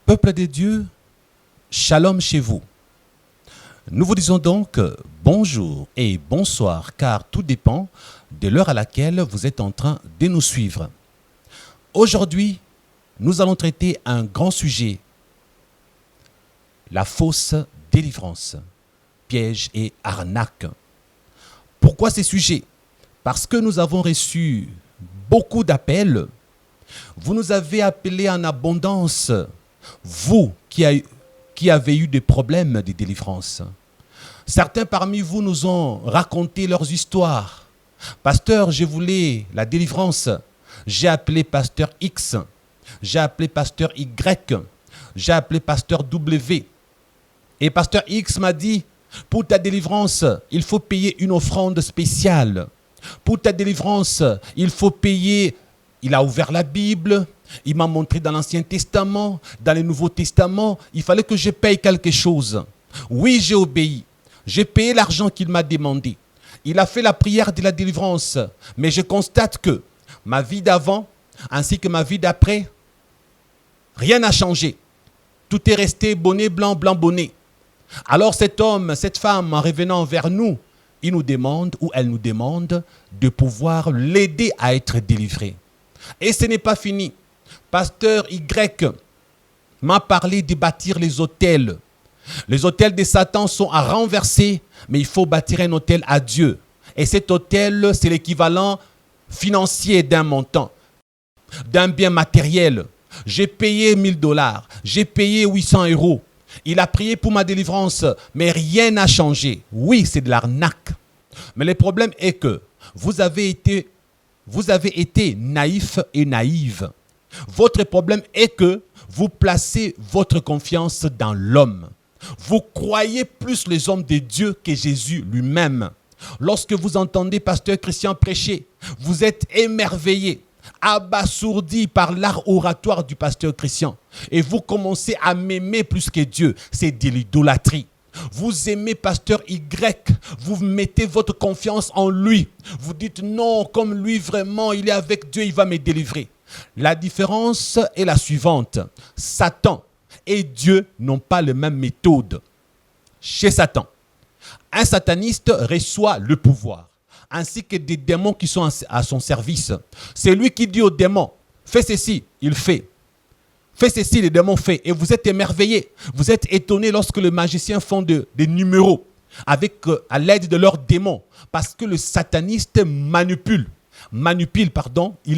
Peuple de Dieu, shalom chez vous. Nous vous disons donc bonjour et bonsoir, car tout dépend de l'heure à laquelle vous êtes en train de nous suivre. Aujourd'hui, nous allons traiter un grand sujet, la fausse délivrance, piège et arnaque. Pourquoi ces sujets? Parce que nous avons reçu beaucoup d'appels. Vous nous avez appelés en abondance, vous qui avez eu des problèmes de délivrance. Certains parmi vous nous ont raconté leurs histoires. Pasteur, je voulais la délivrance. J'ai appelé pasteur X, j'ai appelé pasteur Y, j'ai appelé pasteur W. Et pasteur X m'a dit, pour ta délivrance, il faut payer une offrande spéciale. Pour ta délivrance, il faut payer. Il a ouvert la Bible, il m'a montré dans l'Ancien Testament, dans le Nouveau Testament, il fallait que je paye quelque chose. Oui, j'ai obéi. J'ai payé l'argent qu'il m'a demandé. Il a fait la prière de la délivrance. Mais je constate que ma vie d'avant, ainsi que ma vie d'après, rien n'a changé. Tout est resté bonnet blanc, blanc bonnet. Alors cet homme, cette femme, en revenant vers nous, il nous demande ou elle nous demande de pouvoir l'aider à être délivré. Et ce n'est pas fini. Pasteur Y m'a parlé de bâtir les autels. Les autels de Satan sont à renverser, mais il faut bâtir un autel à Dieu. Et cet autel, c'est l'équivalent financier d'un montant, d'un bien matériel. J'ai payé 1000 $, j'ai payé 800 €. Il a prié pour ma délivrance, mais rien n'a changé. Oui, c'est de l'arnaque. Mais le problème est que vous avez été naïf et naïve. Votre problème est que vous placez votre confiance dans l'homme. Vous croyez plus les hommes de Dieu que Jésus lui-même. Lorsque vous entendez pasteur Christian prêcher, vous êtes émerveillé, abasourdi par l'art oratoire du pasteur Christian. Et vous commencez à m'aimer plus que Dieu. C'est de l'idolâtrie. Vous aimez pasteur Y, vous mettez votre confiance en lui. Vous dites non, comme lui vraiment, il est avec Dieu, il va me délivrer. La différence est la suivante. Satan et Dieu n'ont pas les mêmes méthodes. Chez Satan, un sataniste reçoit le pouvoir, ainsi que des démons qui sont à son service. C'est lui qui dit aux démons, fais ceci, il fait. Fais ceci, les démons font. Et vous êtes émerveillés. Vous êtes étonnés lorsque les magiciens font des numéros à l'aide de leurs démons. Parce que le sataniste il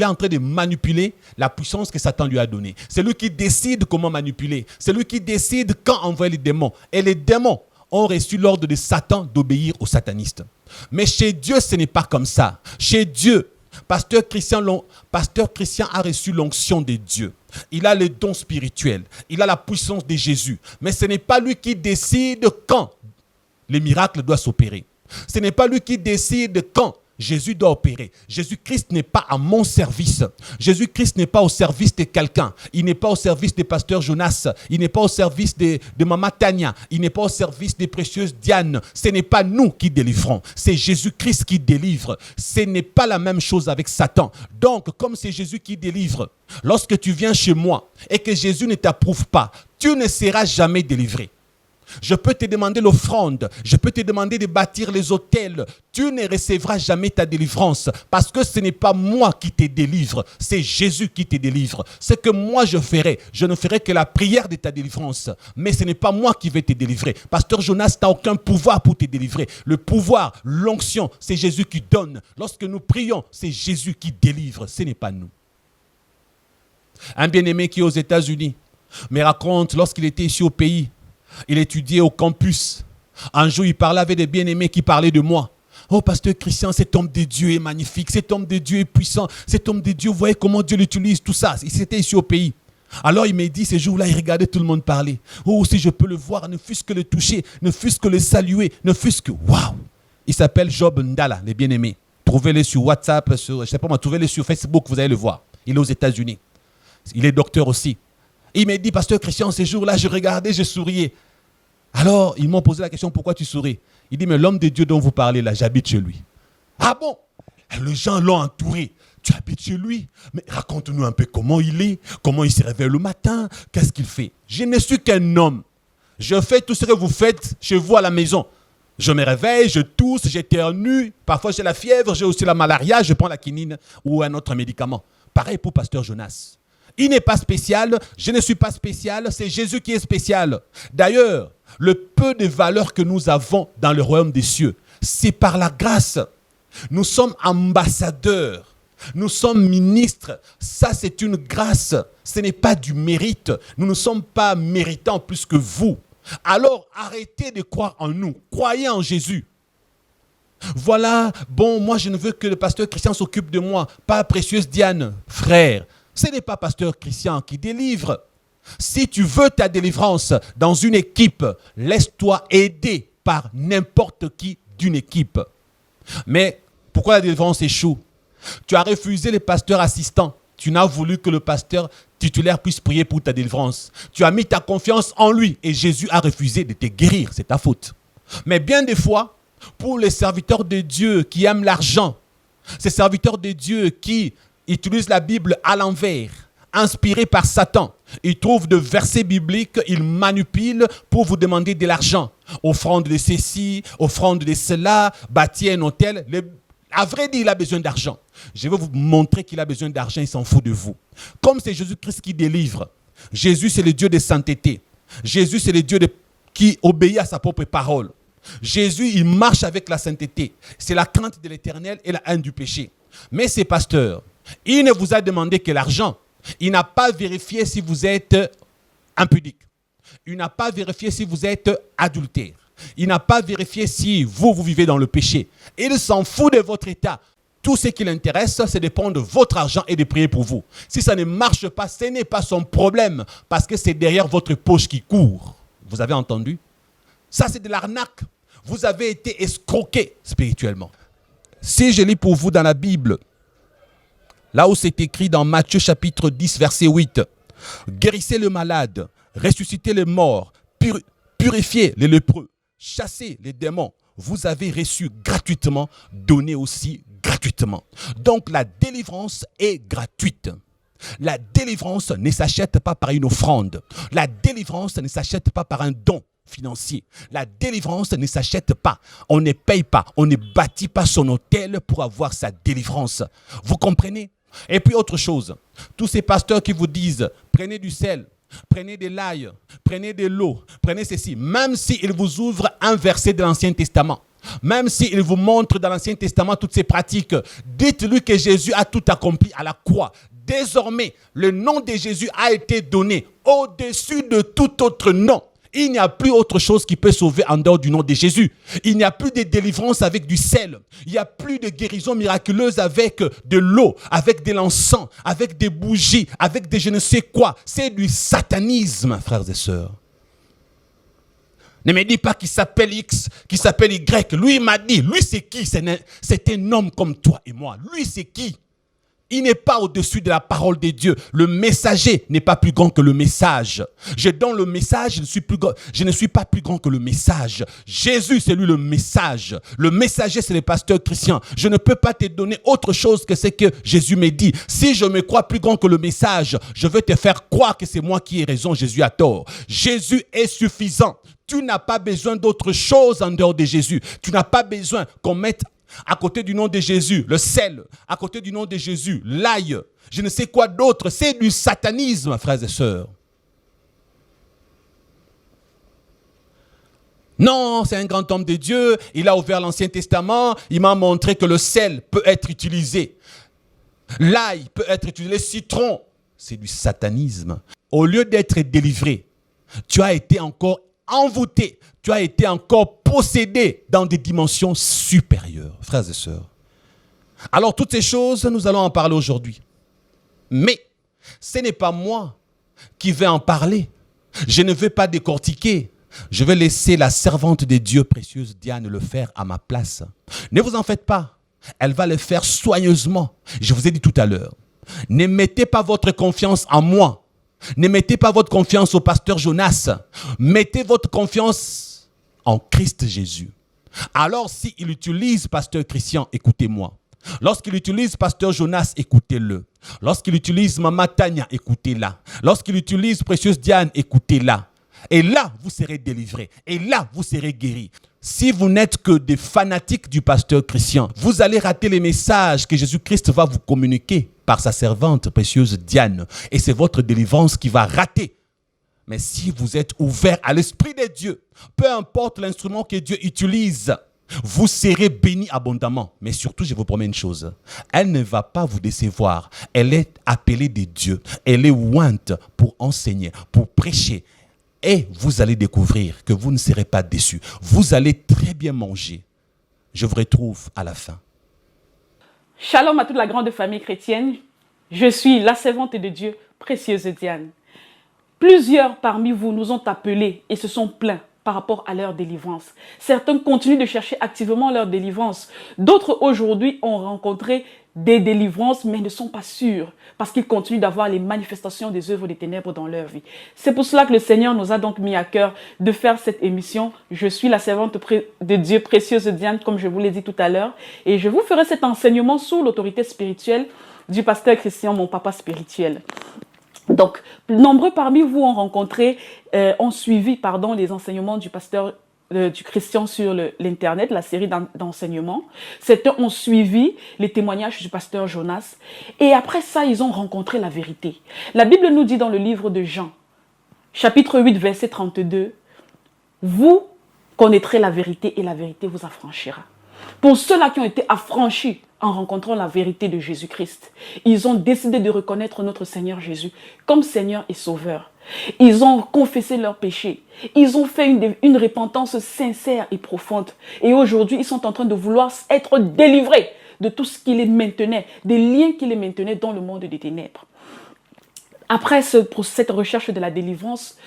est en train de manipuler la puissance que Satan lui a donnée. C'est lui qui décide comment manipuler. C'est lui qui décide quand envoyer les démons. Et les démons ont reçu l'ordre de Satan d'obéir aux satanistes. Mais chez Dieu, ce n'est pas comme ça. Chez Dieu, Pasteur Christian a reçu l'onction de Dieu. Il a les dons spirituels. Il a la puissance de Jésus. Mais ce n'est pas lui qui décide quand les miracles doivent s'opérer. Ce n'est pas lui qui décide quand Jésus doit opérer. Jésus-Christ n'est pas à mon service. Jésus-Christ n'est pas au service de quelqu'un. Il n'est pas au service de pasteur Jonas. Il n'est pas au service de Maman Tania. Il n'est pas au service des précieuses Diane. Ce n'est pas nous qui délivrons. C'est Jésus-Christ qui délivre. Ce n'est pas la même chose avec Satan. Donc, comme c'est Jésus qui délivre, lorsque tu viens chez moi et que Jésus ne t'approuve pas, tu ne seras jamais délivré. Je peux te demander l'offrande, je peux te demander de bâtir les autels. Tu ne recevras jamais ta délivrance parce que ce n'est pas moi qui te délivre, c'est Jésus qui te délivre. Ce que moi je ne ferai que la prière de ta délivrance. Mais ce n'est pas moi qui vais te délivrer. Pasteur Jonas n'a aucun pouvoir pour te délivrer. Le pouvoir, l'onction, c'est Jésus qui donne. Lorsque nous prions, c'est Jésus qui délivre, ce n'est pas nous. Un bien-aimé qui est aux États-Unis me raconte lorsqu'il était ici au pays. Il étudiait au campus. Un jour, il parlait avec des bien-aimés qui parlaient de moi. Oh, pasteur Christian, cet homme de Dieu est magnifique. Cet homme de Dieu est puissant. Cet homme de Dieu, vous voyez comment Dieu l'utilise, tout ça. C'était ici au pays. Alors, il m'a dit, ce jour-là, il regardait tout le monde parler. Oh, si je peux le voir, ne fût-ce que le toucher, ne fût-ce que le saluer, ne fût-ce que... Waouh! Il s'appelle Job Ndala, les bien-aimés. Trouvez-le sur WhatsApp, trouvez-le sur Facebook, vous allez le voir. Il est aux États-Unis. Il est docteur aussi. Il m'a dit, pasteur Christian, ce jour-là, je regardais, je souriais. Alors, ils m'ont posé la question, pourquoi tu souris? Il dit, mais l'homme de Dieu dont vous parlez là, j'habite chez lui. Ah bon? Les gens l'ont entouré. tu habites chez lui. Mais raconte-nous un peu comment il est, comment il se réveille le matin, qu'est-ce qu'il fait. Je ne suis qu'un homme. Je fais tout ce que vous faites chez vous à la maison. Je me réveille, je tousse, j'éternue. Parfois j'ai la fièvre, j'ai aussi la malaria, je prends la quinine ou un autre médicament. Pareil pour Pasteur Jonas. Il n'est pas spécial, je ne suis pas spécial, c'est Jésus qui est spécial. D'ailleurs, le peu de valeur que nous avons dans le royaume des cieux, c'est par la grâce. Nous sommes ambassadeurs, nous sommes ministres. Ça, c'est une grâce. Ce n'est pas du mérite. Nous ne sommes pas méritants plus que vous. Alors, arrêtez de croire en nous. Croyez en Jésus. Voilà, bon, moi, je ne veux que le pasteur Christian s'occupe de moi, pas précieuse Diane. Frère, ce n'est pas pasteur Christian qui délivre. Si tu veux ta délivrance dans une équipe, laisse-toi aider par n'importe qui d'une équipe. Mais pourquoi la délivrance échoue? Tu as refusé les pasteurs assistants. Tu n'as voulu que le pasteur titulaire puisse prier pour ta délivrance. Tu as mis ta confiance en lui et Jésus a refusé de te guérir. C'est ta faute. Mais bien des fois, pour les serviteurs de Dieu qui aiment l'argent, ces serviteurs de Dieu qui utilisent la Bible à l'envers, inspirés par Satan, ils trouvent de versets bibliques, ils manipulent pour vous demander de l'argent. Offrande de ceci, offrande de cela, bâtir un hôtel. À vrai dire, il a besoin d'argent. Je vais vous montrer qu'il a besoin d'argent, il s'en fout de vous. Comme c'est Jésus-Christ qui délivre. Jésus, c'est le Dieu de sainteté. Jésus, c'est le Dieu qui obéit à sa propre parole. Jésus, il marche avec la sainteté. C'est la crainte de l'Éternel et la haine du péché. Mais ces pasteurs, il ne vous a demandé que l'argent. Il n'a pas vérifié si vous êtes impudique. Il n'a pas vérifié si vous êtes adultère. Il n'a pas vérifié si vous vivez dans le péché. Il s'en fout de votre état. Tout ce qui l'intéresse, c'est de prendre votre argent et de prier pour vous. Si ça ne marche pas, ce n'est pas son problème, parce que c'est derrière votre poche qui court. Vous avez entendu? Ça, c'est de l'arnaque. Vous avez été escroqué spirituellement. Si je lis pour vous dans la Bible, là où c'est écrit dans Matthieu chapitre 10, verset 8, « Guérissez le malade, ressuscitez les morts, purifiez les lépreux, chassez les démons. Vous avez reçu gratuitement, donnez aussi gratuitement. » Donc la délivrance est gratuite. La délivrance ne s'achète pas par une offrande. La délivrance ne s'achète pas par un don financier. La délivrance ne s'achète pas. On ne paye pas. On ne bâtit pas son hôtel pour avoir sa délivrance. Vous comprenez? Et puis autre chose. Tous ces pasteurs qui vous disent, prenez du sel, prenez de l'ail, prenez de l'eau, prenez ceci. Même s'ils vous ouvrent un verset de l'Ancien Testament, même s'il vous montre dans l'Ancien Testament toutes ces pratiques, dites-lui que Jésus a tout accompli à la croix. Désormais, le nom de Jésus a été donné au-dessus de tout autre nom. Il n'y a plus autre chose qui peut sauver en dehors du nom de Jésus. Il n'y a plus de délivrance avec du sel. Il n'y a plus de guérison miraculeuse avec de l'eau, avec de l'encens, avec des bougies, avec des je ne sais quoi. C'est du satanisme, frères et sœurs. Ne me dis pas qu'il s'appelle X, qu'il s'appelle Y. Lui, il m'a dit, lui c'est qui? C'est un homme comme toi et moi. Lui c'est qui? Il n'est pas au-dessus de la parole de Dieu. Le messager n'est pas plus grand que le message. Je donne le message, je ne suis pas plus grand que le message. Jésus, c'est lui le message. Le messager, c'est le pasteur Christian. Je ne peux pas te donner autre chose que ce que Jésus me dit. Si je me crois plus grand que le message, je veux te faire croire que c'est moi qui ai raison, Jésus a tort. Jésus est suffisant. Tu n'as pas besoin d'autre chose en dehors de Jésus. Tu n'as pas besoin qu'on mette à côté du nom de Jésus, le sel, à côté du nom de Jésus, l'ail, je ne sais quoi d'autre. C'est du satanisme, frères et sœurs. Non, c'est un grand homme de Dieu, il a ouvert l'Ancien Testament, il m'a montré que le sel peut être utilisé. L'ail peut être utilisé, le citron, c'est du satanisme. Au lieu d'être délivré, tu as été encore envoûté, tu as été encore possédé dans des dimensions supérieures, frères et sœurs. Alors toutes ces choses, nous allons en parler aujourd'hui. Mais ce n'est pas moi qui vais en parler. Je ne vais pas décortiquer. Je vais laisser la servante de Dieu précieuse Diane le faire à ma place. Ne vous en faites pas. Elle va le faire soigneusement. Je vous ai dit tout à l'heure. Ne mettez pas votre confiance en moi. Ne mettez pas votre confiance au pasteur Jonas. Mettez votre confiance en Christ Jésus. Alors s'il utilise pasteur Christian, écoutez-moi. Lorsqu'il utilise Pasteur Jonas, écoutez-le. Lorsqu'il utilise Maman Tania, écoutez-la. Lorsqu'il utilise Précieuse Diane, écoutez-la. Et là, vous serez délivrés. Et là, vous serez guéris. Si vous n'êtes que des fanatiques du pasteur Christian, vous allez rater les messages que Jésus-Christ va vous communiquer par sa servante Précieuse Diane. Et c'est votre délivrance qui va rater. Mais si vous êtes ouvert à l'Esprit de Dieu, peu importe l'instrument que Dieu utilise, vous serez bénis abondamment. Mais surtout, je vous promets une chose. Elle ne va pas vous décevoir. Elle est appelée de Dieu. Elle est ointe pour enseigner, pour prêcher. Et vous allez découvrir que vous ne serez pas déçus. Vous allez très bien manger. Je vous retrouve à la fin. Shalom à toute la grande famille chrétienne. Je suis la servante de Dieu, Précieuse Diane. Plusieurs parmi vous nous ont appelés et se sont plaints par rapport à leur délivrance. Certains continuent de chercher activement leur délivrance. D'autres aujourd'hui ont rencontré des délivrances mais ne sont pas sûrs parce qu'ils continuent d'avoir les manifestations des œuvres des ténèbres dans leur vie. C'est pour cela que le Seigneur nous a donc mis à cœur de faire cette émission. Je suis la servante de Dieu, Précieuse Diane, comme je vous l'ai dit tout à l'heure, et je vous ferai cet enseignement sous l'autorité spirituelle du pasteur Christian, mon papa spirituel. Donc, nombreux parmi vous ont suivi les enseignements du pasteur du Christian sur l'Internet, la série d'enseignements. Certains ont suivi les témoignages du pasteur Jonas. Et après ça, ils ont rencontré la vérité. La Bible nous dit dans le livre de Jean, chapitre 8, verset 32, « Vous connaîtrez la vérité et la vérité vous affranchira. » Pour ceux-là qui ont été affranchis en rencontrant la vérité de Jésus-Christ, ils ont décidé de reconnaître notre Seigneur Jésus comme Seigneur et Sauveur. Ils ont confessé leurs péchés. Ils ont fait une repentance sincère et profonde. Et aujourd'hui, ils sont en train de vouloir être délivrés de tout ce qui les maintenait, des liens qui les maintenaient dans le monde des ténèbres. Après cette recherche de la délivrance,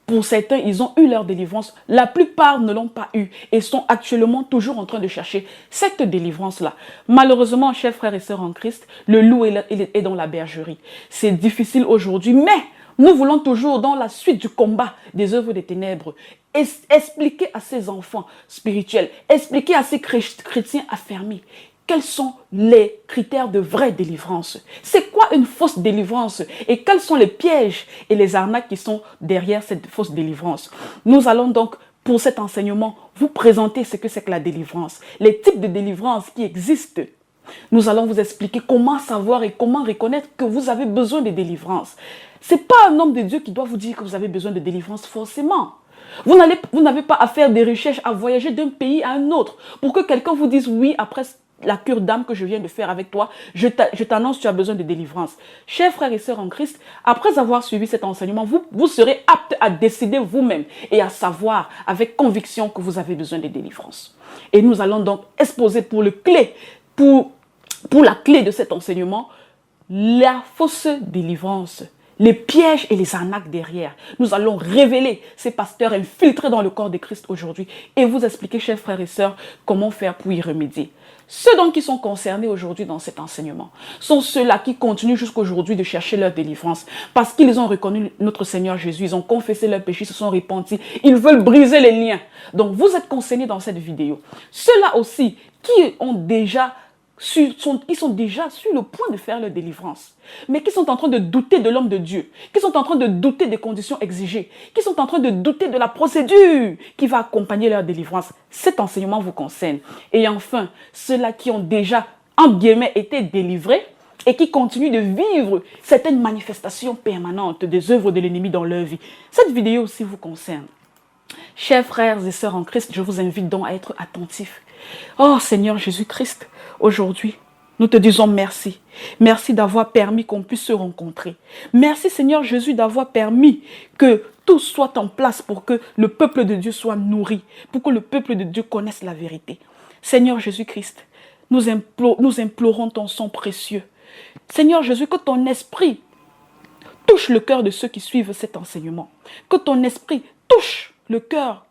pour certains, ils ont eu leur délivrance. La plupart ne l'ont pas eu et sont actuellement toujours en train de chercher cette délivrance-là. Malheureusement, chers frères et sœurs en Christ, le loup est dans la bergerie. C'est difficile aujourd'hui, mais nous voulons toujours, dans la suite du combat des œuvres des ténèbres, expliquer à ces enfants spirituels, expliquer à ces chrétiens affermis, quels sont les critères de vraie délivrance? C'est quoi une fausse délivrance? Et quels sont les pièges et les arnaques qui sont derrière cette fausse délivrance? Nous allons donc, pour cet enseignement, vous présenter ce que c'est que la délivrance, les types de délivrance qui existent. Nous allons vous expliquer comment savoir et comment reconnaître que vous avez besoin de délivrance. Ce n'est pas un homme de Dieu qui doit vous dire que vous avez besoin de délivrance forcément. Vous n'avez pas à faire des recherches, à voyager d'un pays à un autre pour que quelqu'un vous dise oui après la cure d'âme que je viens de faire avec toi, je t'annonce, tu as besoin de délivrance. Chers frères et sœurs en Christ, après avoir suivi cet enseignement, vous serez aptes à décider vous-même et à savoir avec conviction que vous avez besoin de délivrance. Et nous allons donc exposer pour la clé de cet enseignement, la fausse délivrance, les pièges et les arnaques derrière. Nous allons révéler ces pasteurs infiltrés dans le corps de Christ aujourd'hui et vous expliquer, chers frères et sœurs, comment faire pour y remédier. Ceux donc qui sont concernés aujourd'hui dans cet enseignement sont ceux-là qui continuent jusqu'aujourd'hui de chercher leur délivrance parce qu'ils ont reconnu notre Seigneur Jésus, ils ont confessé leurs péchés, se sont repentis, ils veulent briser les liens. Donc vous êtes concernés dans cette vidéo. Ceux-là aussi qui sont déjà sur le point de faire leur délivrance, mais qui sont en train de douter de l'homme de Dieu, qui sont en train de douter des conditions exigées, qui sont en train de douter de la procédure qui va accompagner leur délivrance. Cet enseignement vous concerne. Et enfin, ceux-là qui ont déjà, entre guillemets, été délivrés et qui continuent de vivre certaines manifestations permanentes des œuvres de l'ennemi dans leur vie. Cette vidéo aussi vous concerne. Chers frères et sœurs en Christ, je vous invite donc à être attentifs. Oh Seigneur Jésus-Christ, aujourd'hui, nous te disons merci. Merci d'avoir permis qu'on puisse se rencontrer. Merci Seigneur Jésus d'avoir permis que tout soit en place pour que le peuple de Dieu soit nourri, pour que le peuple de Dieu connaisse la vérité. Seigneur Jésus-Christ, nous implorons ton sang précieux. Seigneur Jésus, que ton esprit touche le cœur de ceux qui suivent cet enseignement. Que ton esprit touche le cœur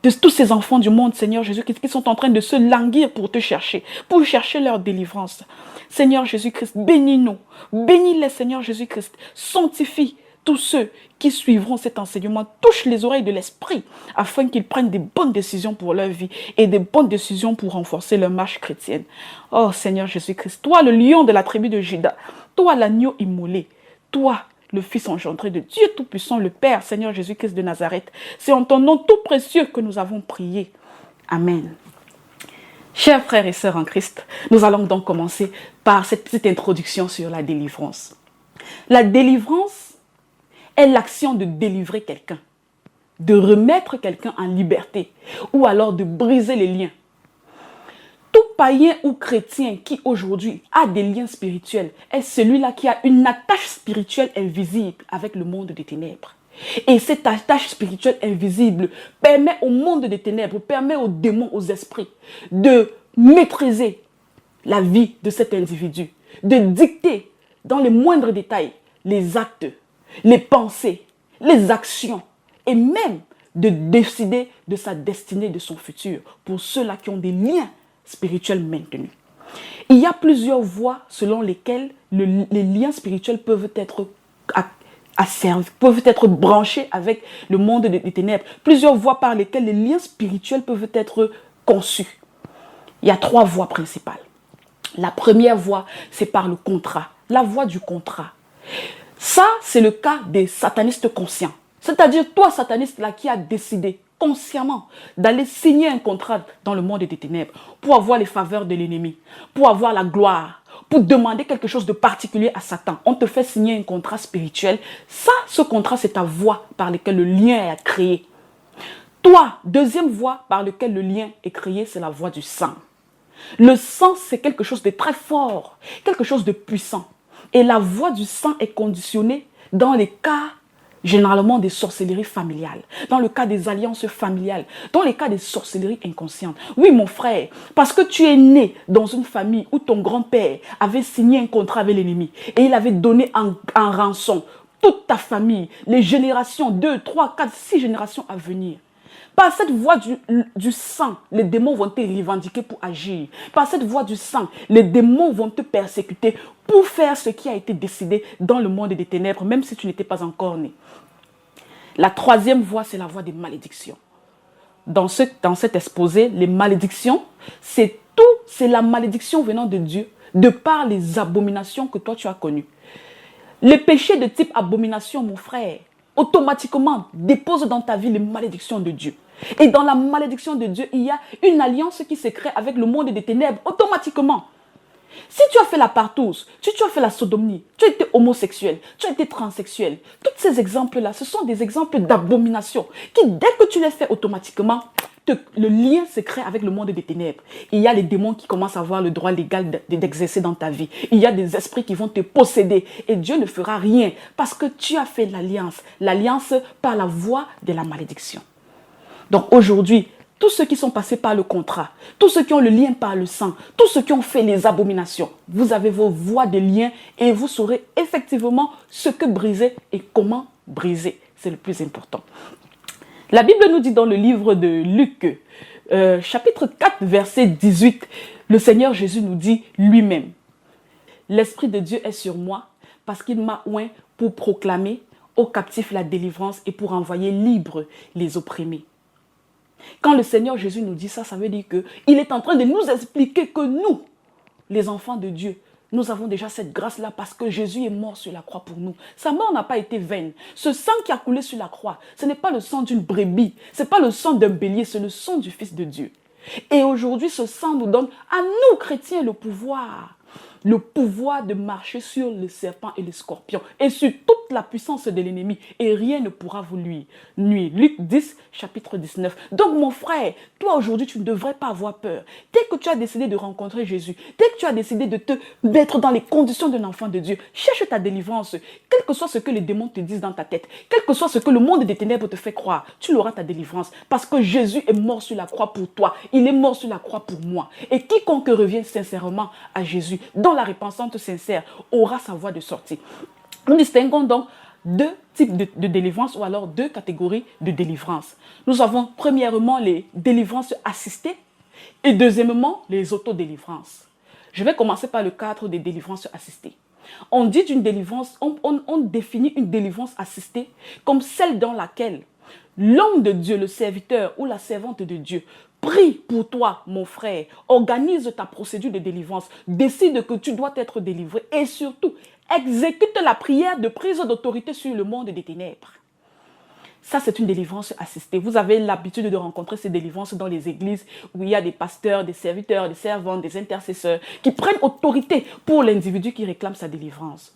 de tous ces enfants du monde, Seigneur Jésus, qui sont en train de se languir pour te chercher, pour chercher leur délivrance. Seigneur Jésus-Christ, bénis-nous. Bénis-les, Seigneur Jésus-Christ. Sanctifie tous ceux qui suivront cet enseignement touchent les oreilles de l'esprit afin qu'ils prennent des bonnes décisions pour leur vie et des bonnes décisions pour renforcer leur marche chrétienne. Oh Seigneur Jésus-Christ, toi le lion de la tribu de Juda, toi l'agneau immolé, toi le Fils engendré de Dieu Tout-Puissant, le Père, Seigneur Jésus-Christ de Nazareth, c'est en ton nom tout précieux que nous avons prié. Amen. Chers frères et sœurs en Christ, nous allons donc commencer par cette petite introduction sur la délivrance. La délivrance est l'action de délivrer quelqu'un, de remettre quelqu'un en liberté ou alors de briser les liens. Tout païen ou chrétien qui aujourd'hui a des liens spirituels est celui-là qui a une attache spirituelle invisible avec le monde des ténèbres. Et cette attache spirituelle invisible permet au monde des ténèbres, permet aux démons, aux esprits de maîtriser la vie de cet individu, de dicter dans les moindres détails les actes, les pensées, les actions et même de décider de sa destinée, de son futur pour ceux-là qui ont des liens spirituels maintenus. Il y a plusieurs voies selon lesquelles les liens spirituels peuvent être peuvent être branchés avec le monde des ténèbres. Plusieurs voies par lesquelles les liens spirituels peuvent être conçus. Il y a 3 voies principales. La première voie, c'est par le contrat. La voie du contrat. Ça, c'est le cas des satanistes conscients. C'est-à-dire toi, sataniste, là, qui a décidé consciemment d'aller signer un contrat dans le monde des ténèbres pour avoir les faveurs de l'ennemi, pour avoir la gloire, pour demander quelque chose de particulier à Satan. On te fait signer un contrat spirituel. Ça, ce contrat, c'est ta voie par laquelle le lien est créé. Toi, deuxième voie par laquelle le lien est créé, c'est la voie du sang. Le sang, c'est quelque chose de très fort, quelque chose de puissant. Et la voie du sang est conditionnée dans les cas généralement des sorcelleries familiales, dans le cas des alliances familiales, dans les cas des sorcelleries inconscientes. Oui, mon frère, parce que tu es né dans une famille où ton grand-père avait signé un contrat avec l'ennemi et il avait donné en rançon toute ta famille, les générations, 2, 3, 4, 6 générations à venir. Par cette voie du sang, les démons vont te revendiquer pour agir. Par cette voie du sang, les démons vont te persécuter pour faire ce qui a été décidé dans le monde des ténèbres, même si tu n'étais pas encore né. La troisième voie, c'est la voie des malédictions. Dans cet exposé, les malédictions, c'est la malédiction venant de Dieu, de par les abominations que toi tu as connues. Les péchés de type abomination, mon frère, automatiquement dépose dans ta vie les malédictions de Dieu. Et dans la malédiction de Dieu, il y a une alliance qui se crée avec le monde des ténèbres automatiquement. Si tu as fait la partouze, si tu as fait la sodomie, tu as été homosexuel, tu as été transsexuel, tous ces exemples-là, ce sont des exemples d'abomination qui, dès que tu les fais automatiquement, le lien se crée avec le monde des ténèbres. Il y a les démons qui commencent à avoir le droit légal d'exercer dans ta vie. Il y a des esprits qui vont te posséder et Dieu ne fera rien parce que tu as fait l'alliance par la voie de la malédiction. Donc aujourd'hui, tous ceux qui sont passés par le contrat, tous ceux qui ont le lien par le sang, tous ceux qui ont fait les abominations, vous avez vos voies de lien et vous saurez effectivement ce que briser et comment briser. C'est le plus important. La Bible nous dit dans le livre de Luc, chapitre 4, verset 18, le Seigneur Jésus nous dit lui-même, « L'Esprit de Dieu est sur moi parce qu'il m'a oint pour proclamer aux captifs la délivrance et pour envoyer libres les opprimés. » Quand le Seigneur Jésus nous dit ça, ça veut dire qu'il est en train de nous expliquer que nous, les enfants de Dieu, nous avons déjà cette grâce-là parce que Jésus est mort sur la croix pour nous. Sa mort n'a pas été vaine. Ce sang qui a coulé sur la croix, ce n'est pas le sang d'une brebis, ce n'est pas le sang d'un bélier, c'est le sang du Fils de Dieu. Et aujourd'hui, ce sang nous donne à nous, chrétiens, le pouvoir de marcher sur le serpent et les scorpions et sur toute la puissance de l'ennemi et rien ne pourra vous nuire. Luc 10, chapitre 19. Donc mon frère, toi aujourd'hui tu ne devrais pas avoir peur. Dès que tu as décidé de rencontrer Jésus, dès que tu as décidé de te mettre dans les conditions d'un enfant de Dieu, cherche ta délivrance, quel que soit ce que les démons te disent dans ta tête, quel que soit ce que le monde des ténèbres te fait croire, tu l'auras ta délivrance parce que Jésus est mort sur la croix pour toi, il est mort sur la croix pour moi et quiconque revient sincèrement à Jésus dans la repentance sincère aura sa voie de sortie. Nous distinguons donc 2 types de délivrance ou alors 2 catégories de délivrance. Nous avons premièrement les délivrances assistées et deuxièmement les autodélivrances. Je vais commencer par le cadre des délivrances assistées. On dit d'une délivrance, on définit une délivrance assistée comme celle dans laquelle l'homme de Dieu, le serviteur ou la servante de Dieu, prie pour toi, mon frère, organise ta procédure de délivrance, décide que tu dois être délivré et surtout, exécute la prière de prise d'autorité sur le monde des ténèbres. Ça, c'est une délivrance assistée. Vous avez l'habitude de rencontrer ces délivrances dans les églises où il y a des pasteurs, des serviteurs, des servantes, des intercesseurs qui prennent autorité pour l'individu qui réclame sa délivrance.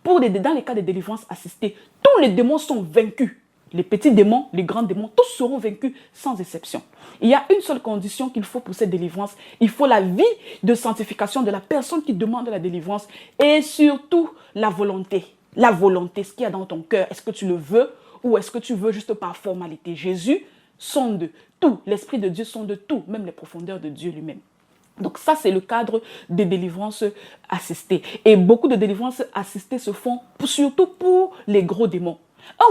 Dans les cas de délivrance assistée, tous les démons sont vaincus. Les petits démons, les grands démons, tous seront vaincus sans exception. Il y a une seule condition qu'il faut pour cette délivrance. Il faut la vie de sanctification de la personne qui demande la délivrance et surtout la volonté. La volonté, ce qu'il y a dans ton cœur. Est-ce que tu le veux ou est-ce que tu veux juste par formalité? Jésus sonde tout. L'Esprit de Dieu sonde tout, même les profondeurs de Dieu lui-même. Donc ça, c'est le cadre des délivrances assistées. Et beaucoup de délivrances assistées se font surtout pour les gros démons.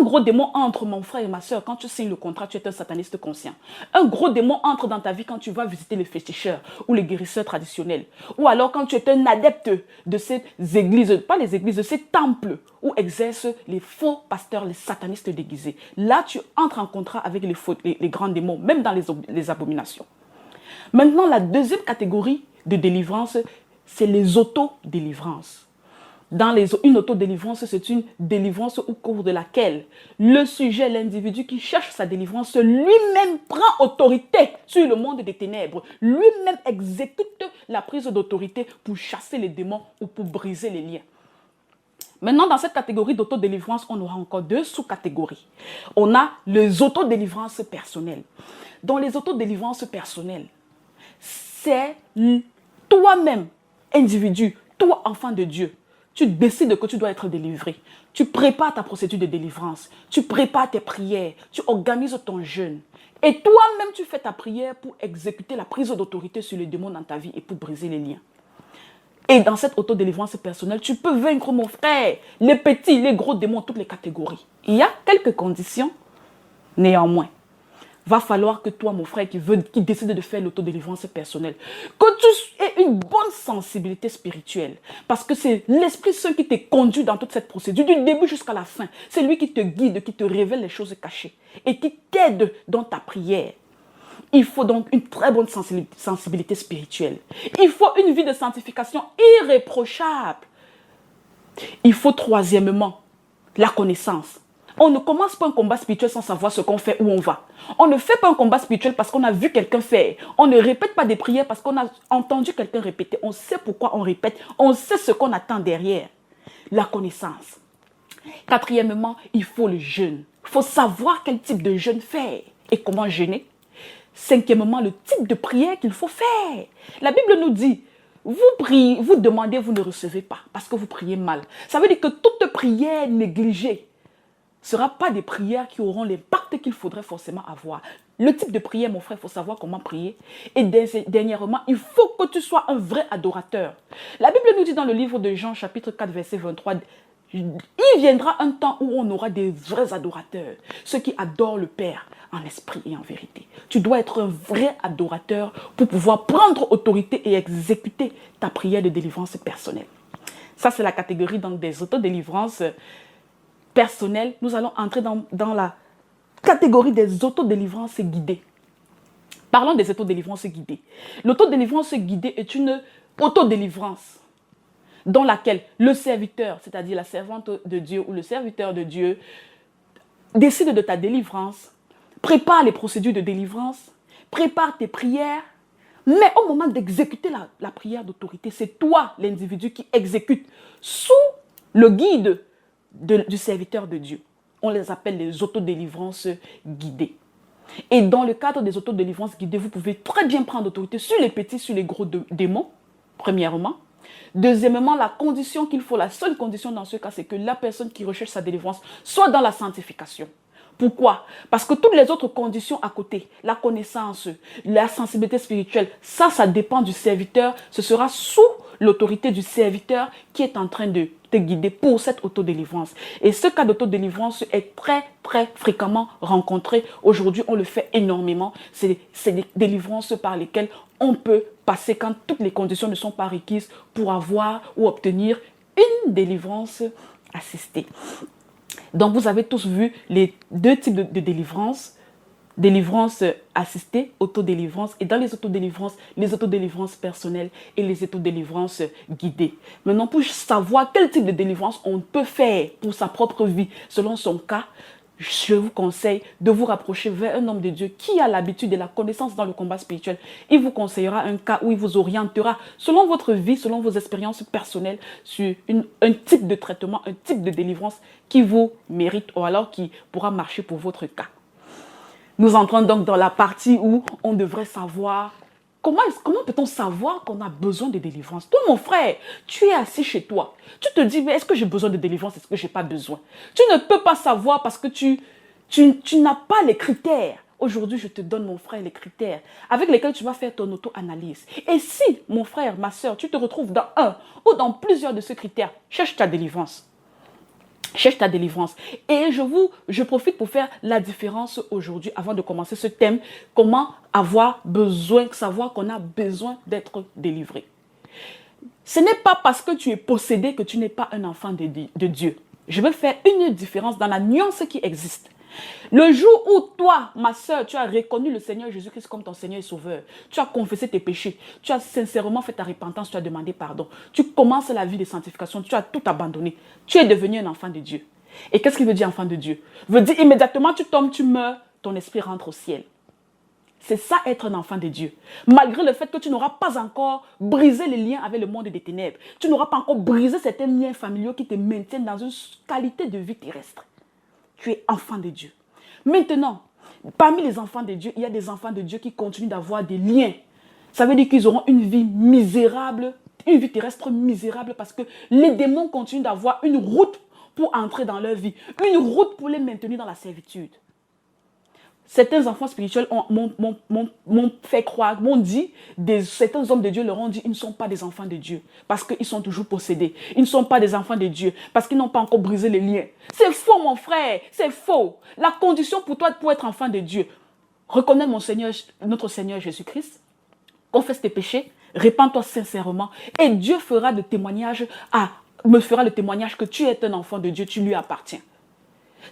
Un gros démon entre, mon frère et ma soeur, quand tu signes le contrat, tu es un sataniste conscient. Un gros démon entre dans ta vie quand tu vas visiter les féticheurs ou les guérisseurs traditionnels. Ou alors quand tu es un adepte de ces églises, pas les églises, de ces temples où exercent les faux pasteurs, les satanistes déguisés. Là, tu entres en contrat avec les grands démons, même dans les abominations. Maintenant, la deuxième catégorie de délivrance, c'est les autodélivrances. Une autodélivrance, c'est une délivrance au cours de laquelle le sujet, l'individu qui cherche sa délivrance, lui-même prend autorité sur le monde des ténèbres. Lui-même exécute la prise d'autorité pour chasser les démons ou pour briser les liens. Maintenant, dans cette catégorie d'autodélivrance, on aura encore deux sous-catégories. On a les autodélivrances personnelles. Dans les autodélivrances personnelles, c'est toi-même, individu, toi, enfant de Dieu. Tu décides que tu dois être délivré. Tu prépares ta procédure de délivrance. Tu prépares tes prières. Tu organises ton jeûne. Et toi-même, tu fais ta prière pour exécuter la prise d'autorité sur les démons dans ta vie et pour briser les liens. Et dans cette autodélivrance personnelle, tu peux vaincre, mon frère, les petits, les gros démons, toutes les catégories. Il y a quelques conditions, néanmoins. Va falloir que toi, mon frère, qui décide de faire l'autodélivrance personnelle, que tu aies une bonne sensibilité spirituelle. Parce que c'est l'Esprit Saint qui te conduit dans toute cette procédure, du début jusqu'à la fin. C'est lui qui te guide, qui te révèle les choses cachées et qui t'aide dans ta prière. Il faut donc une très bonne sensibilité spirituelle. Il faut une vie de sanctification irréprochable. Il faut troisièmement la connaissance. On ne commence pas un combat spirituel sans savoir ce qu'on fait, où on va. On ne fait pas un combat spirituel parce qu'on a vu quelqu'un faire. On ne répète pas des prières parce qu'on a entendu quelqu'un répéter. On sait pourquoi on répète. On sait ce qu'on attend derrière. La connaissance. Quatrièmement, il faut le jeûne. Il faut savoir quel type de jeûne faire et comment jeûner. Cinquièmement, le type de prière qu'il faut faire. La Bible nous dit, vous priez, vous demandez, vous ne recevez pas parce que vous priez mal. Ça veut dire que toute prière négligée ne sera pas des prières qui auront l'impact qu'il faudrait forcément avoir. Le type de prière, mon frère, il faut savoir comment prier. Et dernièrement, il faut que tu sois un vrai adorateur. La Bible nous dit dans le livre de Jean, chapitre 4, verset 23, il viendra un temps où on aura des vrais adorateurs, ceux qui adorent le Père en esprit et en vérité. Tu dois être un vrai adorateur pour pouvoir prendre autorité et exécuter ta prière de délivrance personnelle. Ça, c'est la catégorie donc, des autodélivrances personnelles. Nous allons entrer dans la catégorie des autodélivrances guidées. Parlons des autodélivrances guidées. L'autodélivrance guidée est une autodélivrance dans laquelle le serviteur, c'est-à-dire la servante de Dieu ou le serviteur de Dieu, décide de ta délivrance, prépare les procédures de délivrance, prépare tes prières, mais au moment d'exécuter la prière d'autorité, c'est toi, l'individu, qui exécute sous le guide du serviteur de Dieu. On les appelle les autodélivrances guidées. Et dans le cadre des autodélivrances guidées, vous pouvez très bien prendre autorité sur les petits, sur les gros démons, premièrement. Deuxièmement, la seule condition dans ce cas, c'est que la personne qui recherche sa délivrance soit dans la sanctification. Pourquoi? Parce que toutes les autres conditions à côté, la connaissance, la sensibilité spirituelle, ça dépend du serviteur. Ce sera sous l'autorité du serviteur qui est en train de te guider pour cette autodélivrance. Et ce cas d'autodélivrance est très, très fréquemment rencontré. Aujourd'hui, on le fait énormément. C'est des délivrances par lesquelles on peut passer quand toutes les conditions ne sont pas requises pour avoir ou obtenir une délivrance assistée. Donc, vous avez tous vu les deux types de délivrance. Délivrance assistée, autodélivrance. Et dans les autodélivrances personnelles et les autodélivrances guidées. Maintenant, pour savoir quel type de délivrance on peut faire pour sa propre vie, selon son cas, je vous conseille de vous rapprocher vers un homme de Dieu qui a l'habitude et la connaissance dans le combat spirituel. Il vous conseillera un cas où il vous orientera selon votre vie, selon vos expériences personnelles sur un type de traitement, un type de délivrance qui vous mérite ou alors qui pourra marcher pour votre cas. Nous entrons donc dans la partie où on devrait savoir comment peut-on savoir qu'on a besoin de délivrance. Toi, mon frère, tu es assis chez toi. Tu te dis, mais est-ce que j'ai besoin de délivrance? Est-ce que je n'ai pas besoin? Tu ne peux pas savoir parce que tu n'as pas les critères. Aujourd'hui, je te donne, mon frère, les critères avec lesquels tu vas faire ton auto-analyse. Et si, mon frère, ma soeur, tu te retrouves dans un ou dans plusieurs de ces critères, cherche ta délivrance. Cherche ta délivrance. Et je profite pour faire la différence aujourd'hui, avant de commencer ce thème, comment savoir qu'on a besoin d'être délivré. Ce n'est pas parce que tu es possédé que tu n'es pas un enfant de Dieu. Je vais faire une différence dans la nuance qui existe. Le jour où toi, ma soeur, tu as reconnu le Seigneur Jésus-Christ comme ton Seigneur et Sauveur, tu as confessé tes péchés, tu as sincèrement fait ta repentance, tu as demandé pardon, tu commences la vie de sanctification, tu as tout abandonné, tu es devenu un enfant de Dieu. Et qu'est-ce qu'il veut dire enfant de Dieu? Veut dire immédiatement tu tombes, tu meurs, ton esprit rentre au ciel. C'est ça être un enfant de Dieu. Malgré le fait que tu n'auras pas encore brisé les liens avec le monde des ténèbres, tu n'auras pas encore brisé certains liens familiaux qui te maintiennent dans une qualité de vie terrestre. Tu es enfant de Dieu. Maintenant, parmi les enfants de Dieu, il y a des enfants de Dieu qui continuent d'avoir des liens. Ça veut dire qu'ils auront une vie misérable, une vie terrestre misérable parce que les démons continuent d'avoir une route pour entrer dans leur vie, une route pour les maintenir dans la servitude. Certains enfants spirituels m'ont fait croire, m'ont dit, certains hommes de Dieu leur ont dit, ils ne sont pas des enfants de Dieu parce qu'ils sont toujours possédés. Ils ne sont pas des enfants de Dieu parce qu'ils n'ont pas encore brisé les liens. C'est faux, mon frère, c'est faux. La condition pour toi pour être enfant de Dieu, reconnais notre Seigneur Jésus-Christ, confesse tes péchés, répands-toi sincèrement et Dieu me fera le témoignage que tu es un enfant de Dieu, tu lui appartiens.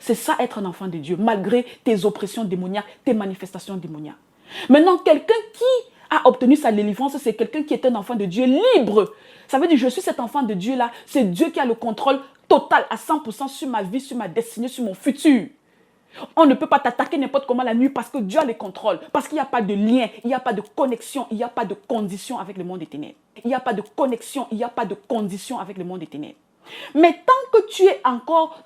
C'est ça être un enfant de Dieu, malgré tes oppressions démoniaques, tes manifestations démoniaques. Maintenant, quelqu'un qui a obtenu sa délivrance, c'est quelqu'un qui est un enfant de Dieu libre. Ça veut dire, je suis cet enfant de Dieu-là, c'est Dieu qui a le contrôle total à 100% sur ma vie, sur ma destinée, sur mon futur. On ne peut pas t'attaquer n'importe comment la nuit parce que Dieu a le contrôle, parce qu'il n'y a pas de lien, il n'y a pas de connexion, il n'y a pas de condition avec le monde des ténèbres. Il n'y a pas de connexion, il n'y a pas de condition avec le monde des ténèbres. Mais tant que tu es encore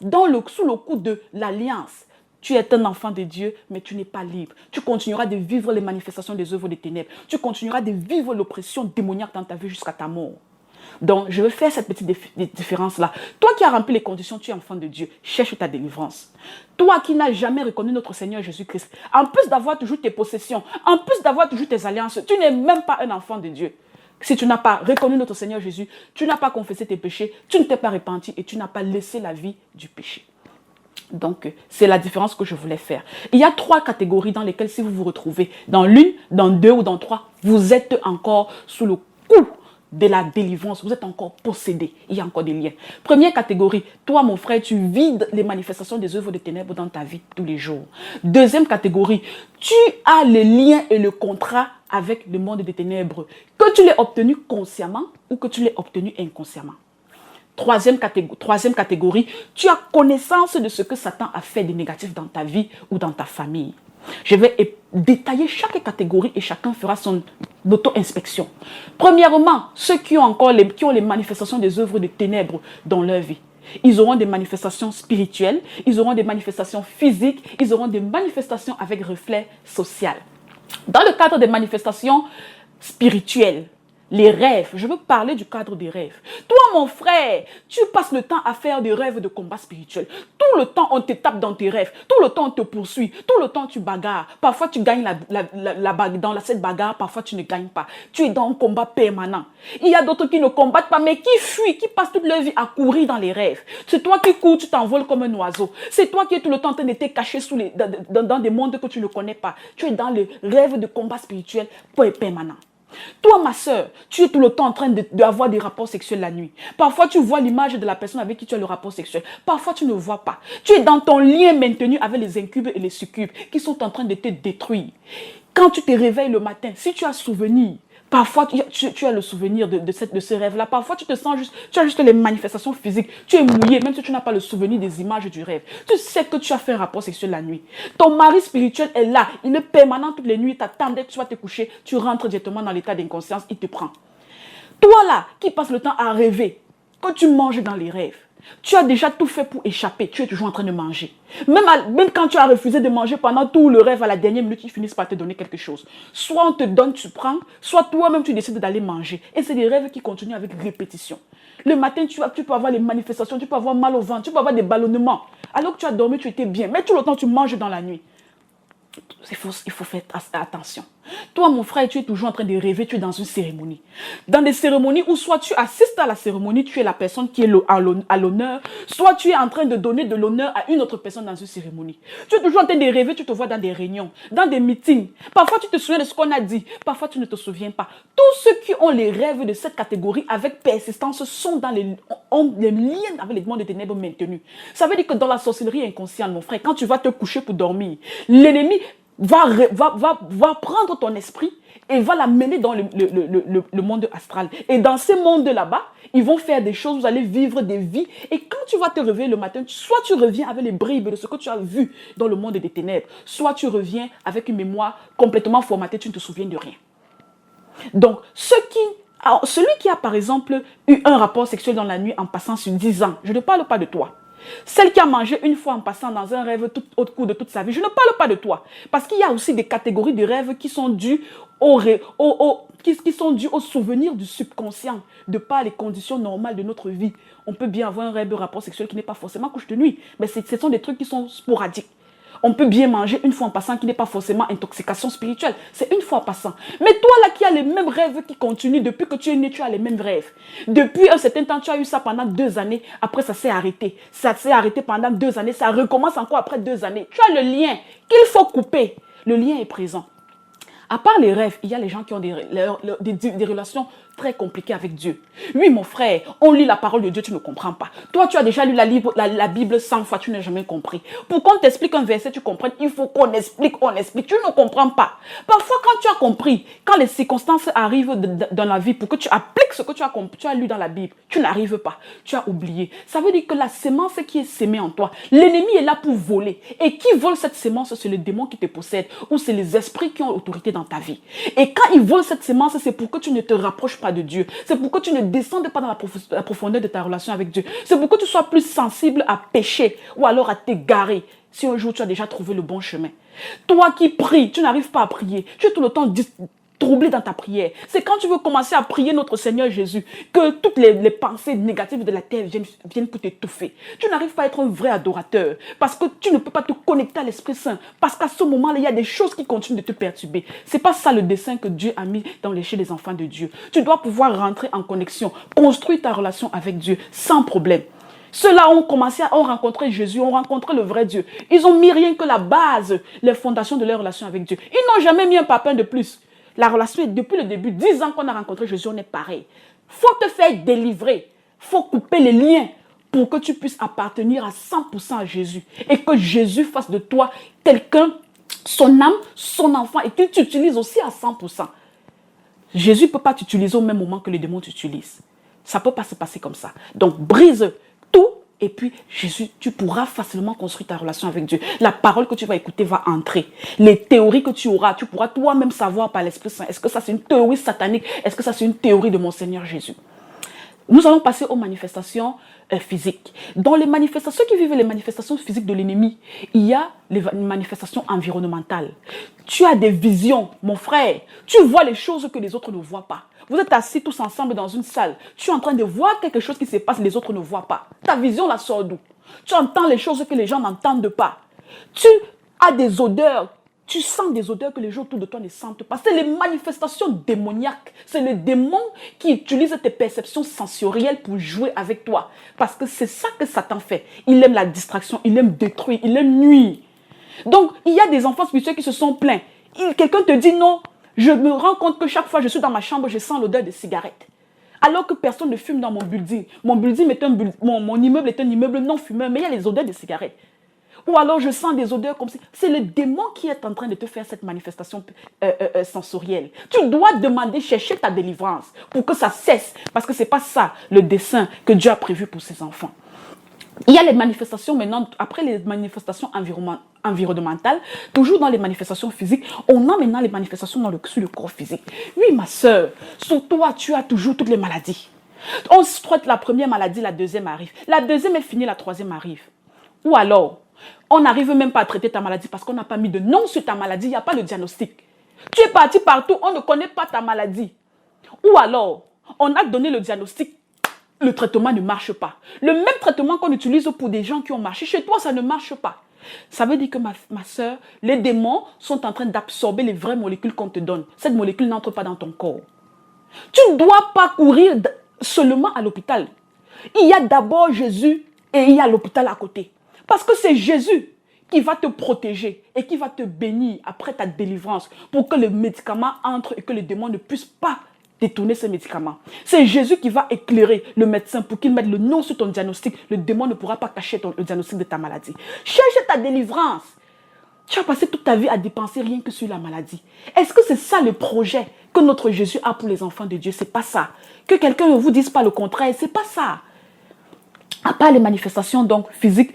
sous le coup de l'alliance, tu es un enfant de Dieu, mais tu n'es pas libre. Tu continueras de vivre les manifestations des œuvres des ténèbres. Tu continueras de vivre l'oppression démoniaque dans ta vie jusqu'à ta mort. Donc, je vais faire cette petite différence-là. Toi qui as rempli les conditions, tu es enfant de Dieu. Cherche ta délivrance. Toi qui n'as jamais reconnu notre Seigneur Jésus-Christ, en plus d'avoir toujours tes possessions, en plus d'avoir toujours tes alliances, tu n'es même pas un enfant de Dieu. Si tu n'as pas reconnu notre Seigneur Jésus, tu n'as pas confessé tes péchés, tu ne t'es pas repenti et tu n'as pas laissé la vie du péché. Donc, c'est la différence que je voulais faire. Il y a 3 catégories dans lesquelles si vous vous retrouvez dans l'une, dans 2 ou dans 3, vous êtes encore sous le coup de la délivrance, vous êtes encore possédé, il y a encore des liens. Première catégorie, toi mon frère, tu vis les manifestations des œuvres des ténèbres dans ta vie tous les jours. Deuxième catégorie, tu as le lien et le contrat avec le monde des ténèbres, que tu l'aies obtenu consciemment ou que tu l'aies obtenu inconsciemment. Troisième catégorie, tu as connaissance de ce que Satan a fait de négatif dans ta vie ou dans ta famille. Je vais détailler chaque catégorie et chacun fera son auto-inspection. Premièrement, ceux qui ont les manifestations des œuvres de ténèbres dans leur vie. Ils auront des manifestations spirituelles, ils auront des manifestations physiques, ils auront des manifestations avec reflet social. Dans le cadre des manifestations spirituelles, les rêves, je veux parler du cadre des rêves. Toi, mon frère, tu passes le temps à faire des rêves de combat spirituel. Tout le temps, on te tape dans tes rêves. Tout le temps, on te poursuit. Tout le temps, tu bagarres. Parfois, tu gagnes cette bagarre. Parfois, tu ne gagnes pas. Tu es dans un combat permanent. Il y a d'autres qui ne combattent pas, mais qui fuient, qui passent toute leur vie à courir dans les rêves. C'est toi qui cours, tu t'envoles comme un oiseau. C'est toi qui es tout le temps en train de te cacher dans des mondes que tu ne connais pas. Tu es dans le rêve de combat spirituel permanent. Toi, ma soeur, tu es tout le temps en train d'avoir des rapports sexuels la nuit. Parfois, tu vois l'image de la personne avec qui tu as le rapport sexuel. Parfois, tu ne vois pas. Tu es dans ton lien maintenu avec les incubes et les succubes qui sont en train de te détruire. Quand tu te réveilles le matin, si tu as souvenir, parfois tu as le souvenir de ce rêve-là. Parfois, tu te sens juste, tu as juste les manifestations physiques. Tu es mouillé, même si tu n'as pas le souvenir des images du rêve. Tu sais que tu as fait un rapport sexuel la nuit. Ton mari spirituel est là. Il est permanent toutes les nuits. Il t'attend dès que tu vas te coucher. Tu rentres directement dans l'état d'inconscience. Il te prend. Toi là, qui passe le temps à rêver, que tu manges dans les rêves, tu as déjà tout fait pour échapper. Tu es toujours en train de manger. Même quand tu as refusé de manger pendant tout le rêve, à la dernière minute, ils finissent par te donner quelque chose. Soit on te donne, tu prends, soit toi-même tu décides d'aller manger. Et c'est des rêves qui continuent avec répétition. Le matin, tu peux avoir les manifestations, tu peux avoir mal au ventre, tu peux avoir des ballonnements. Alors que tu as dormi, tu étais bien. Mais tout le temps, tu manges dans la nuit. Il faut faire attention. Toi, mon frère, tu es toujours en train de rêver, tu es dans une cérémonie. Dans des cérémonies où soit tu assistes à la cérémonie, tu es la personne qui est à l'honneur, soit tu es en train de donner de l'honneur à une autre personne dans une cérémonie. Tu es toujours en train de rêver, tu te vois dans des réunions, dans des meetings. Parfois, tu te souviens de ce qu'on a dit, parfois, tu ne te souviens pas. Tous ceux qui ont les rêves de cette catégorie avec persistance ont les liens avec les mondes des ténèbres maintenus. Ça veut dire que dans la sorcellerie inconsciente, mon frère, quand tu vas te coucher pour dormir, l'ennemi va prendre ton esprit et va l'amener dans le monde astral. Et dans ces mondes là-bas, ils vont faire des choses, vous allez vivre des vies. Et quand tu vas te réveiller le matin, soit tu reviens avec les bribes de ce que tu as vu dans le monde des ténèbres, soit tu reviens avec une mémoire complètement formatée, tu ne te souviens de rien. Donc, celui qui a par exemple eu un rapport sexuel dans la nuit en passant sur 10 ans, je ne parle pas de toi. Celle qui a mangé une fois en passant dans un rêve au cours de toute sa vie, je ne parle pas de toi. Parce qu'il y a aussi des catégories de rêves qui sont dues qui sont dues au souvenir du subconscient, de par les conditions normales de notre vie. On peut bien avoir un rêve de rapport sexuel qui n'est pas forcément couche de nuit, mais ce sont des trucs qui sont sporadiques. On peut bien manger une fois en passant qui n'est pas forcément intoxication spirituelle. C'est une fois en passant. Mais toi là qui as les mêmes rêves qui continuent depuis que tu es né, tu as les mêmes rêves. Depuis un certain temps, tu as eu ça pendant 2 années. Après, ça s'est arrêté. Ça s'est arrêté pendant 2 années. Ça recommence encore après 2 années. Tu as le lien qu'il faut couper. Le lien est présent. À part les rêves, il y a les gens qui ont des relations très compliquées avec Dieu. Oui, mon frère, on lit la parole de Dieu, tu ne comprends pas. Toi, tu as déjà lu la Bible 100 fois, tu n'as jamais compris. Pour qu'on t'explique un verset, tu comprennes, il faut qu'on explique, tu ne comprends pas. Parfois, quand tu as compris, quand les circonstances arrivent dans la vie pour que tu appliques ce que tu as lu dans la Bible, tu n'arrives pas, tu as oublié. Ça veut dire que la sémence qui est sémée en toi, l'ennemi est là pour voler. Et qui vole cette sémence, c'est le démon qui te possède ou c'est les esprits qui ont autorité dans ta vie. Et quand ils volent cette sémence, c'est pour que tu ne te rapproches pas de Dieu. C'est pour que tu ne descendes pas dans la profondeur de ta relation avec Dieu. C'est pour que tu sois plus sensible à pécher ou alors à t'égarer si un jour tu as déjà trouvé le bon chemin. Toi qui pries, tu n'arrives pas à prier. Tu es tout le temps troublé dans ta prière. C'est quand tu veux commencer à prier notre Seigneur Jésus que toutes les pensées négatives de la terre viennent pour t'étouffer. Tu n'arrives pas à être un vrai adorateur parce que tu ne peux pas te connecter à l'Esprit Saint parce qu'à ce moment-là, il y a des choses qui continuent de te perturber. C'est pas ça le dessein que Dieu a mis dans les chez des enfants de Dieu. Tu dois pouvoir rentrer en connexion, construire ta relation avec Dieu sans problème. Ceux-là ont commencé à rencontrer Jésus, ont rencontré le vrai Dieu. Ils ont mis rien que la base, les fondations de leur relation avec Dieu. Ils n'ont jamais mis un papin de plus. La relation est depuis le début, 10 ans qu'on a rencontré Jésus, on est pareil. Il faut te faire délivrer. Il faut couper les liens pour que tu puisses appartenir à 100% à Jésus. Et que Jésus fasse de toi quelqu'un, son âme, son enfant, et qu'il t'utilise aussi à 100%. Jésus ne peut pas t'utiliser au même moment que les démons t'utilisent. Ça ne peut pas se passer comme ça. Donc brise tout. Et puis, Jésus, tu pourras facilement construire ta relation avec Dieu. La parole que tu vas écouter va entrer. Les théories que tu auras, tu pourras toi-même savoir par l'Esprit Saint. Est-ce que ça, c'est une théorie satanique? Est-ce que ça, c'est une théorie de mon Seigneur Jésus? Nous allons passer aux manifestations physiques. Dans les manifestations qui vivent les manifestations physiques de l'ennemi, il y a les manifestations environnementales. Tu as des visions, mon frère. Tu vois les choses que les autres ne voient pas. Vous êtes assis tous ensemble dans une salle. Tu es en train de voir quelque chose qui se passe, les autres ne voient pas. Ta vision la sort d'où? Tu entends les choses que les gens n'entendent pas. Tu as des odeurs. Tu sens des odeurs que les gens autour de toi ne sentent pas. C'est les manifestations démoniaques. C'est le démon qui utilise tes perceptions sensorielles pour jouer avec toi. Parce que c'est ça que Satan fait. Il aime la distraction, il aime détruire, il aime nuire. Donc, il y a des enfants spirituels qui se sont plaints. Quelqu'un te dit non, Je me rends compte que chaque fois que je suis dans ma chambre, je sens l'odeur de cigarette. Alors que personne ne fume dans mon building. Mon building est mon immeuble est un immeuble non fumeur, mais il y a les odeurs de cigarettes. Ou alors je sens des odeurs comme si... C'est le démon qui est en train de te faire cette manifestation sensorielle. Tu dois demander, chercher ta délivrance pour que ça cesse. Parce que ce n'est pas ça le dessein que Dieu a prévu pour ses enfants. Il y a les manifestations maintenant, après les manifestations environnementales, toujours dans les manifestations physiques, on a maintenant les manifestations sur le corps physique. Oui, ma soeur, sur toi, tu as toujours toutes les maladies. On se traite la première maladie, la deuxième arrive. La deuxième est finie, la troisième arrive. Ou alors, on n'arrive même pas à traiter ta maladie parce qu'on n'a pas mis de nom sur ta maladie, il n'y a pas de diagnostic. Tu es parti partout, on ne connaît pas ta maladie. Ou alors, on a donné le diagnostic, le traitement ne marche pas. Le même traitement qu'on utilise pour des gens qui ont marché, chez toi, ça ne marche pas. Ça veut dire que ma soeur, les démons sont en train d'absorber les vraies molécules qu'on te donne. Cette molécule n'entre pas dans ton corps. Tu ne dois pas courir seulement à l'hôpital. Il y a d'abord Jésus et il y a l'hôpital à côté. Parce que c'est Jésus qui va te protéger et qui va te bénir après ta délivrance pour que le médicament entre et que les démons ne puissent pas détourner ces médicaments. C'est Jésus qui va éclairer le médecin pour qu'il mette le nom sur ton diagnostic. Le démon ne pourra pas cacher le diagnostic de ta maladie. Cherche ta délivrance. Tu as passé toute ta vie à dépenser rien que sur la maladie. Est-ce que c'est ça le projet que notre Jésus a pour les enfants de Dieu? C'est pas ça. Que quelqu'un ne vous dise pas le contraire, c'est pas ça. À part les manifestations donc physiques,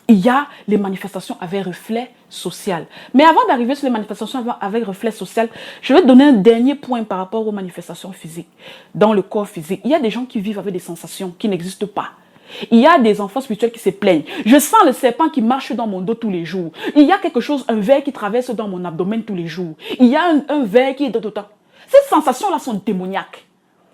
il y a les manifestations avec reflet social. Mais avant d'arriver sur les manifestations avec reflet social, je vais donner un dernier point par rapport aux manifestations physiques. Dans le corps physique, il y a des gens qui vivent avec des sensations qui n'existent pas. Il y a des enfants spirituels qui se plaignent. Je sens le serpent qui marche dans mon dos tous les jours. Il y a quelque chose, un ver qui traverse dans mon abdomen tous les jours. Il y a un ver qui est de temps. Ces sensations-là sont démoniaques.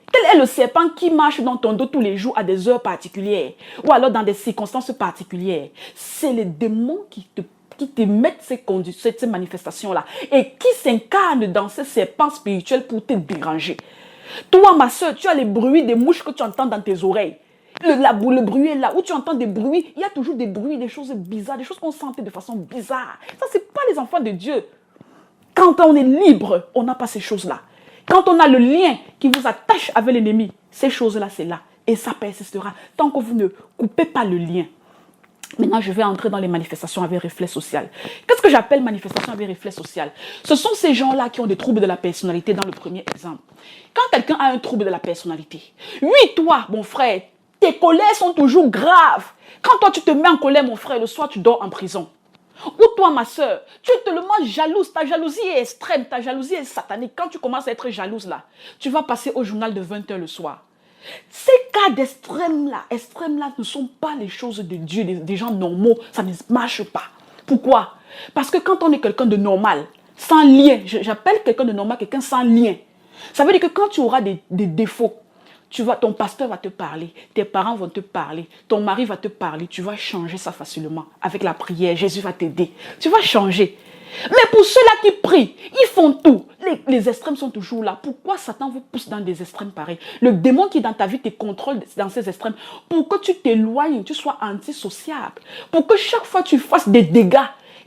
Quel est le serpent qui marche dans ton dos tous les jours à des heures particulières ou alors dans des circonstances particulières? C'est les démons qui te mettent ces manifestations-là et qui s'incarnent dans ces serpents spirituels pour te déranger. Toi, ma soeur, tu as les bruits des mouches que tu entends dans tes oreilles. Le bruit est là, où tu entends des bruits. Il y a toujours des bruits, des choses bizarres, des choses qu'on sentait de façon bizarre. Ça, ce n'est pas les enfants de Dieu. Quand on est libre, on n'a pas ces choses-là. Quand on a le lien qui vous attache avec l'ennemi, ces choses-là, c'est là. Et ça persistera tant que vous ne coupez pas le lien. Maintenant, je vais entrer dans les manifestations avec reflet social. Qu'est-ce que j'appelle manifestation avec reflet social? Ce sont ces gens-là qui ont des troubles de la personnalité dans le premier exemple. Quand quelqu'un a un trouble de la personnalité, oui, toi, mon frère, tes colères sont toujours graves. Quand toi, tu te mets en colère, mon frère, le soir, tu dors en prison. Ou toi, ma soeur, tu es tellement jalouse, ta jalousie est extrême, ta jalousie est satanique. Quand tu commences à être jalouse là, tu vas passer au journal de 20 h le soir. Ces cas d'extrême là ne sont pas les choses de Dieu, des gens normaux, ça ne marche pas. Pourquoi? Parce que quand on est quelqu'un de normal, sans lien, j'appelle quelqu'un de normal quelqu'un sans lien. Ça veut dire que quand tu auras des défauts, ton pasteur va te parler, tes parents vont te parler, ton mari va te parler, tu vas changer ça facilement. Avec la prière, Jésus va t'aider. Tu vas changer. Mais pour ceux-là qui prient, ils font tout. Les extrêmes sont toujours là. Pourquoi Satan vous pousse dans des extrêmes pareils? Le démon qui est dans ta vie te contrôle dans ces extrêmes pour que tu t'éloignes, tu sois antisociable. Pour que chaque fois tu fasses des dégâts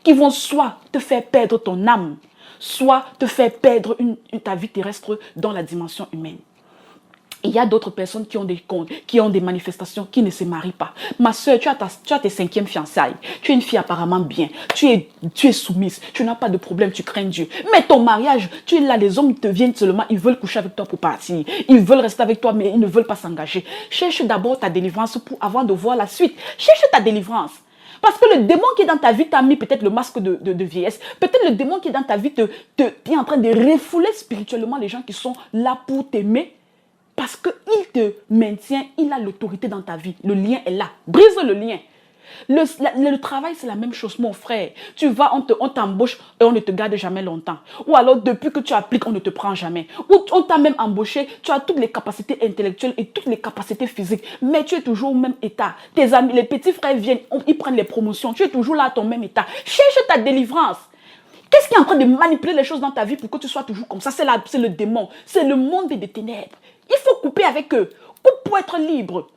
qui vont soit te faire perdre ton âme, soit te faire perdre ta vie terrestre dans la dimension humaine. Il y a d'autres personnes qui ont des manifestations, qui ne se marient pas. Ma soeur, tu as tes 5e fiançailles. Tu es une fille apparemment bien. Tu es soumise. Tu n'as pas de problème, tu crains Dieu. Mais ton mariage, tu es là, les hommes te viennent seulement, ils veulent coucher avec toi pour partir. Ils veulent rester avec toi, mais ils ne veulent pas s'engager. Cherche d'abord ta délivrance avant de voir la suite. Cherche ta délivrance. Parce que le démon qui est dans ta vie t'a mis peut-être le masque de vieillesse. Peut-être le démon qui est dans ta vie est en train de refouler spirituellement les gens qui sont là pour t'aimer. Parce qu'il te maintient, il a l'autorité dans ta vie. Le lien est là. Brise le lien. Le travail, c'est la même chose, mon frère. Tu vas, on t'embauche et on ne te garde jamais longtemps. Ou alors, depuis que tu appliques, on ne te prend jamais. Ou on t'a même embauché, tu as toutes les capacités intellectuelles et toutes les capacités physiques. Mais tu es toujours au même état. Tes amis, les petits frères viennent, ils prennent les promotions. Tu es toujours là à ton même état. Cherche ta délivrance. Qu'est-ce qui est en train de manipuler les choses dans ta vie pour que tu sois toujours comme ça? C'est le démon. C'est le monde des ténèbres. Il faut couper avec eux. Coupe pour être libre.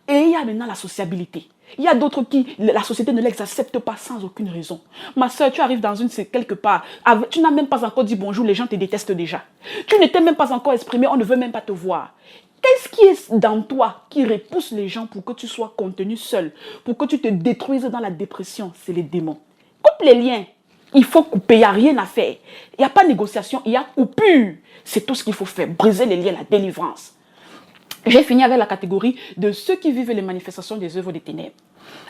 Et il y a maintenant la sociabilité. Il y a d'autres qui, la société ne les accepte pas sans aucune raison. Ma soeur, tu arrives dans quelque part, tu n'as même pas encore dit bonjour, les gens te détestent déjà. Tu ne t'es même pas encore exprimé, on ne veut même pas te voir. Qu'est-ce qui est dans toi qui repousse les gens pour que tu sois contenu seul, pour que tu te détruises dans la dépression? C'est les démons. Coupe les liens. Il faut couper, il n'y a rien à faire. Il n'y a pas de négociation, il y a coupure. C'est tout ce qu'il faut faire, briser les liens, la délivrance. J'ai fini avec la catégorie de ceux qui vivent les manifestations des œuvres des ténèbres.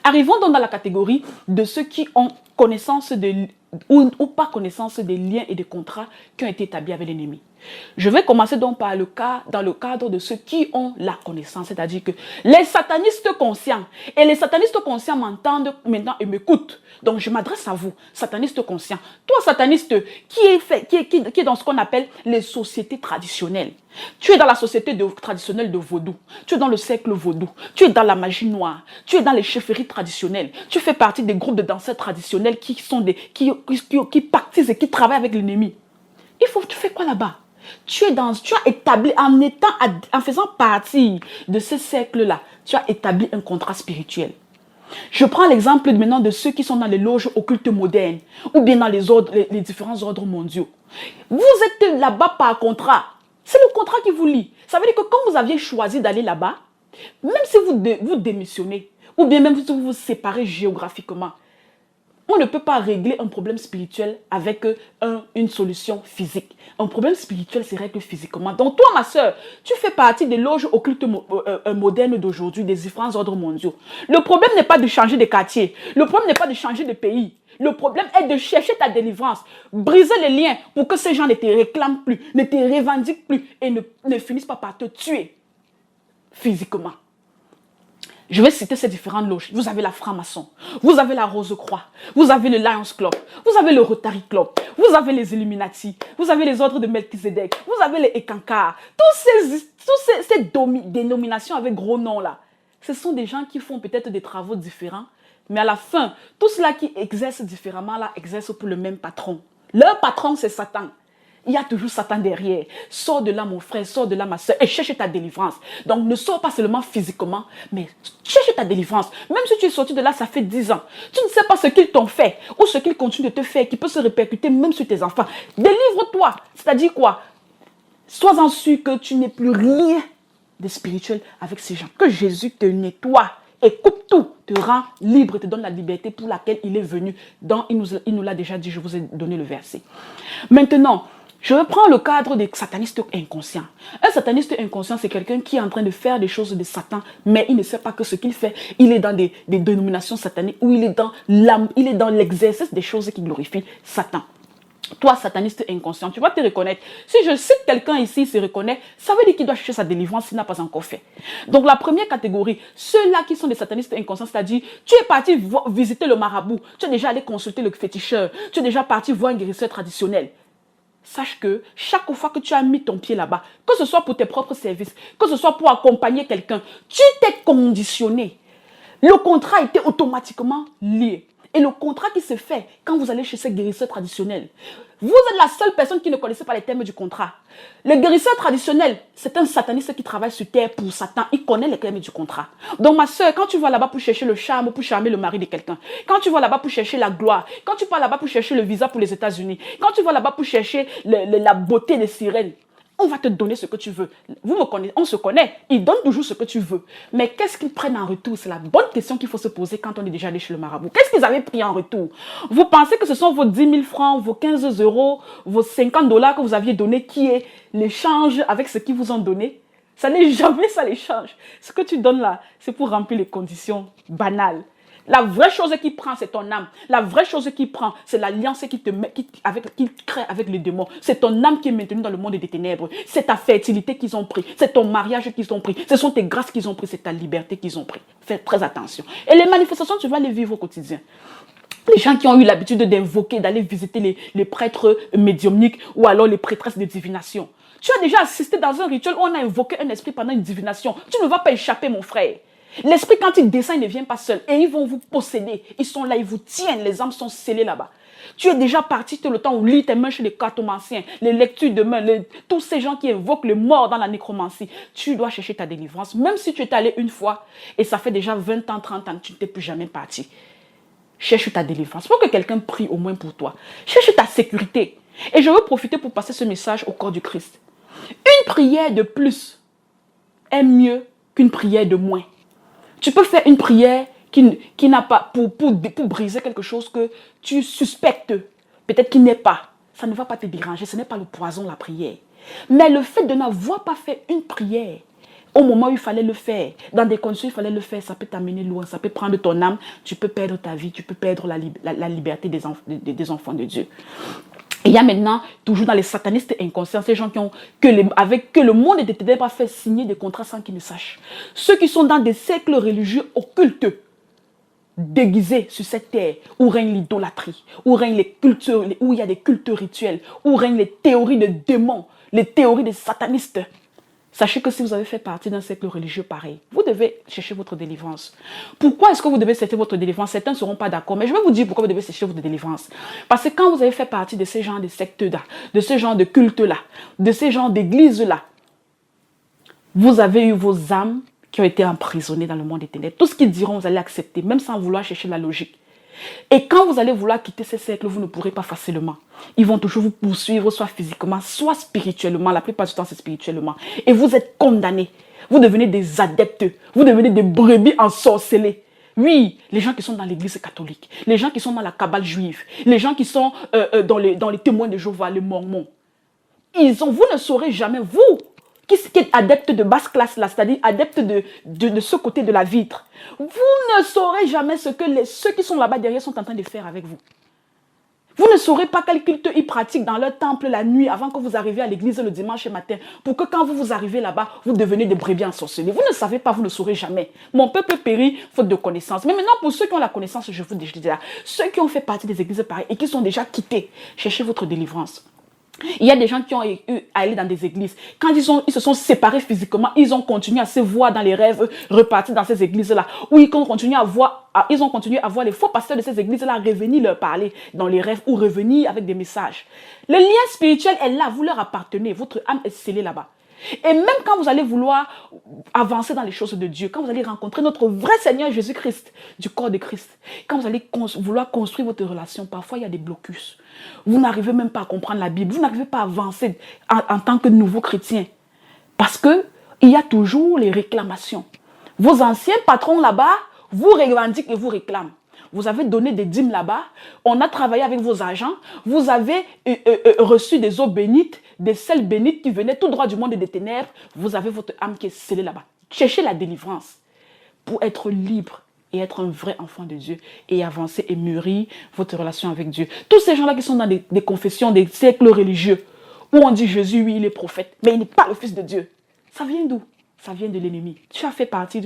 Arrivons donc dans la catégorie de ceux qui ont connaissance ou pas connaissance des liens et des contrats qui ont été établis avec l'ennemi. Je vais commencer donc par dans le cadre de ceux qui ont la connaissance, c'est-à-dire que les satanistes conscients, et les satanistes conscients m'entendent maintenant et m'écoutent. Donc je m'adresse à vous, satanistes conscients. Toi, sataniste, qui est dans ce qu'on appelle les sociétés traditionnelles. Tu es dans la société traditionnelle de vaudou, tu es dans le cercle vaudou, tu es dans la magie noire, tu es dans les chefferies traditionnelles, tu fais partie des groupes de danseurs traditionnels qui pactisent et qui travaillent avec l'ennemi. Tu fais quoi là-bas? Tu as établi, en faisant partie de ce cercle-là, tu as établi un contrat spirituel. Je prends l'exemple maintenant de ceux qui sont dans les loges occultes modernes ou bien dans les différents ordres mondiaux. Vous êtes là-bas par contrat. C'est le contrat qui vous lie. Ça veut dire que quand vous aviez choisi d'aller là-bas, même si vous démissionnez ou bien même si vous vous séparez géographiquement, on ne peut pas régler un problème spirituel avec une solution physique. Un problème spirituel se règle physiquement. Donc toi, ma soeur, tu fais partie des loges occultes modernes d'aujourd'hui, des différents ordres mondiaux. Le problème n'est pas de changer de quartier. Le problème n'est pas de changer de pays. Le problème est de chercher ta délivrance. Briser les liens pour que ces gens ne te réclament plus, ne te revendiquent plus et ne finissent pas par te tuer physiquement. Je vais citer ces différentes loges. Vous avez la franc-maçon, vous avez la Rose-Croix, vous avez le Lions Club, vous avez le Rotary Club, vous avez les Illuminati, vous avez les ordres de Melchizedek, vous avez les Ekankar. Toutes ces dénominations avec gros noms là, ce sont des gens qui font peut-être des travaux différents, mais à la fin, tous ceux-là qui exercent différemment là, exercent pour le même patron. Leur patron, c'est Satan. Il y a toujours Satan derrière. Sors de là, mon frère, sors de là, ma soeur, et cherche ta délivrance. Donc, ne sors pas seulement physiquement, mais cherche ta délivrance. Même si tu es sorti de là, ça fait 10 ans. Tu ne sais pas ce qu'ils t'ont fait ou ce qu'ils continuent de te faire, qui peut se répercuter même sur tes enfants. Délivre-toi. C'est-à-dire quoi? Sois-en sûr que tu n'es plus rien de spirituel avec ces gens. Que Jésus te nettoie et coupe tout, te rend libre, te donne la liberté pour laquelle il est venu. Donc, il nous l'a déjà dit, je vous ai donné le verset. Maintenant, je reprends le cadre des satanistes inconscients. Un sataniste inconscient, c'est quelqu'un qui est en train de faire des choses de Satan, mais il ne sait pas que ce qu'il fait, il est dans des dénominations sataniques ou il est dans l'exercice des choses qui glorifient Satan. Toi, sataniste inconscient, tu vas te reconnaître. Si je cite quelqu'un ici, il se reconnaît, ça veut dire qu'il doit chercher sa délivrance s'il n'a pas encore fait. Donc, la première catégorie, ceux-là qui sont des satanistes inconscients, c'est-à-dire, tu es parti visiter le marabout, tu es déjà allé consulter le féticheur, tu es déjà parti voir un guérisseur traditionnel. Sache que chaque fois que tu as mis ton pied là-bas, que ce soit pour tes propres services, que ce soit pour accompagner quelqu'un, tu t'es conditionné. Le contrat était automatiquement lié. Et le contrat qui se fait quand vous allez chez ces guérisseurs traditionnels, vous êtes la seule personne qui ne connaissait pas les termes du contrat. Le guérisseur traditionnel, c'est un sataniste qui travaille sur terre pour Satan. Il connaît les termes du contrat. Donc ma soeur, quand tu vas là-bas pour chercher le charme, pour charmer le mari de quelqu'un, quand tu vas là-bas pour chercher la gloire, quand tu vas là-bas pour chercher le visa pour les États-Unis, quand tu vas là-bas pour chercher la beauté des sirènes, on va te donner ce que tu veux. Vous me connaissez, on se connaît. Ils donnent toujours ce que tu veux. Mais qu'est-ce qu'ils prennent en retour? C'est la bonne question qu'il faut se poser quand on est déjà allé chez le marabout. Qu'est-ce qu'ils avaient pris en retour? Vous pensez que ce sont vos 10 000 francs, vos 15 €, vos 50 $ que vous aviez donné qui est l'échange avec ce qu'ils vous ont donné? Ça n'est jamais ça l'échange. Ce que tu donnes là, c'est pour remplir les conditions banales. La vraie chose qui prend, c'est ton âme. La vraie chose qui prend, c'est l'alliance qu'il crée avec les démons. C'est ton âme qui est maintenue dans le monde des ténèbres. C'est ta fertilité qu'ils ont pris. C'est ton mariage qu'ils ont pris. Ce sont tes grâces qu'ils ont pris. C'est ta liberté qu'ils ont pris. Fais très attention. Et les manifestations, tu vas les vivre au quotidien. Les gens qui ont eu l'habitude d'invoquer, d'aller visiter les prêtres médiumniques ou alors les prêtresses de divination. Tu as déjà assisté dans un rituel où on a invoqué un esprit pendant une divination. Tu ne vas pas échapper, mon frère. L'esprit, quand il descend, il ne vient pas seul. Et ils vont vous posséder. Ils sont là, ils vous tiennent. Les âmes sont scellées là-bas. Tu es déjà parti tout le temps où lit tes mains chez les cartomanciens, les lectures de mains, tous ces gens qui évoquent le mort dans la nécromancie. Tu dois chercher ta délivrance. Même si tu es allé une fois et ça fait déjà 20 ans, 30 ans, tu ne t'es plus jamais parti. Cherche ta délivrance. Il faut que quelqu'un prie au moins pour toi. Cherche ta sécurité. Et je veux profiter pour passer ce message au corps du Christ. Une prière de plus est mieux qu'une prière de moins. Tu peux faire une prière qui n'a pas pour briser quelque chose que tu suspectes, peut-être qu'il n'est pas. Ça ne va pas te déranger, ce n'est pas le poison, la prière. Mais le fait de n'avoir pas fait une prière au moment où il fallait le faire, dans des conditions où il fallait le faire, ça peut t'amener loin, ça peut prendre ton âme, tu peux perdre ta vie, tu peux perdre la liberté des enfants de Dieu. Et il y a maintenant, toujours dans les satanistes inconscients, ces gens qui ont que le monde des ténèbres a fait signer des contrats sans qu'ils ne sachent. Ceux qui sont dans des cercles religieux occultes, déguisés sur cette terre, où règne l'idolâtrie, où règne les cultes, où il y a des cultes rituels, où règnent les théories de démons, les théories des satanistes. Sachez que si vous avez fait partie d'un cercle religieux pareil, vous devez chercher votre délivrance. Pourquoi est-ce que vous devez chercher votre délivrance? Certains ne seront pas d'accord, mais je vais vous dire pourquoi vous devez chercher votre délivrance. Parce que quand vous avez fait partie de ces genres de sectes-là, de ce genre de culte-là, de ces genres d'églises-là, vous avez eu vos âmes qui ont été emprisonnées dans le monde des ténèbres. Tout ce qu'ils diront, vous allez accepter, même sans vouloir chercher la logique. Et quand vous allez vouloir quitter ces cercles, vous ne pourrez pas facilement. Ils vont toujours vous poursuivre, soit physiquement, soit spirituellement. La plupart du temps, c'est spirituellement. Et vous êtes condamnés. Vous devenez des adeptes. Vous devenez des brebis ensorcelées. Oui, les gens qui sont dans l'église catholique, les gens qui sont dans la cabale juive, les gens qui sont dans les témoins de Jéhovah, les mormons. Vous ne saurez jamais, vous, qui est adepte de basse classe, là, c'est-à-dire adepte de ce côté de la vitre, vous ne saurez jamais ce que ceux qui sont là-bas derrière sont en train de faire avec vous. Vous ne saurez pas quel culte ils pratiquent dans leur temple la nuit avant que vous arriviez à l'église le dimanche matin, pour que quand vous arrivez là-bas, vous deveniez des brebis ensorcelées. Vous ne savez pas, vous ne saurez jamais. Mon peuple périt faute de connaissance. Mais maintenant, pour ceux qui ont la connaissance, je vous dis là, ceux qui ont fait partie des églises pareilles et qui sont déjà quittés, cherchez votre délivrance. Il y a des gens qui ont eu à aller dans des églises. Quand ils se sont séparés physiquement, ils ont continué à se voir dans les rêves repartis dans ces églises-là. Où ils ont continué à voir les faux pasteurs de ces églises-là revenir leur parler dans les rêves ou revenir avec des messages. Le lien spirituel est là, vous leur appartenez. Votre âme est scellée là-bas. Et même quand vous allez vouloir avancer dans les choses de Dieu, quand vous allez rencontrer notre vrai Seigneur Jésus-Christ, du corps de Christ, quand vous allez vouloir construire votre relation, parfois il y a des blocus. Vous n'arrivez même pas à comprendre la Bible, vous n'arrivez pas à avancer en tant que nouveau chrétien. Parce qu'il y a toujours les réclamations. Vos anciens patrons là-bas vous revendiquent et vous réclament. Vous avez donné des dîmes là-bas, on a travaillé avec vos agents, vous avez reçu des eaux bénites, des sels bénites qui venaient tout droit du monde des ténèbres, vous avez votre âme qui est scellée là-bas. Cherchez la délivrance pour être libre et être un vrai enfant de Dieu et avancer et mûrir votre relation avec Dieu. Tous ces gens-là qui sont dans des confessions, des cercles religieux, où on dit Jésus, oui, il est prophète, mais il n'est pas le Fils de Dieu. Ça vient d'où? Ça vient de l'ennemi. Tu as fait partie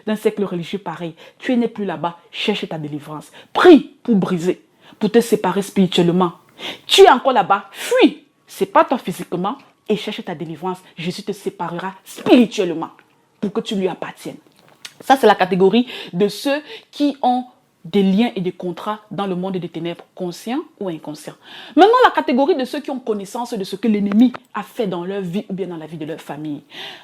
d'un cercle religieux pareil. Tu n'es plus là-bas. Cherche ta délivrance. Prie pour briser, pour te séparer spirituellement. Tu es encore là-bas. Fuis. Sépare-toi physiquement et cherche ta délivrance. Jésus te séparera spirituellement pour que tu lui appartiennes. Ça, c'est la catégorie de ceux qui ont des liens et des contrats dans le monde des ténèbres, conscients ou inconscients. Maintenant, la catégorie de ceux qui ont connaissance de ce que l'ennemi a fait dans leur vie ou bien dans la vie de leur famille.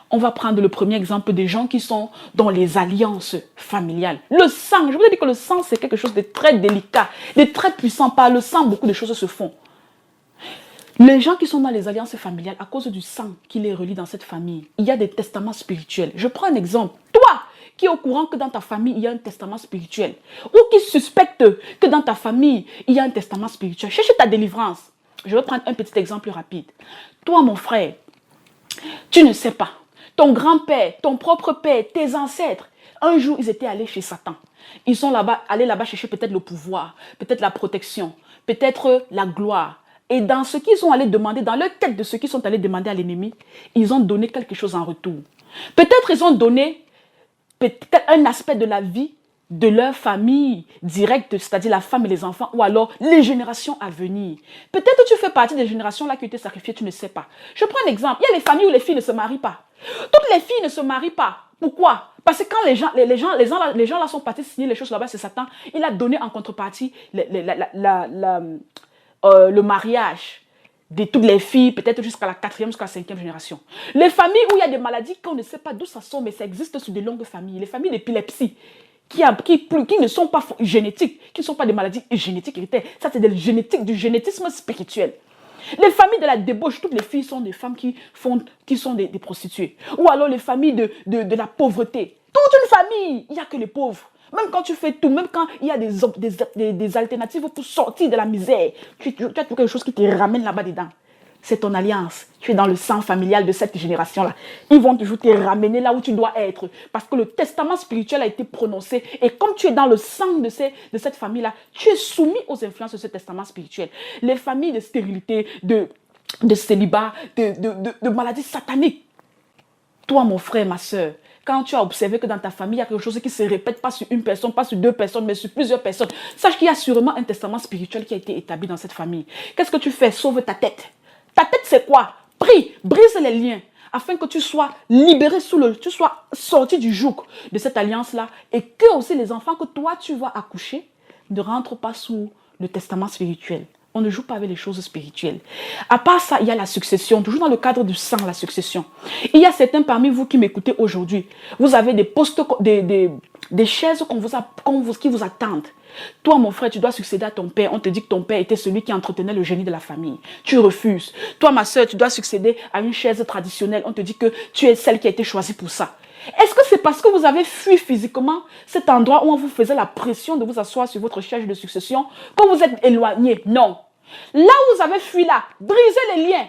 On va prendre le premier exemple des gens qui sont dans les alliances familiales. Le sang, je vous ai dit que le sang, c'est quelque chose de très délicat, de très puissant. Par le sang, beaucoup de choses se font. Les gens qui sont dans les alliances familiales, à cause du sang qui les relie dans cette famille, il y a des testaments spirituels. Je prends un exemple. Toi, qui est au courant que dans ta famille, il y a un testament spirituel, ou qui suspecte que dans ta famille, il y a un testament spirituel, cherche ta délivrance. Je vais prendre un petit exemple rapide. Toi, mon frère, tu ne sais pas. Ton grand-père, ton propre père, tes ancêtres, un jour, ils étaient allés chez Satan. Ils sont allés là-bas chercher peut-être le pouvoir, peut-être la protection, peut-être la gloire. Et dans ce qu'ils sont allés demander, dans leur quête de ce qu'ils sont allés demander à l'ennemi, ils ont donné quelque chose en retour. Peut-être ils ont donné un aspect de la vie de leur famille directe, c'est-à-dire la femme et les enfants, ou alors les générations à venir. Peut-être que tu fais partie des générations là qui ont été sacrifiées, tu ne sais pas. Je prends un exemple. Il y a les familles où les filles ne se marient pas. Toutes les filles ne se marient pas. Pourquoi? Parce que quand les gens là sont partis signer les choses là-bas, c'est Satan. Il a donné en contrepartie le mariage de toutes les filles, peut-être jusqu'à la 4e, jusqu'à la 5e génération. Les familles où il y a des maladies qu'on ne sait pas d'où ça sort, mais ça existe sur de longues familles. Les familles d'épilepsie, qui ne sont pas génétiques, qui ne sont pas des maladies génétiques héréditaires. Ça, c'est du génétisme spirituel. Les familles de la débauche, toutes les filles sont des femmes qui sont des prostituées. Ou alors les familles de la pauvreté. Toute une famille, il n'y a que les pauvres. Même quand tu fais tout, même quand il y a des alternatives pour sortir de la misère, tu as toujours quelque chose qui te ramène là-bas dedans. C'est ton alliance. Tu es dans le sang familial de cette génération-là. Ils vont toujours te ramener là où tu dois être. Parce que le testament spirituel a été prononcé. Et comme tu es dans le sang de cette famille-là, tu es soumis aux influences de ce testament spirituel. Les familles de stérilité, de célibat, de maladies sataniques. Toi, mon frère, ma soeur, quand tu as observé que dans ta famille, il y a quelque chose qui se répète, pas sur une personne, pas sur 2 personnes, mais sur plusieurs personnes, sache qu'il y a sûrement un testament spirituel qui a été établi dans cette famille. Qu'est-ce que tu fais? Sauve ta tête. Ta tête, c'est quoi? Prie, brise les liens, afin que tu sois libéré tu sois sorti du joug de cette alliance-là, et que aussi les enfants que toi, tu vas accoucher ne rentrent pas sous le testament spirituel. On ne joue pas avec les choses spirituelles. À part ça, il y a la succession, toujours dans le cadre du sang, la succession. Il y a certains parmi vous qui m'écoutez aujourd'hui. Vous avez des postes, des chaises qui vous attendent. Toi, mon frère, tu dois succéder à ton père. On te dit que ton père était celui qui entretenait le génie de la famille. Tu refuses. Toi, ma soeur, tu dois succéder à une chaise traditionnelle. On te dit que tu es celle qui a été choisie pour ça. Est-ce que c'est parce que vous avez fui physiquement cet endroit où on vous faisait la pression de vous asseoir sur votre chaise de succession que vous êtes éloigné? Non. Là où vous avez fui là, brisez les liens.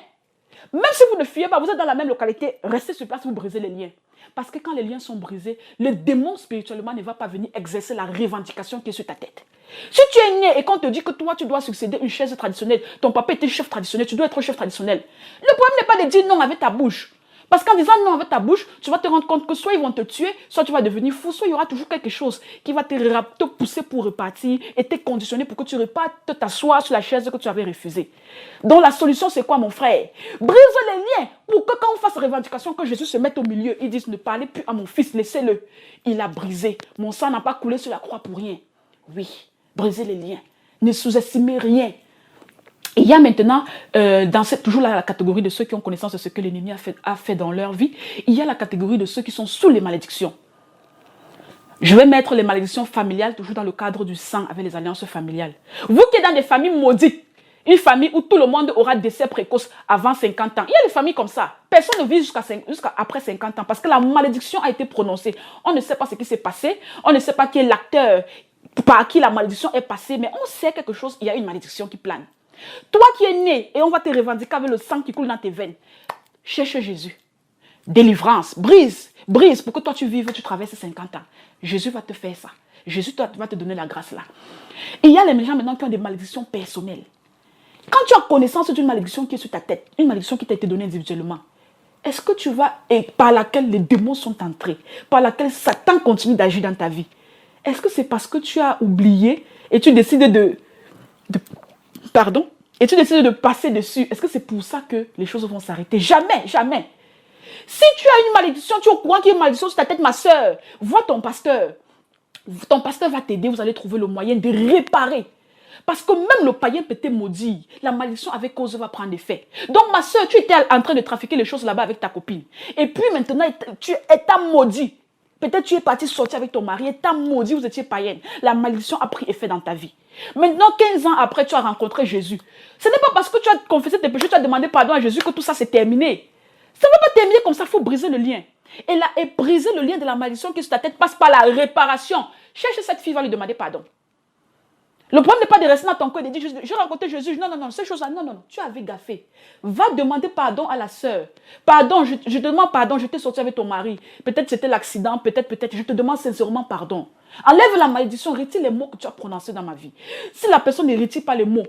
Même si vous ne fuyez pas, vous êtes dans la même localité, restez sur place, vous brisez les liens. Parce que quand les liens sont brisés, le démon spirituellement ne va pas venir exercer la revendication qui est sur ta tête. Si tu es né et qu'on te dit que toi, tu dois succéder à une chaise traditionnelle, ton papa était chef traditionnel, tu dois être chef traditionnel. Le problème n'est pas de dire non avec ta bouche. Parce qu'en disant non avec ta bouche, tu vas te rendre compte que soit ils vont te tuer, soit tu vas devenir fou, soit il y aura toujours quelque chose qui va te pousser pour repartir et te conditionner pour que tu repartes t'asseoir sur la chaise que tu avais refusée. Donc la solution, c'est quoi, mon frère? Brise les liens pour que quand on fasse revendication, que Jésus se mette au milieu, ils disent ne parlez plus à mon fils, laissez-le. Il a brisé. Mon sang n'a pas coulé sur la croix pour rien. Oui, brisez les liens. Ne sous-estimez rien. Il y a maintenant, toujours la catégorie de ceux qui ont connaissance de ce que l'ennemi a fait dans leur vie, il y a la catégorie de ceux qui sont sous les malédictions. Je vais mettre les malédictions familiales toujours dans le cadre du sang avec les alliances familiales. Vous qui êtes dans des familles maudites, une famille où tout le monde aura décès précoce avant 50 ans. Il y a des familles comme ça. Personne ne vit jusqu'à après 50 ans parce que la malédiction a été prononcée. On ne sait pas ce qui s'est passé. On ne sait pas qui est l'acteur par qui la malédiction est passée. Mais on sait quelque chose, il y a une malédiction qui plane. Toi qui es né et on va te revendiquer avec le sang qui coule dans tes veines. Cherche Jésus. Délivrance. Brise pour que toi tu vives, tu traverses 50 ans. Jésus va te faire ça. Jésus va te donner la grâce là. Et il y a les gens maintenant qui ont des malédictions personnelles. Quand tu as connaissance d'une malédiction qui est sur ta tête, une malédiction qui t'a été donnée individuellement, est-ce que tu vas, et par laquelle les démons sont entrés, par laquelle Satan continue d'agir dans ta vie, est-ce que c'est parce que tu as oublié et tu décides et tu décides de passer dessus? Est-ce que c'est pour ça que les choses vont s'arrêter? Jamais, jamais. Si tu as une malédiction, tu es au courant qu'il y a une malédiction sur ta tête, ma soeur, vois ton pasteur. Ton pasteur va t'aider, vous allez trouver le moyen de réparer. Parce que même le païen peut te maudire. La malédiction avec cause va prendre effet. Donc ma soeur, tu étais en train de trafiquer les choses là-bas avec ta copine. Et puis maintenant, tu es maudit. Peut-être tu es parti sortir avec ton mari, et t'as maudit, vous étiez païenne. La malédiction a pris effet dans ta vie. Maintenant, 15 ans après, tu as rencontré Jésus. Ce n'est pas parce que tu as confessé tes péchés, tu as demandé pardon à Jésus que tout ça s'est terminé. Ça ne va pas terminer comme ça, il faut briser le lien. Et briser le lien de la malédiction qui est sur ta tête passe par la réparation. Cherche cette fille, va lui demander pardon. Le problème n'est pas de rester dans ton cœur et de dire, j'ai rencontré Jésus. Non, non, non, ces choses-là, non, non, non, tu avais gaffé. Va demander pardon à la sœur. Pardon, je te demande pardon, je t'ai sorti avec ton mari. Peut-être c'était l'accident, peut-être, je te demande sincèrement pardon. Enlève la malédiction, retire les mots que tu as prononcés dans ma vie. Si la personne ne retire pas les mots,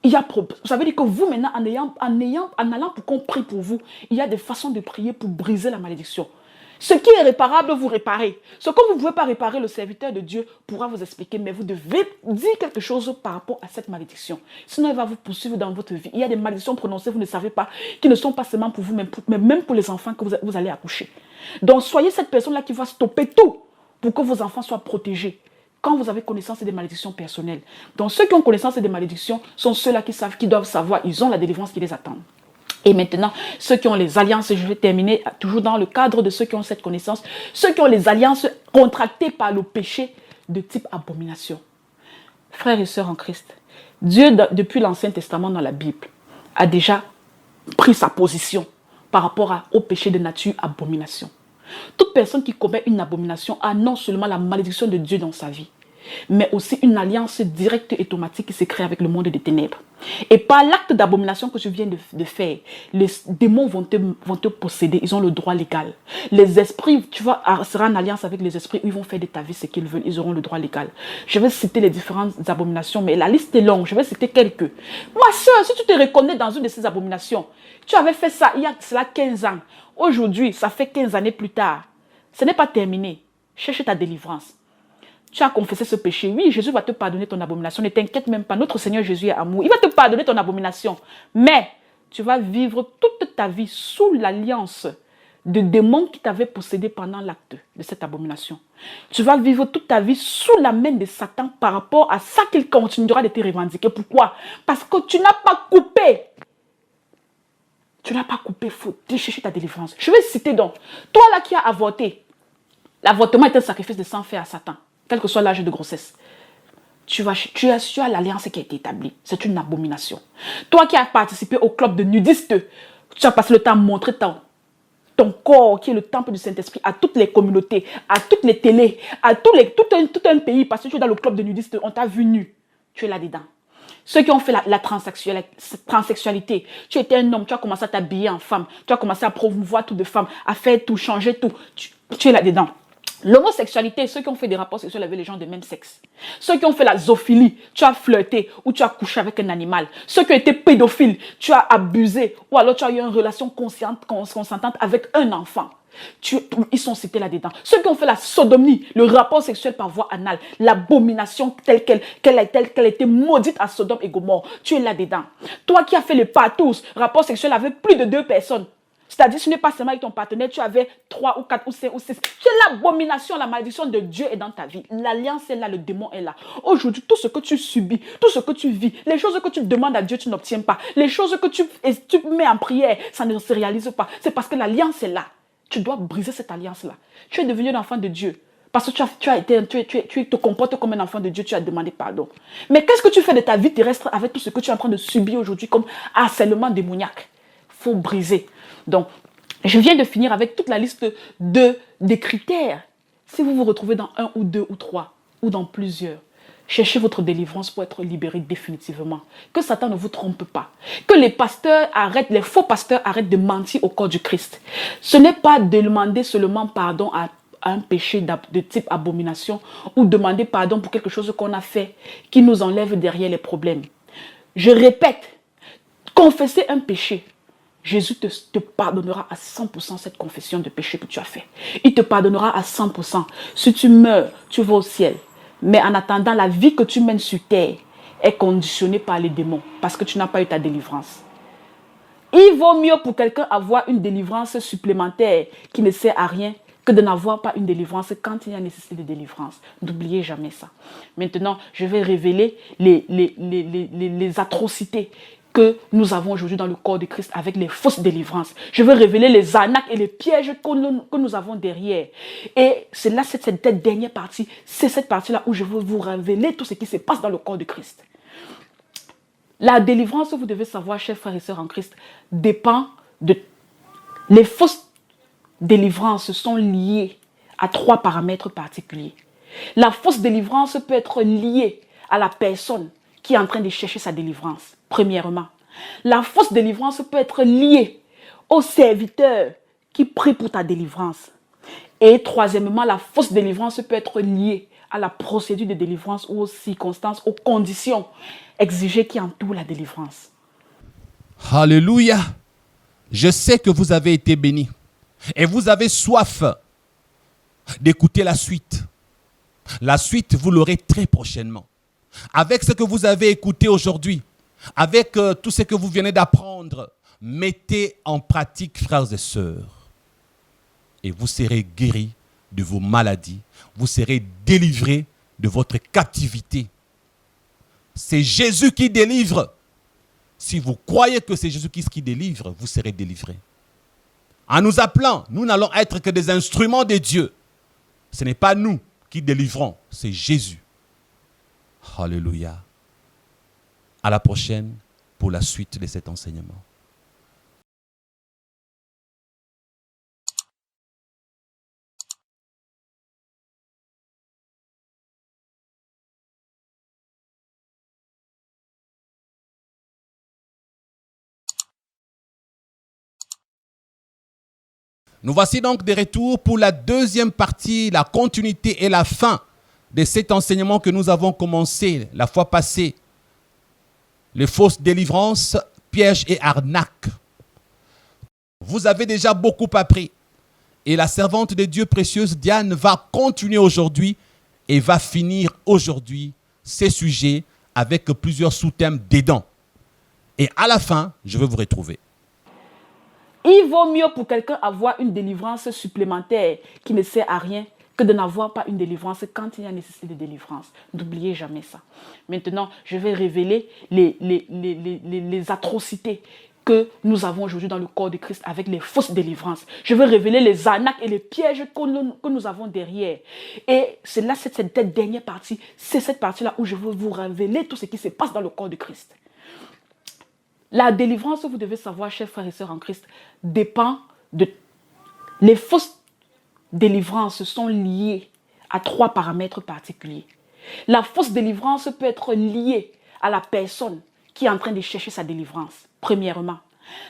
il y a problème. Ça veut dire que vous, maintenant, en allant pour qu'on prie pour vous, il y a des façons de prier pour briser la malédiction. Ce qui est réparable, vous réparez. Ce que vous ne pouvez pas réparer, le serviteur de Dieu pourra vous expliquer, mais vous devez dire quelque chose par rapport à cette malédiction. Sinon, il va vous poursuivre dans votre vie. Il y a des malédictions prononcées, vous ne savez pas, qui ne sont pas seulement pour vous, mais même pour les enfants que vous allez accoucher. Donc, soyez cette personne-là qui va stopper tout pour que vos enfants soient protégés. Quand vous avez connaissance des malédictions personnelles. Donc, ceux qui ont connaissance des malédictions sont ceux-là qui doivent savoir, ils ont la délivrance qui les attend. Et maintenant, ceux qui ont les alliances, je vais terminer toujours dans le cadre de ceux qui ont cette connaissance, ceux qui ont les alliances contractées par le péché de type abomination. Frères et sœurs en Christ, Dieu, depuis l'Ancien Testament dans la Bible, a déjà pris sa position par rapport au péché de nature abomination. Toute personne qui commet une abomination a non seulement la malédiction de Dieu dans sa vie, mais aussi une alliance directe et automatique qui se crée avec le monde des ténèbres. Et par l'acte d'abomination que tu viens de faire, les démons vont te posséder, ils ont le droit légal. Les esprits, tu vas sera en alliance avec les esprits, ils vont faire de ta vie ce qu'ils veulent, ils auront le droit légal. Je vais citer les différentes abominations, mais la liste est longue, je vais citer quelques. Ma soeur, si tu te reconnais dans une de ces abominations, tu avais fait ça il y a cela 15 ans. Aujourd'hui, ça fait 15 années plus tard. Ce n'est pas terminé. Cherche ta délivrance. Tu as confessé ce péché. Oui, Jésus va te pardonner ton abomination. Ne t'inquiète même pas. Notre Seigneur Jésus est amour. Il va te pardonner ton abomination. Mais tu vas vivre toute ta vie sous l'alliance de démons qui t'avaient possédé pendant l'acte de cette abomination. Tu vas vivre toute ta vie sous la main de Satan par rapport à ça qu'il continuera de te revendiquer. Pourquoi? Parce que tu n'as pas coupé. Tu n'as pas coupé, il faut chercher ta délivrance. Je vais citer donc. Toi là qui as avorté, l'avortement est un sacrifice de sang fait à Satan, quel que soit l'âge de grossesse. Tu as l'alliance qui a été établie. C'est une abomination. Toi qui as participé au club de nudistes, tu as passé le temps à montrer ton corps, qui est le temple du Saint-Esprit, à toutes les communautés, à toutes les télés, à tout un pays, parce que tu es dans le club de nudistes, on t'a vu nu. Tu es là-dedans. Ceux qui ont fait la transsexualité, tu étais un homme, tu as commencé à t'habiller en femme, tu as commencé à promouvoir tout de femme, à faire tout, changer tout. Tu es là-dedans. L'homosexualité, ceux qui ont fait des rapports sexuels avec les gens de même sexe. Ceux qui ont fait la zoophilie, tu as flirté ou tu as couché avec un animal. Ceux qui ont été pédophiles, tu as abusé ou alors tu as eu une relation consentante avec un enfant. Ils sont cités là-dedans. Ceux qui ont fait la sodomie, le rapport sexuel par voie anale, l'abomination telle qu'elle a été maudite à Sodome et Gomorrhe, tu es là-dedans. Toi qui as fait le partous, rapport sexuel avec plus de 2 personnes, c'est-à-dire ce n'est pas seulement avec ton partenaire, tu avais 3 ou 4 ou 5 ou 6. C'est l'abomination, la malédiction de Dieu est dans ta vie. L'alliance est là, le démon est là. Aujourd'hui, tout ce que tu subis, tout ce que tu vis, les choses que tu demandes à Dieu, tu n'obtiens pas. Les choses que tu mets en prière, ça ne se réalise pas. C'est parce que l'alliance est là. Tu dois briser cette alliance-là. Tu es devenu un enfant de Dieu. Parce que tu te comportes comme un enfant de Dieu, tu as demandé pardon. Mais qu'est-ce que tu fais de ta vie terrestre avec tout ce que tu es en train de subir aujourd'hui comme harcèlement démoniaque? Il faut briser. Donc, je viens de finir avec toute la liste des critères. Si vous vous retrouvez dans 1 ou 2 ou 3 ou dans plusieurs, cherchez votre délivrance pour être libéré définitivement. Que Satan ne vous trompe pas. Que les faux pasteurs arrêtent de mentir au corps du Christ. Ce n'est pas de demander seulement pardon à un péché de type abomination ou demander pardon pour quelque chose qu'on a fait qui nous enlève derrière les problèmes. Je répète, confesser un péché, Jésus te pardonnera à 100% cette confession de péché que tu as fait. Il te pardonnera à 100%. Si tu meurs, tu vas au ciel. Mais en attendant, la vie que tu mènes sur terre est conditionnée par les démons parce que tu n'as pas eu ta délivrance. Il vaut mieux pour quelqu'un avoir une délivrance supplémentaire qui ne sert à rien que de n'avoir pas une délivrance quand il y a nécessité de délivrance. N'oubliez jamais ça. Maintenant, je vais révéler les atrocités que nous avons aujourd'hui dans le corps de Christ avec les fausses délivrances. Je veux révéler les arnaques et les pièges que nous avons derrière. Et c'est là, cette dernière partie, c'est cette partie-là où je veux vous révéler tout ce qui se passe dans le corps de Christ. La délivrance, vous devez savoir, chers frères et sœurs en Christ, dépend de... Les fausses délivrances sont liées à 3 paramètres particuliers. La fausse délivrance peut être liée à la personne qui est en train de chercher sa délivrance. Premièrement, la fausse délivrance peut être liée au serviteur qui prie pour ta délivrance. Et troisièmement, la fausse délivrance peut être liée à la procédure de délivrance ou aux circonstances, aux conditions exigées qui entourent la délivrance. Alléluia. Je sais que vous avez été bénis et vous avez soif d'écouter la suite. La suite, vous l'aurez très prochainement. Avec ce que vous avez écouté aujourd'hui, avec tout ce que vous venez d'apprendre, mettez en pratique, frères et sœurs. Et vous serez guéris de vos maladies. Vous serez délivrés de votre captivité. C'est Jésus qui délivre. Si vous croyez que c'est Jésus-Christ qui délivre, vous serez délivrés. En nous appelant, nous n'allons être que des instruments de Dieu. Ce n'est pas nous qui délivrons, c'est Jésus. Alléluia. À la prochaine pour la suite de cet enseignement. Nous voici donc de retour pour la deuxième partie, la continuité et la fin de cet enseignement que nous avons commencé la fois passée. Les fausses délivrances, pièges et arnaques. Vous avez déjà beaucoup appris. Et la servante de Dieu précieuse, Diane, va continuer aujourd'hui et va finir aujourd'hui ces sujets avec plusieurs sous-thèmes dedans. Et à la fin, je vais vous retrouver. Il vaut mieux pour quelqu'un avoir une délivrance supplémentaire qui ne sert à rien que de n'avoir pas une délivrance quand il y a nécessité de délivrance. N'oubliez jamais ça. Maintenant, je vais révéler les atrocités que nous avons aujourd'hui dans le corps de Christ avec les fausses délivrances. Je vais révéler les arnaques et les pièges que nous avons derrière. Et c'est là, cette dernière partie, c'est cette partie-là où je veux vous révéler tout ce qui se passe dans le corps de Christ. La délivrance, vous devez savoir, chers frères et sœurs en Christ, dépend de... Les fausses délivrances sont liées à 3 paramètres particuliers. La fausse délivrance peut être liée à la personne qui est en train de chercher sa délivrance, premièrement.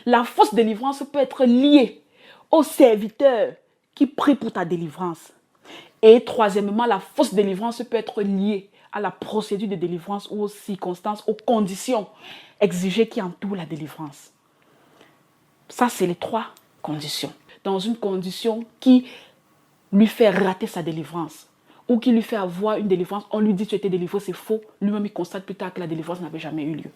La fausse délivrance peut être liée au serviteur qui prie pour ta délivrance. Et troisièmement, la fausse délivrance peut être liée à la procédure de délivrance ou aux circonstances, aux conditions exigées qui entourent la délivrance. Ça, c'est les 3 conditions. Dans une condition qui lui fait rater sa délivrance ou qui lui fait avoir une délivrance, on lui dit tu étais délivré, c'est faux. Lui-même, il constate plus tard que la délivrance n'avait jamais eu lieu.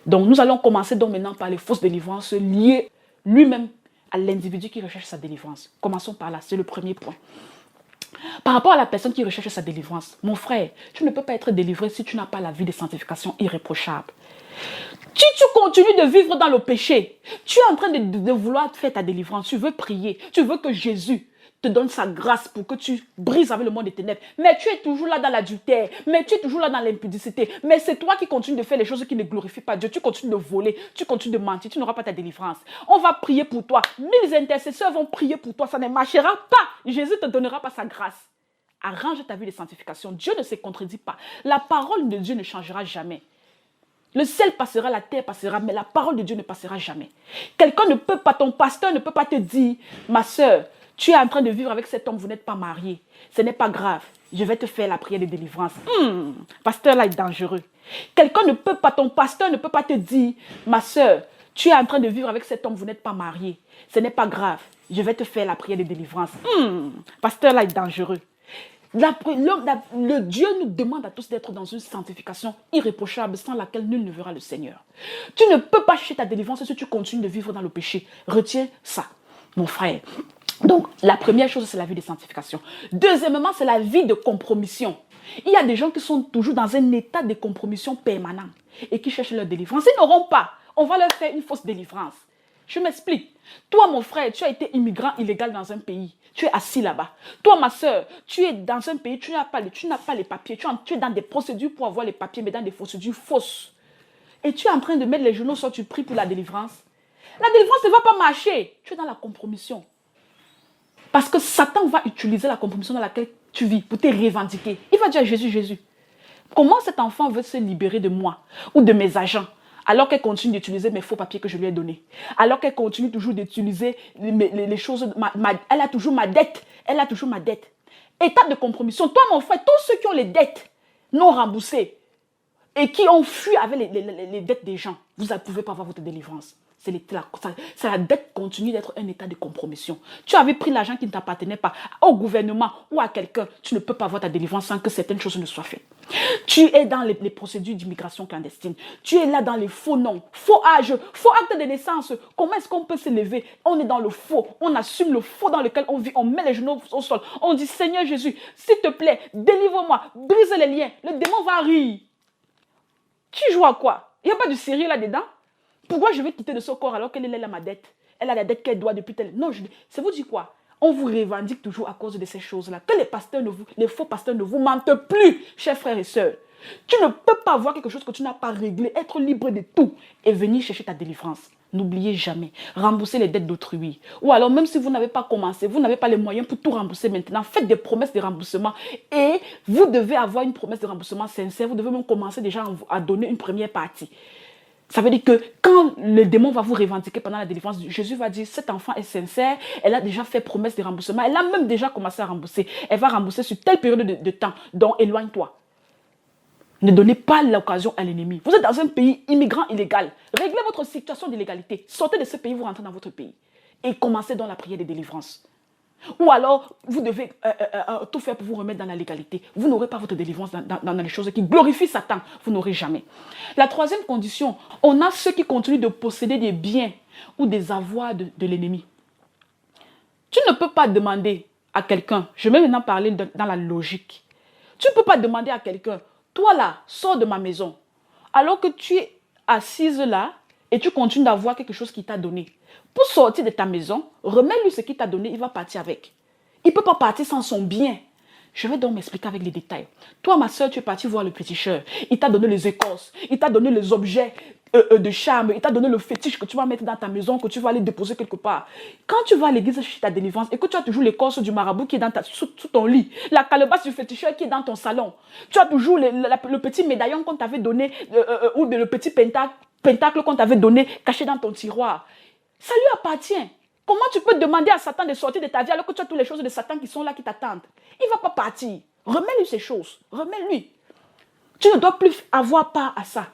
Donc, nous allons commencer donc maintenant par les fausses délivrances liées lui-même à l'individu qui recherche sa délivrance. Commençons par là, c'est le premier point. Par rapport à la personne qui recherche sa délivrance, mon frère, tu ne peux pas être délivré si tu n'as pas la vie de sanctification irréprochable. Si tu continues de vivre dans le péché, tu es en train de vouloir faire ta délivrance, tu veux prier, tu veux que Jésus te donne sa grâce pour que tu brises avec le monde des ténèbres. Mais tu es toujours là dans l'adultère, mais tu es toujours là dans l'impudicité. Mais c'est toi qui continues de faire les choses qui ne glorifient pas Dieu. Tu continues de voler, tu continues de mentir, tu n'auras pas ta délivrance. On va prier pour toi. 1000 intercesseurs vont prier pour toi, ça ne marchera pas. Jésus ne te donnera pas sa grâce. Arrange ta vie de sanctification. Dieu ne se contredit pas. La parole de Dieu ne changera jamais. Le ciel passera, la terre passera, mais la parole de Dieu ne passera jamais. Quelqu'un ne peut pas, ton pasteur ne peut pas te dire, ma soeur, tu es en train de vivre avec cet homme, vous n'êtes pas marié. Ce n'est pas grave, je vais te faire la prière de délivrance. Pasteur là est dangereux. Quelqu'un ne peut pas, ton pasteur ne peut pas te dire, ma soeur, tu es en train de vivre avec cet homme, vous n'êtes pas marié. Ce n'est pas grave, je vais te faire la prière de délivrance. Pasteur là est dangereux. Le Dieu nous demande à tous d'être dans une sanctification irréprochable sans laquelle nul ne verra le Seigneur. Tu ne peux pas chercher ta délivrance si tu continues de vivre dans le péché. Retiens ça, mon frère. Donc, la première chose, c'est la vie de sanctification. Deuxièmement, c'est la vie de compromission. Il y a des gens qui sont toujours dans un état de compromission permanent et qui cherchent leur délivrance. Ils n'auront pas. On va leur faire une fausse délivrance. Je m'explique. Toi, mon frère, tu as été immigrant illégal dans un pays. Tu es assis là-bas. Toi, ma soeur, tu es dans un pays, tu n'as pas les papiers. Tu es dans des procédures pour avoir les papiers, mais dans des procédures fausses. Et tu es en train de mettre les genoux sur tu pries pour la délivrance. La délivrance ne va pas marcher. Tu es dans la compromission. Parce que Satan va utiliser la compromission dans laquelle tu vis pour te revendiquer. Il va dire à Jésus, Jésus, comment cet enfant veut se libérer de moi ou de mes agents alors qu'elle continue d'utiliser mes faux papiers que je lui ai donnés. Alors qu'elle continue toujours d'utiliser les choses. Elle a toujours ma dette. Elle a toujours ma dette. État de compromission. Toi, mon frère, tous ceux qui ont les dettes non remboursées, et qui ont fui avec les dettes des gens, vous ne pouvez pas avoir votre délivrance. C'est la dette continue d'être un état de compromission. Tu avais pris l'argent qui ne t'appartenait pas au gouvernement ou à quelqu'un. Tu ne peux pas avoir ta délivrance sans que certaines choses ne soient faites. Tu es dans les procédures d'immigration clandestine. Tu es là dans les faux noms, faux âge, faux acte de naissance. Comment est-ce qu'on peut s'élever? On est dans le faux. On assume le faux dans lequel on vit. On met les genoux au sol. On dit, Seigneur Jésus, s'il te plaît, délivre-moi. Brise les liens. Le démon va rire. Tu joues à quoi? Il n'y a pas de sérieux là-dedans? Pourquoi je vais quitter de ce corps alors qu'elle est là ma dette? Elle a la dette qu'elle doit depuis tel... Non, ça vous dit quoi? On vous revendique toujours à cause de ces choses-là. Que les faux pasteurs ne vous mentent plus, chers frères et sœurs. Tu ne peux pas voir quelque chose que tu n'as pas réglé, être libre de tout et venir chercher ta délivrance. N'oubliez jamais, rembourser les dettes d'autrui. Ou alors, même si vous n'avez pas commencé, vous n'avez pas les moyens pour tout rembourser maintenant, faites des promesses de remboursement. Et vous devez avoir une promesse de remboursement sincère. Vous devez même commencer déjà à donner une première partie. Ça veut dire que quand le démon va vous revendiquer pendant la délivrance, Jésus va dire, cet enfant est sincère, elle a déjà fait promesse de remboursement, elle a même déjà commencé à rembourser. Elle va rembourser sur telle période de temps, donc éloigne-toi. Ne donnez pas l'occasion à l'ennemi. Vous êtes dans un pays immigrant illégal. Réglez votre situation d'illégalité. Sortez de ce pays, vous rentrez dans votre pays. Et commencez dans la prière de délivrance. Ou alors, vous devez tout faire pour vous remettre dans la légalité. Vous n'aurez pas votre délivrance dans les choses qui glorifient Satan. Vous n'aurez jamais. La troisième condition, on a ceux qui continuent de posséder des biens ou des avoirs de l'ennemi. Tu ne peux pas demander à quelqu'un, je vais maintenant parler dans la logique. Tu ne peux pas demander à quelqu'un, toi là, sors de ma maison. Alors que tu es assise là et tu continues d'avoir quelque chose qu'il t'a donné. Pour sortir de ta maison, remets-lui ce qu'il t'a donné, il va partir avec. Il ne peut pas partir sans son bien. Je vais donc m'expliquer avec les détails. Toi, ma soeur, tu es partie voir le féticheur. Il t'a donné les écorces, il t'a donné les objets de charme, il t'a donné le fétiche que tu vas mettre dans ta maison, que tu vas aller déposer quelque part. Quand tu vas à l'église chercher ta délivrance et que tu as toujours l'écorce du marabout qui est sous ton lit, la calebasse du féticheur qui est dans ton salon, tu as toujours le petit médaillon qu'on t'avait donné ou le petit pentacle qu'on t'avait donné caché dans ton tiroir. Ça lui appartient. Comment tu peux demander à Satan de sortir de ta vie alors que tu as toutes les choses de Satan qui sont là, qui t'attendent? Il ne va pas partir. Remets-lui ces choses. Remets-lui. Tu ne dois plus avoir part à ça.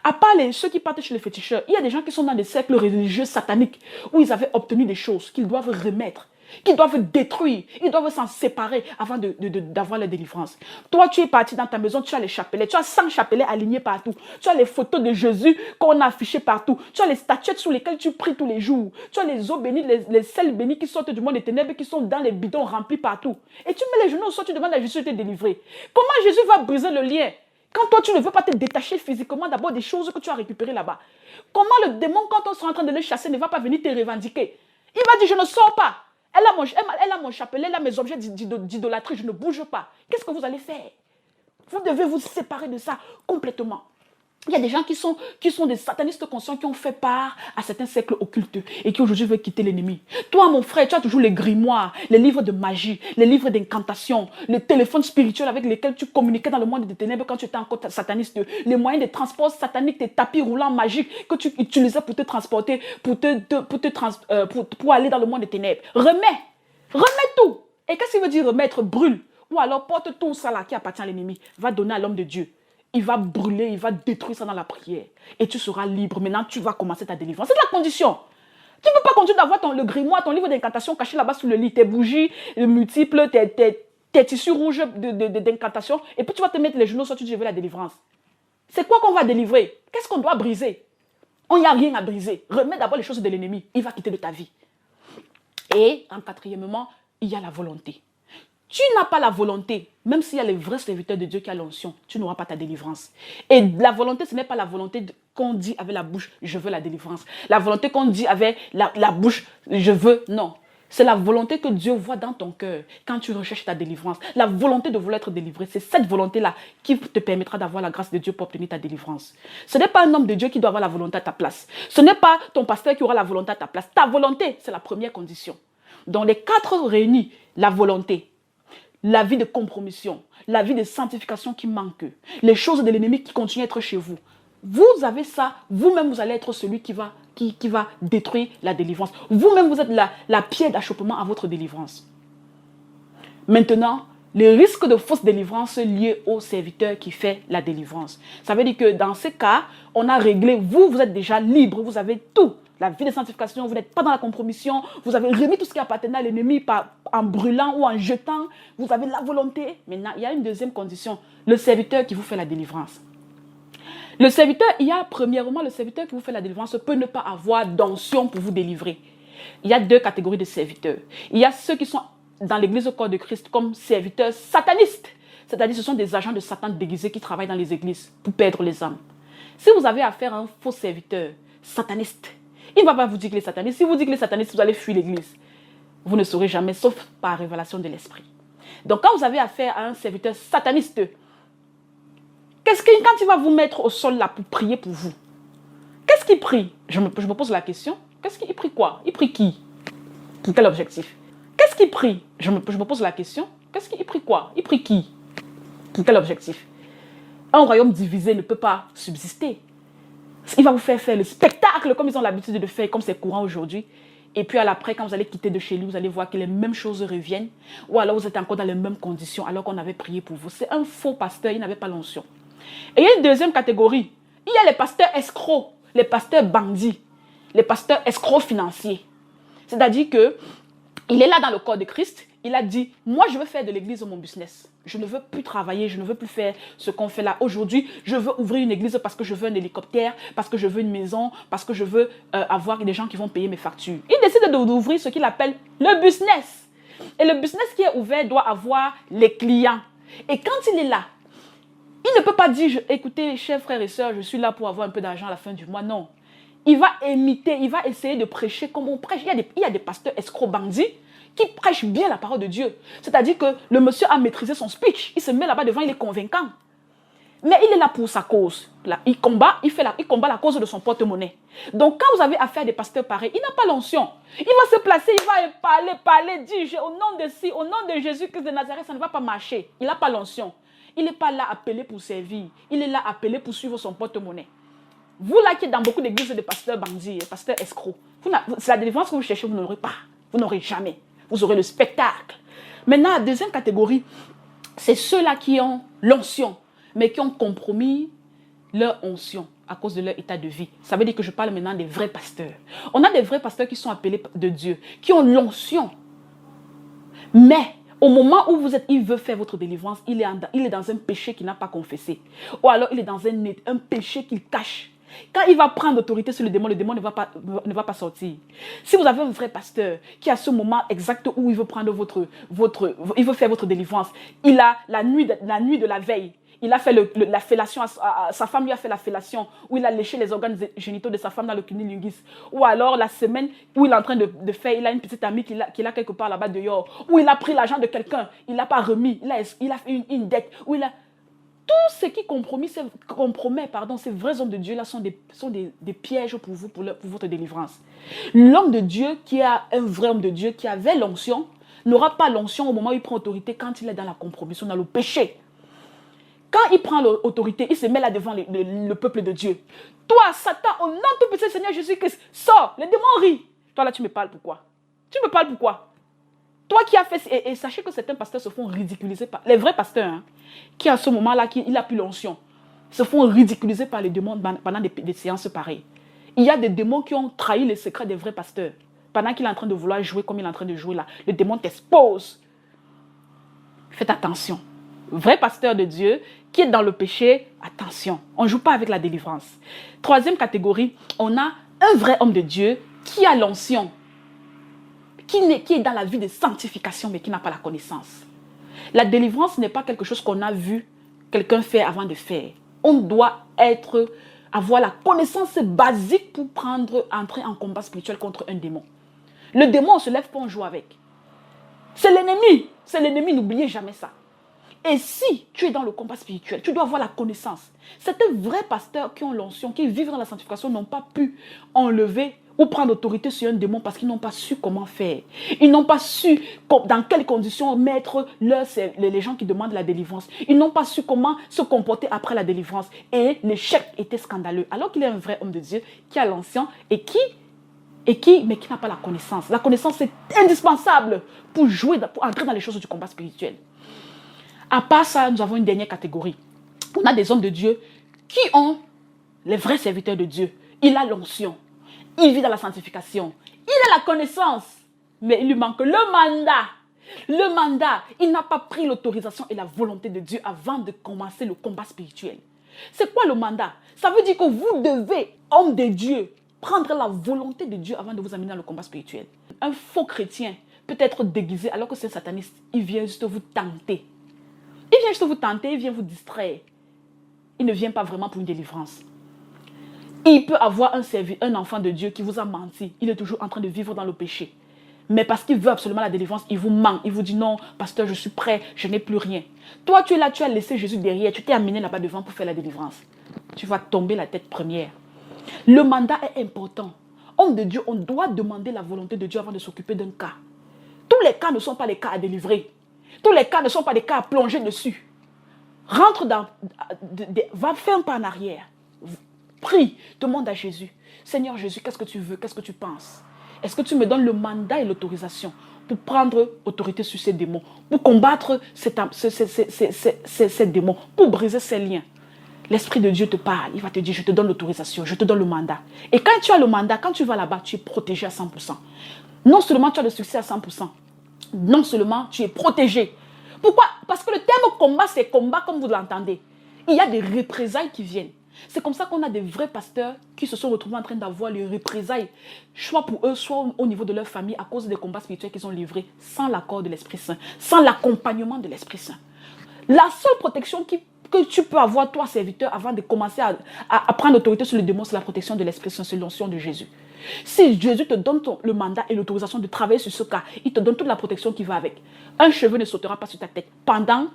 À part ceux qui partent chez les féticheurs, il y a des gens qui sont dans des cercles religieux sataniques où ils avaient obtenu des choses qu'ils doivent remettre, qu'ils doivent détruire, ils doivent s'en séparer avant d'avoir la délivrance. Toi, tu es parti dans ta maison, tu as les chapelets, tu as 100 chapelets alignés partout, tu as les photos de Jésus qu'on a affichées partout, tu as les statuettes sur lesquelles tu pries tous les jours, tu as les eaux bénies, les sels bénis qui sortent du monde des ténèbres, qui sont dans les bidons remplis partout. Et tu mets les genoux au sol, tu demandes à Jésus de te délivrer. Comment Jésus va briser le lien? Quand toi, tu ne veux pas te détacher physiquement d'abord des choses que tu as récupérées là-bas. Comment le démon, quand on sera en train de le chasser, ne va pas venir te revendiquer? Il va dire, je ne sors pas. Elle a mon chapelet, elle a mes objets d'idolâtrie, je ne bouge pas. Qu'est-ce que vous allez faire? Vous devez vous séparer de ça complètement. Il y a des gens qui sont des satanistes conscients qui ont fait part à certains cercles occultes et qui aujourd'hui veulent quitter l'ennemi. Toi, mon frère, tu as toujours les grimoires, les livres de magie, les livres d'incantation, les téléphones spirituels avec lesquels tu communiquais dans le monde des ténèbres quand tu étais encore sataniste, les moyens de transport sataniques, tes tapis roulants magiques que tu utilisais pour te transporter, pour aller dans le monde des ténèbres. Remets tout. Et qu'est-ce qu'il veut dire remettre? Brûle. Ou alors porte tout ça là qui appartient à l'ennemi. Va donner à l'homme de Dieu. Il va brûler, il va détruire ça dans la prière. Et tu seras libre. Maintenant, tu vas commencer ta délivrance. C'est la condition. Tu ne peux pas continuer d'avoir le grimoire, ton livre d'incantation caché là-bas sous le lit, tes bougies multiples, tes tissus rouges d'incantation. Et puis tu vas te mettre les genoux sur tu dis, je veux la délivrance. C'est quoi qu'on va délivrer? Qu'est-ce qu'on doit briser? On n'y a rien à briser. Remets d'abord les choses de l'ennemi. Il va quitter de ta vie. Et en quatrièmement, il y a la volonté. Tu n'as pas la volonté, même s'il y a les vrais serviteurs de Dieu qui a l'onction, tu n'auras pas ta délivrance. Et la volonté, ce n'est pas la volonté qu'on dit avec la bouche, je veux la délivrance. La volonté qu'on dit avec la bouche, je veux, non. C'est la volonté que Dieu voit dans ton cœur quand tu recherches ta délivrance. La volonté de vouloir être délivré, c'est cette volonté-là qui te permettra d'avoir la grâce de Dieu pour obtenir ta délivrance. Ce n'est pas un homme de Dieu qui doit avoir la volonté à ta place. Ce n'est pas ton pasteur qui aura la volonté à ta place. Ta volonté, c'est la première condition. Dans les 4 réunis, la volonté, la vie de compromission, la vie de sanctification qui manque, les choses de l'ennemi qui continuent à être chez vous. Vous avez ça, vous-même vous allez être celui qui va détruire la délivrance. Vous-même vous êtes la pierre d'achoppement à votre délivrance. Maintenant, le risque de fausse délivrance lié au serviteur qui fait la délivrance. Ça veut dire que dans ce cas, on a réglé, vous êtes déjà libre, vous avez tout. La vie de sanctification, vous n'êtes pas dans la compromission, vous avez remis tout ce qui appartenait à l'ennemi en brûlant ou en jetant, vous avez la volonté. Maintenant, il y a une deuxième condition, le serviteur qui vous fait la délivrance. Le serviteur, premièrement, le serviteur qui vous fait la délivrance peut ne pas avoir d'onction pour vous délivrer. Il y a deux catégories de serviteurs. Il y a ceux qui sont dans l'église au corps de Christ comme serviteurs satanistes. C'est-à-dire ce sont des agents de Satan déguisés qui travaillent dans les églises pour perdre les âmes. Si vous avez affaire à un faux serviteur sataniste, il ne va pas vous dire qu'il est sataniste. Si vous dites qu'il est sataniste, vous allez fuir l'église. Vous ne saurez jamais, sauf par révélation de l'esprit. Donc quand vous avez affaire à un serviteur sataniste, quand il va vous mettre au sol là pour prier pour vous, qu'est-ce qu'il prie? Je me pose la question. Qu'est-ce qu'il prie quoi? Il prie qui? Pour quel objectif? Qu'est-ce qu'il prie? Je me pose la question. Qu'est-ce qu'il prie quoi? Il prie qui? Pour quel objectif? Un royaume divisé ne peut pas subsister. Il va vous faire le spectacle comme ils ont l'habitude de faire, comme c'est courant aujourd'hui. Et puis à l'après, quand vous allez quitter de chez lui, vous allez voir que les mêmes choses reviennent. Ou alors vous êtes encore dans les mêmes conditions alors qu'on avait prié pour vous. C'est un faux pasteur, il n'avait pas l'onction. Et il y a une deuxième catégorie. Il y a les pasteurs escrocs, les pasteurs bandits, les pasteurs escrocs financiers. C'est-à-dire que il est là dans le corps de Christ. Il a dit, moi je veux faire de l'église mon business. Je ne veux plus travailler, je ne veux plus faire ce qu'on fait là. Aujourd'hui, je veux ouvrir une église parce que je veux un hélicoptère, parce que je veux une maison, parce que je veux avoir des gens qui vont payer mes factures. Il décide d'ouvrir ce qu'il appelle le business. Et le business qui est ouvert doit avoir les clients. Et quand il est là, il ne peut pas dire, écoutez, chers frères et sœurs, je suis là pour avoir un peu d'argent à la fin du mois. Non. Il va imiter, il va essayer de prêcher comme on prêche. Il y a des pasteurs escrocs bandits qui prêchent bien la parole de Dieu. C'est-à-dire que le monsieur a maîtrisé son speech. Il se met là-bas devant, il est convaincant. Mais il est là pour sa cause. Là, il combat la cause de son porte-monnaie. Donc quand vous avez affaire à des pasteurs pareils, il n'a pas l'onction. Il va se placer, il va parler, dire au nom de Jésus-Christ de Nazareth, ça ne va pas marcher. Il n'a pas l'onction. Il n'est pas là appelé pour servir. Il est là appelé pour suivre son porte-monnaie. Vous là qui êtes dans beaucoup d'églises de pasteurs bandits, pasteurs escrocs, c'est la délivrance que vous cherchez, vous n'aurez pas. Vous n'aurez jamais. Vous aurez le spectacle. Maintenant, la deuxième catégorie, c'est ceux-là qui ont l'onction, mais qui ont compromis leur onction à cause de leur état de vie. Ça veut dire que je parle maintenant des vrais pasteurs. On a des vrais pasteurs qui sont appelés de Dieu, qui ont l'onction. Mais au moment où il veut faire votre délivrance, il est dans un péché qu'il n'a pas confessé. Ou alors il est dans un péché qu'il cache. Quand il va prendre autorité sur le démon ne va pas sortir. Si vous avez un vrai pasteur qui à ce moment exact où il veut prendre il veut faire votre délivrance, il a la nuit de la veille, il a fait la fellation, sa femme lui a fait la fellation, où il a léché les organes génitaux de sa femme dans le cunnilingus. Ou alors la semaine où il est en train de faire, il a une petite amie qu'il a quelque part là-bas dehors, où il a pris l'argent de quelqu'un, il n'a pas remis, il a fait une dette, où il a... Tout ce qui compromet, ces vrais hommes de Dieu là sont des pièges pour vous, pour votre délivrance. L'homme de Dieu qui est un vrai homme de Dieu, qui avait l'onction, n'aura pas l'onction au moment où il prend autorité quand il est dans la compromission, dans le péché. Quand il prend l'autorité, il se met là devant le peuple de Dieu. Toi, Satan, au nom de tout petit Seigneur Jésus-Christ, sors, les démons rient. Toi là, tu me parles pourquoi? Tu me parles pourquoi? Toi qui as fait... Et sachez que certains pasteurs se font ridiculiser par... Les vrais pasteurs, hein, qui à ce moment-là, il n'a plus l'onction, se font ridiculiser par les démons pendant des séances pareilles. Il y a des démons qui ont trahi les secrets des vrais pasteurs. Pendant qu'il est en train de vouloir jouer comme il est en train de jouer là, le démon t'expose. Faites attention. Vrai pasteur de Dieu qui est dans le péché, attention. On ne joue pas avec la délivrance. Troisième catégorie, on a un vrai homme de Dieu qui a l'onction, qui est dans la vie de sanctification, mais qui n'a pas la connaissance. La délivrance n'est pas quelque chose qu'on a vu quelqu'un faire avant de faire. On doit avoir la connaissance basique pour entrer en combat spirituel contre un démon. Le démon, on ne se lève pas, on joue avec. C'est l'ennemi. C'est l'ennemi, n'oubliez jamais ça. Et si tu es dans le combat spirituel, tu dois avoir la connaissance. Certains vrais pasteurs qui ont l'onction, qui vivent dans la sanctification, n'ont pas pu enlever ou prendre autorité sur un démon parce qu'ils n'ont pas su comment faire. Ils n'ont pas su dans quelles conditions mettre les gens qui demandent la délivrance. Ils n'ont pas su comment se comporter après la délivrance. Et l'échec était scandaleux. Alors qu'il est un vrai homme de Dieu qui a l'onction mais qui n'a pas la connaissance. La connaissance est indispensable pour entrer dans les choses du combat spirituel. À part ça, nous avons une dernière catégorie. On a des hommes de Dieu qui ont les vrais serviteurs de Dieu. Il a l'onction. Il vit dans la sanctification. Il a la connaissance. Mais il lui manque le mandat. Le mandat, il n'a pas pris l'autorisation et la volonté de Dieu avant de commencer le combat spirituel. C'est quoi le mandat? Ça veut dire que vous devez, homme de Dieu, prendre la volonté de Dieu avant de vous amener dans le combat spirituel. Un faux chrétien peut être déguisé alors que c'est un sataniste. Il vient juste vous tenter. Il vient juste vous tenter, il vient vous distraire. Il ne vient pas vraiment pour une délivrance. Il peut avoir un enfant de Dieu qui vous a menti. Il est toujours en train de vivre dans le péché. Mais parce qu'il veut absolument la délivrance, il vous ment. Il vous dit non, pasteur, je suis prêt, je n'ai plus rien. Toi, tu es là, tu as laissé Jésus derrière. Tu t'es amené là-bas devant pour faire la délivrance. Tu vas tomber la tête première. Le mandat est important. Homme de Dieu, on doit demander la volonté de Dieu avant de s'occuper d'un cas. Tous les cas ne sont pas les cas à délivrer. Tous les cas ne sont pas des cas à plonger dessus. Rentre dans... va faire un pas en arrière. Prie, demande à Jésus. Seigneur Jésus, qu'est-ce que tu veux? Qu'est-ce que tu penses? Est-ce que tu me donnes le mandat et l'autorisation pour prendre autorité sur ces démons, pour combattre ces démons, pour briser ces liens? L'Esprit de Dieu te parle. Il va te dire, je te donne l'autorisation, je te donne le mandat. Et quand tu as le mandat, quand tu vas là-bas, tu es protégé à 100%. Non seulement tu as le succès à 100%, non seulement tu es protégé. Pourquoi? Parce que le terme combat, c'est combat comme vous l'entendez. Il y a des représailles qui viennent. C'est comme ça qu'on a des vrais pasteurs qui se sont retrouvés en train d'avoir les représailles, soit pour eux, soit au niveau de leur famille, à cause des combats spirituels qu'ils ont livrés sans l'accord de l'Esprit Saint, sans l'accompagnement de l'Esprit Saint. La seule protection que tu peux avoir, toi, serviteur, avant de commencer à prendre l'autorité sur le démon, c'est la protection de l'Esprit Saint, c'est l'onction de Jésus. Si Jésus te donne le mandat et l'autorisation de travailler sur ce cas, il te donne toute la protection qui va avec. Un cheveu ne sautera pas sur ta tête pendant,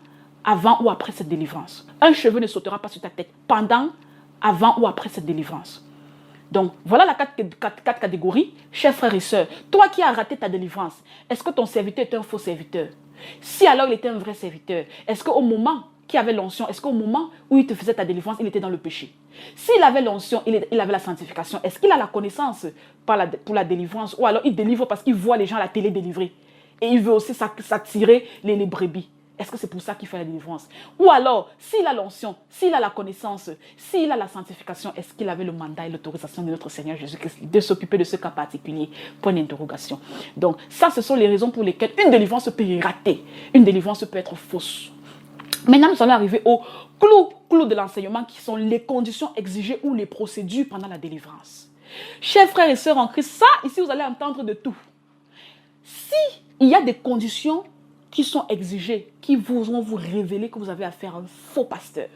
avant ou après cette délivrance. Un cheveu ne sautera pas sur ta tête pendant, avant ou après cette délivrance. Donc, voilà la quatre catégories. Chers frères et sœurs, toi qui as raté ta délivrance, est-ce que ton serviteur était un faux serviteur? Si alors il était un vrai serviteur, est-ce qu'au moment qu'il avait l'onction, est-ce qu'au moment où il te faisait ta délivrance, il était dans le péché? S'il avait l'onction, il avait la sanctification, est-ce qu'il a la connaissance pour la délivrance? Ou alors il délivre parce qu'il voit les gens à la télé délivrer et il veut aussi s'attirer les brebis? Est-ce que c'est pour ça qu'il fait la délivrance? Ou alors, s'il a l'onction, s'il a la connaissance, s'il a la sanctification, est-ce qu'il avait le mandat et l'autorisation de notre Seigneur Jésus-Christ de s'occuper de ce cas particulier? Point d'interrogation. Donc, ça, ce sont les raisons pour lesquelles une délivrance peut rater. Une délivrance peut être fausse. Maintenant, nous allons arriver au clou de l'enseignement qui sont les conditions exigées ou les procédures pendant la délivrance. Chers frères et sœurs en Christ, ça, ici, vous allez entendre de tout. Si il y a des conditions qui sont exigées, qui vont vous révéler que vous avez affaire à un faux pasteur,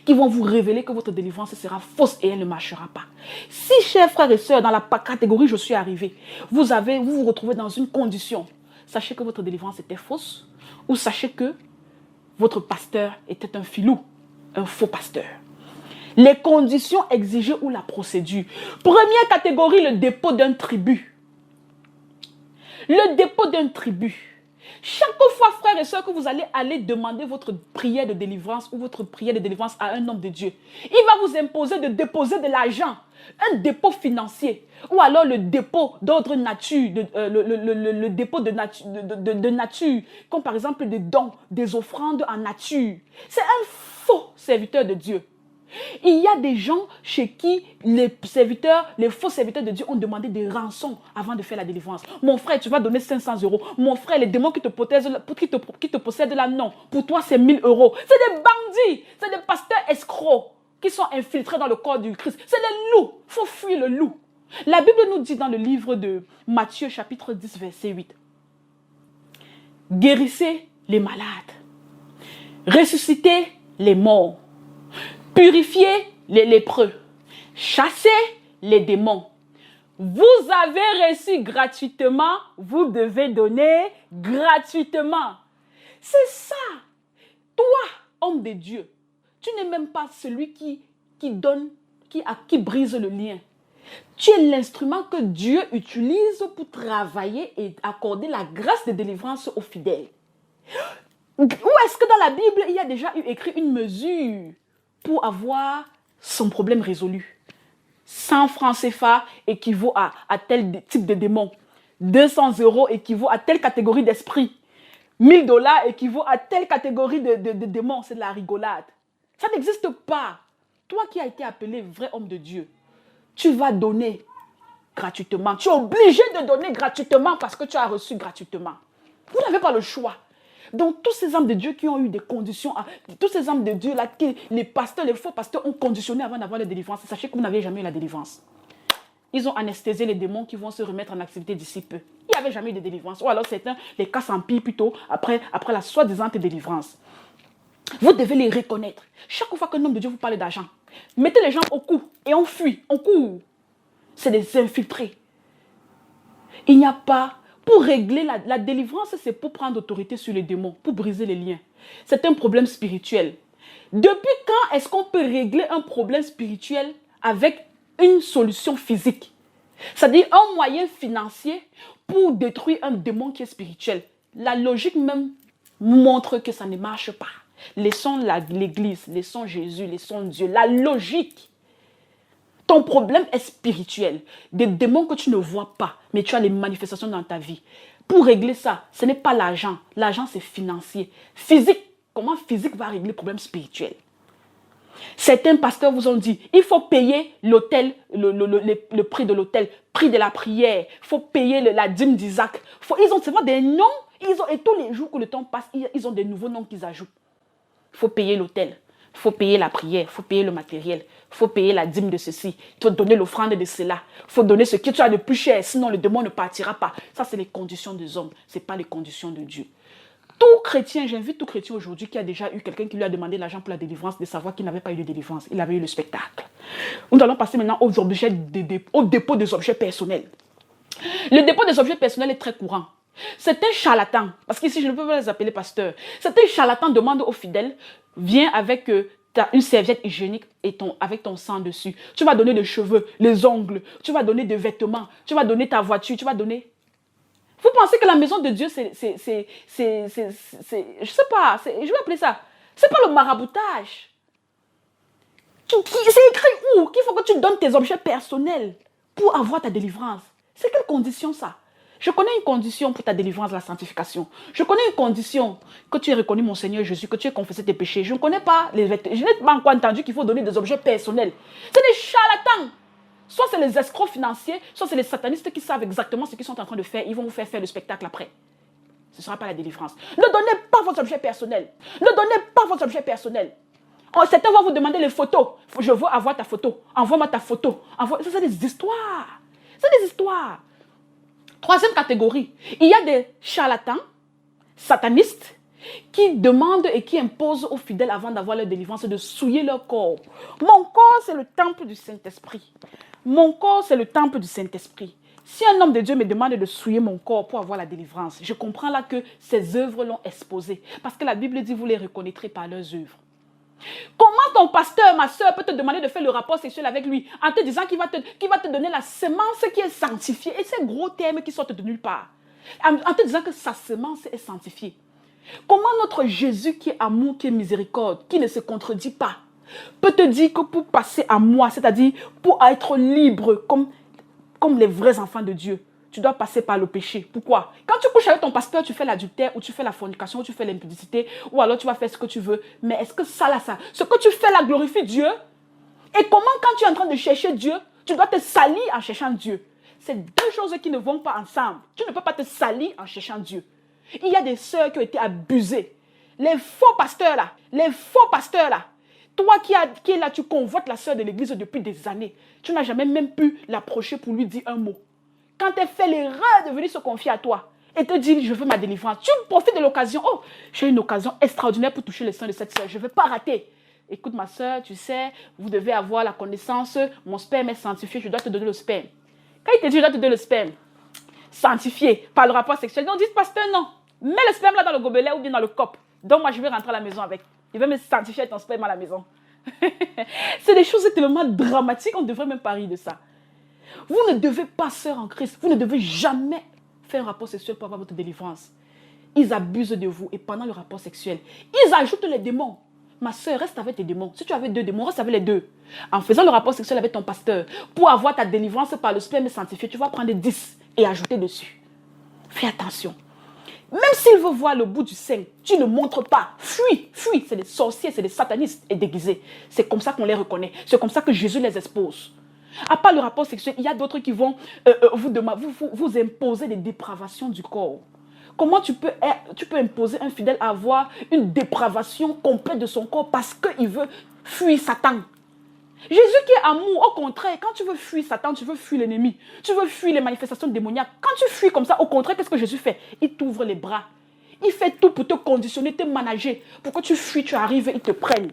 qui vont vous révéler que votre délivrance sera fausse et elle ne marchera pas. Si, chers frères et sœurs, dans la catégorie je suis arrivé, vous vous retrouvez dans une condition, sachez que votre délivrance était fausse, ou sachez que votre pasteur était un filou, un faux pasteur. Les conditions exigées ou la procédure. Première catégorie, le dépôt d'un tribut. Le dépôt d'un tribut. Chaque fois, frères et sœurs, que vous allez demander votre prière de délivrance ou votre prière de délivrance à un homme de Dieu, il va vous imposer de déposer de l'argent, un dépôt financier, ou alors le dépôt d'ordre nature, le dépôt de nature, comme par exemple des dons, des offrandes en nature. C'est un faux serviteur de Dieu. Il y a des gens chez qui les faux serviteurs de Dieu ont demandé des rançons avant de faire la délivrance. Mon frère, tu vas donner 500 €. Mon frère, les démons qui te possèdent là, non. Pour toi, c'est 1000 €. C'est des bandits, c'est des pasteurs escrocs qui sont infiltrés dans le corps du Christ. C'est les loups. Il faut fuir le loup. La Bible nous dit dans le livre de Matthieu, chapitre 10, verset 8. Guérissez les malades. Ressuscitez les morts. Purifiez les lépreux, chassez les démons. Vous avez reçu gratuitement, vous devez donner gratuitement. C'est ça. Toi, homme de Dieu, tu n'es même pas celui qui donne, qui brise le lien. Tu es l'instrument que Dieu utilise pour travailler et accorder la grâce de délivrance aux fidèles. Où est-ce que dans la Bible, il y a déjà eu écrit une mesure pour avoir son problème résolu? 100 francs CFA équivaut à tel type de démon. 200 € équivaut à telle catégorie d'esprit. $1000 équivaut à telle catégorie de démons. C'est de la rigolade. Ça n'existe pas. Toi qui as été appelé vrai homme de Dieu, tu vas donner gratuitement. Tu es obligé de donner gratuitement parce que tu as reçu gratuitement. Vous n'avez pas le choix. Donc, tous ces hommes de Dieu qui ont eu des conditions, tous ces hommes de Dieu là, les pasteurs, les faux pasteurs ont conditionné avant d'avoir la délivrance. Sachez que vous n'avez jamais eu la délivrance. Ils ont anesthésié les démons qui vont se remettre en activité d'ici peu. Il n'y avait jamais eu de délivrance. Ou alors certains, les cas s'empirent plutôt après la soi-disant délivrance. Vous devez les reconnaître. Chaque fois qu'un homme de Dieu vous parle d'argent, mettez les gens au cou et on fuit, on court. C'est des infiltrés. Il n'y a pas... Pour régler la délivrance, c'est pour prendre autorité sur les démons, pour briser les liens. C'est un problème spirituel. Depuis quand est-ce qu'on peut régler un problème spirituel avec une solution physique? C'est-à-dire un moyen financier pour détruire un démon qui est spirituel. La logique même montre que ça ne marche pas. Laissons l'Église, laissons Jésus, laissons Dieu. La logique. Ton problème est spirituel. Des démons que tu ne vois pas, mais tu as les manifestations dans ta vie. Pour régler ça, ce n'est pas l'argent. L'argent, c'est financier. Physique. Comment physique va régler le problème spirituel? Certains pasteurs vous ont dit, il faut payer l'hôtel, le prix de l'hôtel, prix de la prière. Il faut payer la dîme d'Isaac. Ils ont seulement des noms. Et tous les jours que le temps passe, ils ont des nouveaux noms qu'ils ajoutent. Il faut payer l'hôtel. Il faut payer la prière, il faut payer le matériel, il faut payer la dîme de ceci, il faut donner l'offrande de cela, il faut donner ce que tu as de plus cher, sinon le démon ne partira pas. Ça, c'est les conditions des hommes, ce n'est pas les conditions de Dieu. Tout chrétien, j'invite tout chrétien aujourd'hui qui a déjà eu quelqu'un qui lui a demandé l'argent pour la délivrance, de savoir qu'il n'avait pas eu de délivrance, il avait eu le spectacle. Nous allons passer maintenant aux objets au dépôt des objets personnels. Le dépôt des objets personnels est très courant. C'est un charlatan, parce qu'ici je ne peux pas les appeler pasteurs. C'est un charlatan demande aux fidèles, viens avec une serviette hygiénique et avec ton sang dessus. Tu vas donner les cheveux, les ongles, tu vas donner des vêtements, tu vas donner ta voiture, tu vas donner... Vous pensez que la maison de Dieu, je sais pas, je vais appeler ça, c'est pas le maraboutage. C'est écrit où qu'il faut que tu donnes tes objets personnels pour avoir ta délivrance. C'est quelle condition ça? Je connais une condition pour ta délivrance, la sanctification. Je connais une condition que tu aies reconnu mon Seigneur Jésus, que tu aies confessé tes péchés. Je ne connais pas les vêtements. Je n'ai pas encore entendu qu'il faut donner des objets personnels. C'est des charlatans. Soit c'est les escrocs financiers, soit c'est les satanistes qui savent exactement ce qu'ils sont en train de faire. Ils vont vous faire le spectacle après. Ce ne sera pas la délivrance. Ne donnez pas vos objets personnels. Ne donnez pas vos objets personnels. Certains vont vous demander les photos. Je veux avoir ta photo. Envoie-moi ta photo. Ça, c'est des histoires. C'est des histoires. Troisième catégorie, il y a des charlatans, satanistes, qui demandent et qui imposent aux fidèles avant d'avoir leur délivrance de souiller leur corps. Mon corps, c'est le temple du Saint-Esprit. Mon corps, c'est le temple du Saint-Esprit. Si un homme de Dieu me demande de souiller mon corps pour avoir la délivrance, je comprends là que ses œuvres l'ont exposé. Parce que la Bible dit, vous les reconnaîtrez par leurs œuvres. Comment ton pasteur, ma soeur, peut te demander de faire le rapport sexuel avec lui en te disant qu'il va te donner la semence qui est sanctifiée? Et ces gros termes qui sortent de nulle part. En te disant que sa semence est sanctifiée. Comment notre Jésus qui est amour, qui est miséricorde, qui ne se contredit pas, peut te dire que pour passer à moi, c'est-à-dire pour être libre comme les vrais enfants de Dieu, tu dois passer par le péché. Pourquoi? Quand tu couches avec ton pasteur, tu fais l'adultère, ou tu fais la fornication, ou tu fais l'impudicité, ou alors tu vas faire ce que tu veux. Mais est-ce que ça, ce que tu fais là glorifie Dieu? Et comment quand tu es en train de chercher Dieu, tu dois te salir en cherchant Dieu? C'est deux choses qui ne vont pas ensemble. Tu ne peux pas te salir en cherchant Dieu. Il y a des sœurs qui ont été abusées. Les faux pasteurs là, toi qui es là, tu convoites la sœur de l'église depuis des années. Tu n'as jamais même pu l'approcher pour lui dire un mot. Quand elle fait l'erreur de venir se confier à toi et te dire, je veux ma délivrance, tu profites de l'occasion. Oh, j'ai une occasion extraordinaire pour toucher le sein de cette sœur. Je ne vais pas rater. Écoute ma sœur, tu sais, vous devez avoir la connaissance. Mon sperme est sanctifié, je dois te donner le sperme. Quand il te dit, je dois te donner le sperme, sanctifié par le rapport sexuel, non, dis pasteur, non. Mets le sperme là dans le gobelet ou bien dans le cop. Donc moi, je vais rentrer à la maison avec. Il va me sanctifier ton sperme à la maison. C'est des choses tellement dramatiques, on ne devrait même pas rire de ça. Vous ne devez pas, sœur en Christ, vous ne devez jamais faire un rapport sexuel pour avoir votre délivrance. Ils abusent de vous et pendant le rapport sexuel, ils ajoutent les démons. Ma sœur, reste avec tes démons. Si tu avais 2 démons, reste avec les 2. En faisant le rapport sexuel avec ton pasteur, pour avoir ta délivrance par le sperme sanctifié, tu vas prendre 10 et ajouter dessus. Fais attention. Même s'il veut voir le bout du sein, tu ne montres pas. Fuis, fuis. C'est des sorciers, c'est des satanistes et déguisés. C'est comme ça qu'on les reconnaît. C'est comme ça que Jésus les expose. À part le rapport sexuel, il y a d'autres qui vont vous imposer des dépravations du corps. Comment tu peux imposer un fidèle à avoir une dépravation complète de son corps parce qu'il veut fuir Satan? Jésus qui est amour, au contraire, quand tu veux fuir Satan, tu veux fuir l'ennemi, tu veux fuir les manifestations démoniaques, quand tu fuis comme ça, au contraire, qu'est-ce que Jésus fait? Il t'ouvre les bras. Il fait tout pour te conditionner, te manager, pour que tu fuis, tu arrives et il te prenne.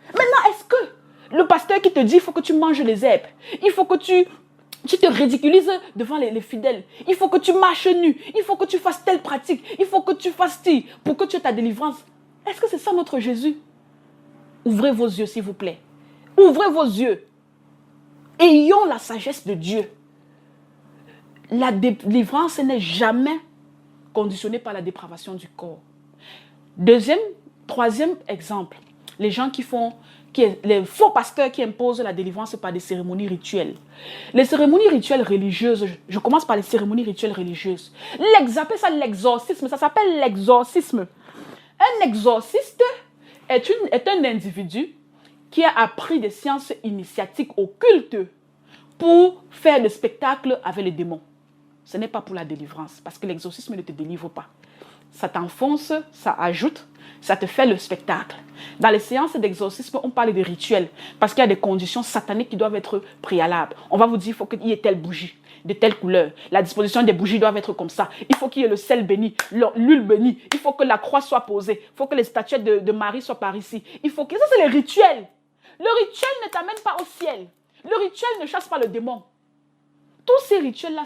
Maintenant, est-ce que le pasteur qui te dit, il faut que tu manges les herbes, il faut que tu te ridiculises devant les fidèles, il faut que tu marches nu, il faut que tu fasses telle pratique, il faut que tu fasses ci, pour que tu aies ta délivrance. Est-ce que c'est ça notre Jésus? Ouvrez vos yeux, s'il vous plaît. Ouvrez vos yeux. Ayons la sagesse de Dieu. La délivrance n'est jamais conditionnée par la dépravation du corps. Troisième exemple, les gens les faux pasteurs qui imposent la délivrance par des cérémonies rituelles. Les cérémonies rituelles religieuses, je commence par les cérémonies rituelles religieuses. Appelle ça l'exorcisme, ça s'appelle l'exorcisme. Un exorciste est un individu qui a appris des sciences initiatiques occultes pour faire le spectacle avec les démons. Ce n'est pas pour la délivrance, parce que l'exorcisme ne te délivre pas. Ça t'enfonce, ça ajoute, ça te fait le spectacle. Dans les séances d'exorcisme, on parle de rituels, parce qu'il y a des conditions sataniques qui doivent être préalables. On va vous dire, il faut qu'il y ait telle bougie, de telle couleur. La disposition des bougies doit être comme ça. Il faut qu'il y ait le sel béni, l'huile bénie. Il faut que la croix soit posée. Il faut que les statuettes de Marie soient par ici. Ça, c'est les rituels. Le rituel ne t'amène pas au ciel. Le rituel ne chasse pas le démon. Tous ces rituels-là,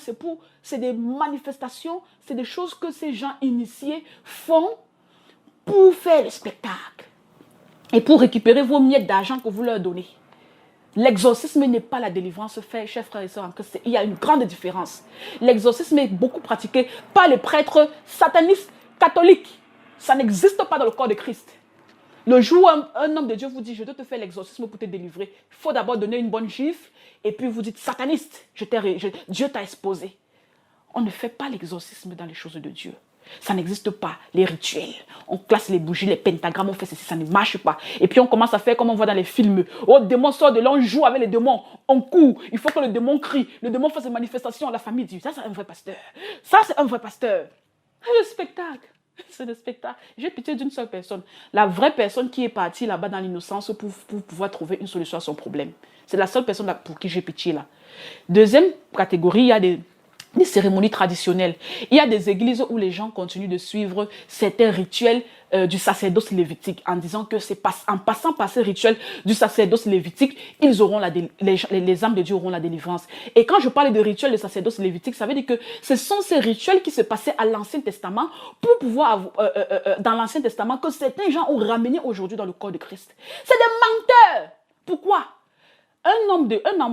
c'est des manifestations, c'est des choses que ces gens initiés font pour faire le spectacle et pour récupérer vos miettes d'argent que vous leur donnez. L'exorcisme n'est pas la délivrance faite, chers frères et sœurs en Christ. Il y a une grande différence. L'exorcisme est beaucoup pratiqué par les prêtres satanistes catholiques. Ça n'existe pas dans le corps de Christ. Le jour où un homme de Dieu vous dit, je dois te faire l'exorcisme pour te délivrer, il faut d'abord donner une bonne gifle et puis vous dites, sataniste, Dieu t'a exposé. On ne fait pas l'exorcisme dans les choses de Dieu. Ça n'existe pas, les rituels. On classe les bougies, les pentagrammes, on fait ceci, ça ne marche pas. Et puis on commence à faire comme on voit dans les films. Oh, le démon sort de là, on joue avec les démons, on court. Il faut que le démon crie, le démon fasse des manifestations. La famille dit, ça c'est un vrai pasteur. Ça c'est un vrai pasteur. C'est le spectacle. C'est le spectacle. J'ai pitié d'une seule personne. La vraie personne qui est partie là-bas dans l'innocence pour pouvoir trouver une solution à son problème. C'est la seule personne pour qui j'ai pitié là. Deuxième catégorie, il y a des cérémonies traditionnelles. Il y a des églises où les gens continuent de suivre certains rituels du sacerdoce lévitique en disant que c'est en passant par ces rituels du sacerdoce lévitique, les âmes de Dieu auront la délivrance. Et quand je parle de rituels de sacerdoce lévitique, ça veut dire que ce sont ces rituels qui se passaient à l'Ancien Testament pour pouvoir, dans l'Ancien Testament, que certains gens ont ramené aujourd'hui dans le corps de Christ. C'est des menteurs. Pourquoi? Un homme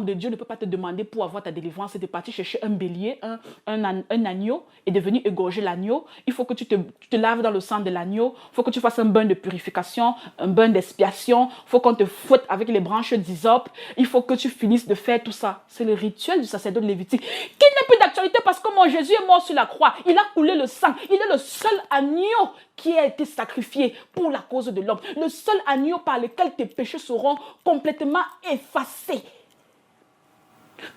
de Dieu ne peut pas te demander pour avoir ta délivrance de partir chercher un bélier, un agneau et de venir égorger l'agneau. Il faut que tu te laves dans le sang de l'agneau. Il faut que tu fasses un bain de purification, un bain d'expiation. Il faut qu'on te fouette avec les branches d'hysope. Il faut que tu finisses de faire tout ça. C'est le rituel du sacerdoce lévitique qui n'est plus d'actualité parce que mon Jésus est mort sur la croix. Il a coulé le sang. Il est le seul agneau qui a été sacrifié pour la cause de l'homme. Le seul agneau par lequel tes péchés seront complètement effacés.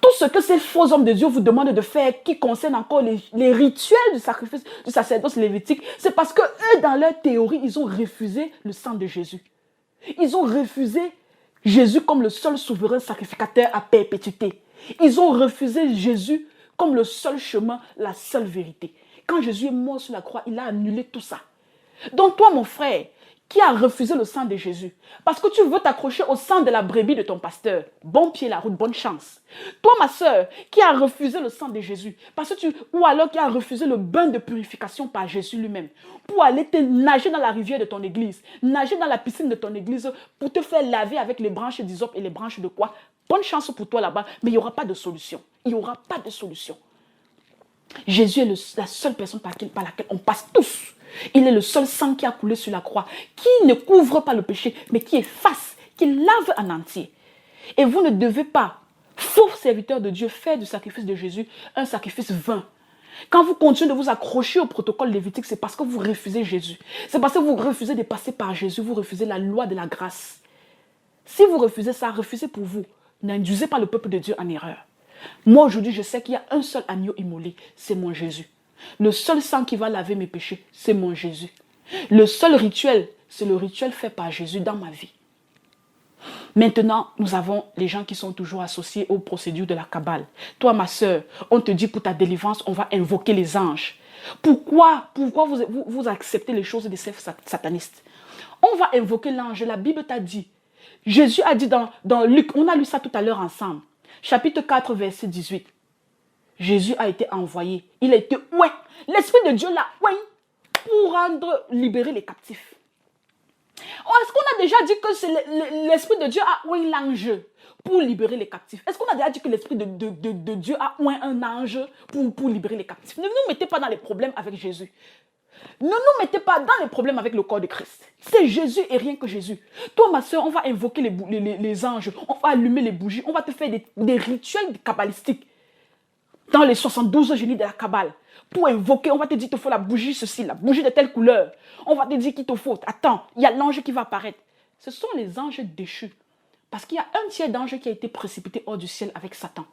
Tout ce que ces faux hommes de Dieu vous demandent de faire qui concerne encore les rituels du sacrifice du sacerdoce lévitique, c'est parce que eux, dans leur théorie, ils ont refusé le sang de Jésus. Ils ont refusé Jésus comme le seul souverain sacrificateur à perpétuité. Ils ont refusé Jésus comme le seul chemin, la seule vérité. Quand Jésus est mort sur la croix, il a annulé tout ça. Donc toi, mon frère, qui a refusé le sang de Jésus, parce que tu veux t'accrocher au sang de la brebis de ton pasteur, bon pied la route, bonne chance. Toi, ma soeur, qui a refusé le sang de Jésus, ou alors qui a refusé le bain de purification par Jésus lui-même, pour aller te nager dans la rivière de ton église, nager dans la piscine de ton église, pour te faire laver avec les branches d'hysope et les branches de quoi? Bonne chance pour toi là-bas, mais il n'y aura pas de solution. Il n'y aura pas de solution. Jésus est la seule personne par laquelle on passe tous. Il est le seul sang qui a coulé sur la croix, qui ne couvre pas le péché, mais qui efface, qui lave en entier. Et vous ne devez pas, faux serviteurs de Dieu, faire du sacrifice de Jésus un sacrifice vain. Quand vous continuez de vous accrocher au protocole lévitique, c'est parce que vous refusez Jésus. C'est parce que vous refusez de passer par Jésus, vous refusez la loi de la grâce. Si vous refusez ça, refusez pour vous. N'induisez pas le peuple de Dieu en erreur. Moi, aujourd'hui, je sais qu'il y a un seul agneau immolé, c'est mon Jésus. Le seul sang qui va laver mes péchés, c'est mon Jésus. Le seul rituel, c'est le rituel fait par Jésus dans ma vie. Maintenant, nous avons les gens qui sont toujours associés aux procédures de la Kabbale. Toi, ma sœur, on te dit pour ta délivrance, on va invoquer les anges. Pourquoi vous acceptez les choses des satanistes? On va invoquer l'ange. La Bible t'a dit. Jésus a dit dans Luc, on a lu ça tout à l'heure ensemble. Chapitre 4, verset 18. Jésus a été envoyé. Il a été ouin. L'Esprit de Dieu l'a ouin pour libérer les captifs. Est-ce qu'on a déjà dit que l'Esprit de Dieu a ouin l'ange pour libérer les captifs? Est-ce qu'on a déjà dit que l'Esprit de Dieu a ouin un ange pour libérer les captifs? Ne nous mettez pas dans les problèmes avec Jésus. Ne nous mettez pas dans les problèmes avec le corps de Christ. C'est Jésus et rien que Jésus. Toi, ma soeur, on va invoquer les anges, on va allumer les bougies, on va te faire des rituels kabbalistiques dans les 72 génies de la Kabbale. Pour invoquer, on va te dire qu'il te faut la bougie ceci, la bougie de telle couleur. On va te dire qu'il te faut. Attends, il y a l'ange qui va apparaître. Ce sont les anges déchus. Parce qu'il y a un tiers d'anges qui a été précipité hors du ciel avec Satan.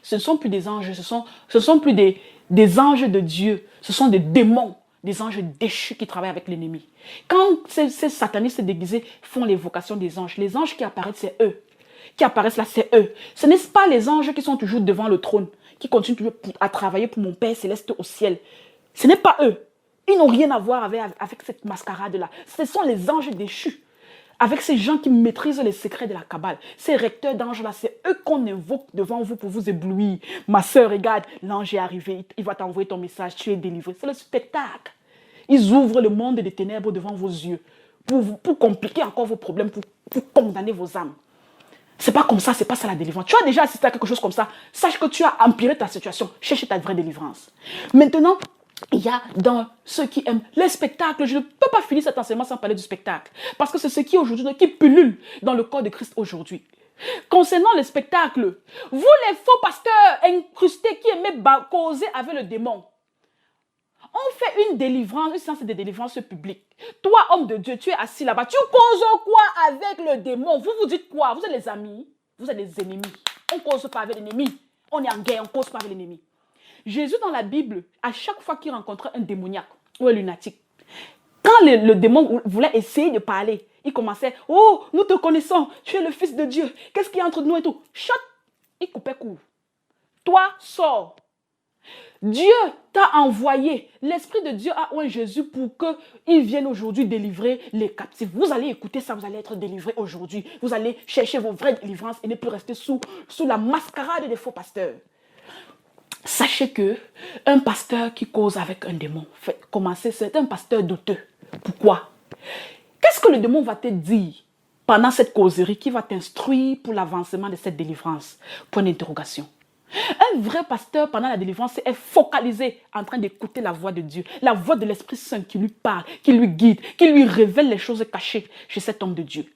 Ce ne sont plus des anges, ce sont plus des anges de Dieu. Ce sont des démons, des anges déchus qui travaillent avec l'ennemi. Quand ces satanistes déguisés font l'évocation des anges, les anges qui apparaissent, c'est eux. Qui apparaissent là, c'est eux. Ce n'est pas les anges qui sont toujours devant le trône, qui continuent toujours à travailler pour mon Père céleste au ciel. Ce n'est pas eux. Ils n'ont rien à voir avec cette mascarade-là. Ce sont les anges déchus. Avec ces gens qui maîtrisent les secrets de la Kabbale. Ces recteurs d'anges-là, c'est eux qu'on invoque devant vous pour vous éblouir. Ma soeur, regarde, l'ange est arrivé, il va t'envoyer ton message, tu es délivré. C'est le spectacle. Ils ouvrent le monde des ténèbres devant vos yeux pour compliquer encore vos problèmes, pour condamner vos âmes. C'est pas comme ça, c'est pas ça la délivrance. Tu as déjà assisté à quelque chose comme ça, sache que tu as empiré ta situation. Cherche ta vraie délivrance. Maintenant, il y a dans ceux qui aiment les spectacles. Je ne peux pas finir cet enseignement sans parler du spectacle. Parce que c'est ce qui aujourd'hui, qui pullule dans le corps de Christ aujourd'hui. Concernant les spectacles, vous les faux pasteurs incrustés qui aimaient causer avec le démon, on fait une délivrance, une séance de délivrance publique. Toi, homme de Dieu, tu es assis là-bas. Tu causes quoi avec le démon? Vous vous dites quoi? Vous êtes les amis? Vous êtes les ennemis. On ne cause pas avec l'ennemi. On est en guerre, on ne cause pas avec l'ennemi. Jésus, dans la Bible, à chaque fois qu'il rencontrait un démoniaque ou un lunatique, quand le démon voulait essayer de parler, il commençait « Oh, nous te connaissons, tu es le Fils de Dieu. Qu'est-ce qu'il y a entre nous et tout ?» Chut, il coupait court. Toi, sors. Dieu t'a envoyé. L'Esprit de Dieu a oint Jésus pour qu'il vienne aujourd'hui délivrer les captifs. Vous allez écouter ça, vous allez être délivrés aujourd'hui. Vous allez chercher vos vraies délivrances et ne plus rester sous la mascarade des faux pasteurs. Sachez que un pasteur qui cause avec un démon, c'est un pasteur douteux. Pourquoi? Qu'est-ce que le démon va te dire pendant cette causerie qui va t'instruire pour l'avancement de cette délivrance? Point d'interrogation. Un vrai pasteur, pendant la délivrance, est focalisé en train d'écouter la voix de Dieu, la voix de l'Esprit Saint qui lui parle, qui lui guide, qui lui révèle les choses cachées chez cet homme de Dieu.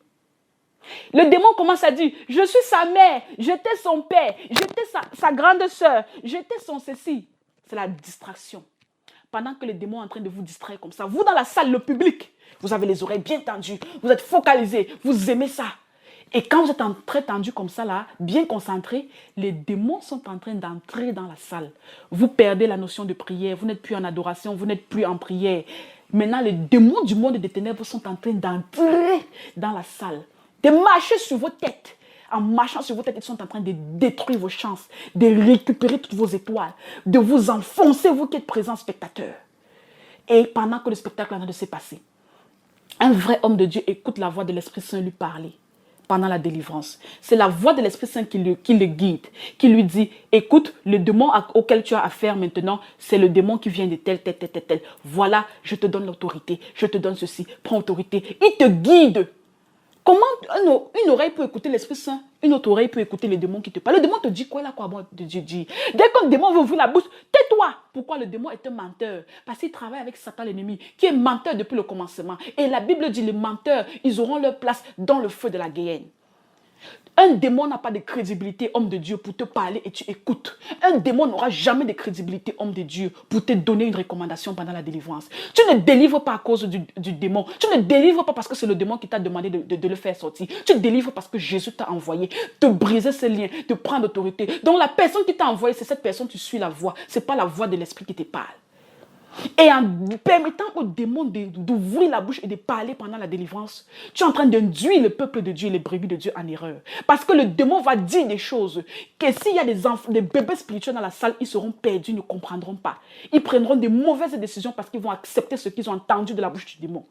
Le démon commence à dire, je suis sa mère, j'étais son père, j'étais sa grande sœur, j'étais son ceci. C'est la distraction. Pendant que le démon est en train de vous distraire comme ça, vous dans la salle, le public, vous avez les oreilles bien tendues, vous êtes focalisés, vous aimez ça. Et quand vous êtes très tendu comme ça, là, bien concentré, les démons sont en train d'entrer dans la salle. Vous perdez la notion de prière, vous n'êtes plus en adoration, vous n'êtes plus en prière. Maintenant, les démons du monde des ténèbres sont en train d'entrer dans la salle, de marcher sur vos têtes. En marchant sur vos têtes, ils sont en train de détruire vos chances, de récupérer toutes vos étoiles, de vous enfoncer, vous qui êtes présents spectateurs. Et pendant que le spectacle est en train de se passer, un vrai homme de Dieu écoute la voix de l'Esprit Saint lui parler. Pendant la délivrance. C'est la voix de l'Esprit Saint qui le guide, qui lui dit, écoute, le démon auquel tu as affaire maintenant, c'est le démon qui vient de tel. Voilà, je te donne l'autorité, je te donne ceci, prends autorité. Il te guide. Comment une oreille peut écouter l'Esprit Saint, une autre oreille peut écouter le démon qui te parle? Le démon te dit quoi? Il a quoi de Dieu dit? Dès que le démon veut ouvrir la bouche, tais-toi. Pourquoi? Le démon est un menteur. Parce qu'il travaille avec Satan l'ennemi, qui est menteur depuis le commencement. Et la Bible dit, les menteurs, ils auront leur place dans le feu de la guéhenne. Un démon n'a pas de crédibilité, homme de Dieu, pour te parler et tu écoutes. Un démon n'aura jamais de crédibilité, homme de Dieu, pour te donner une recommandation pendant la délivrance. Tu ne délivres pas à cause du démon. Tu ne délivres pas parce que c'est le démon qui t'a demandé de le faire sortir. Tu délivres parce que Jésus t'a envoyé de briser ces liens, de prendre autorité. Donc la personne qui t'a envoyé, c'est cette personne, tu suis la voix. Ce n'est pas la voix de l'esprit qui te parle. Et en permettant au démon d'ouvrir la bouche et de parler pendant la délivrance, tu es en train d'induire le peuple de Dieu et les brebis de Dieu en erreur. Parce que le démon va dire des choses que s'il y a des bébés spirituels dans la salle, ils seront perdus, ils ne comprendront pas. Ils prendront des mauvaises décisions parce qu'ils vont accepter ce qu'ils ont entendu de la bouche du démon.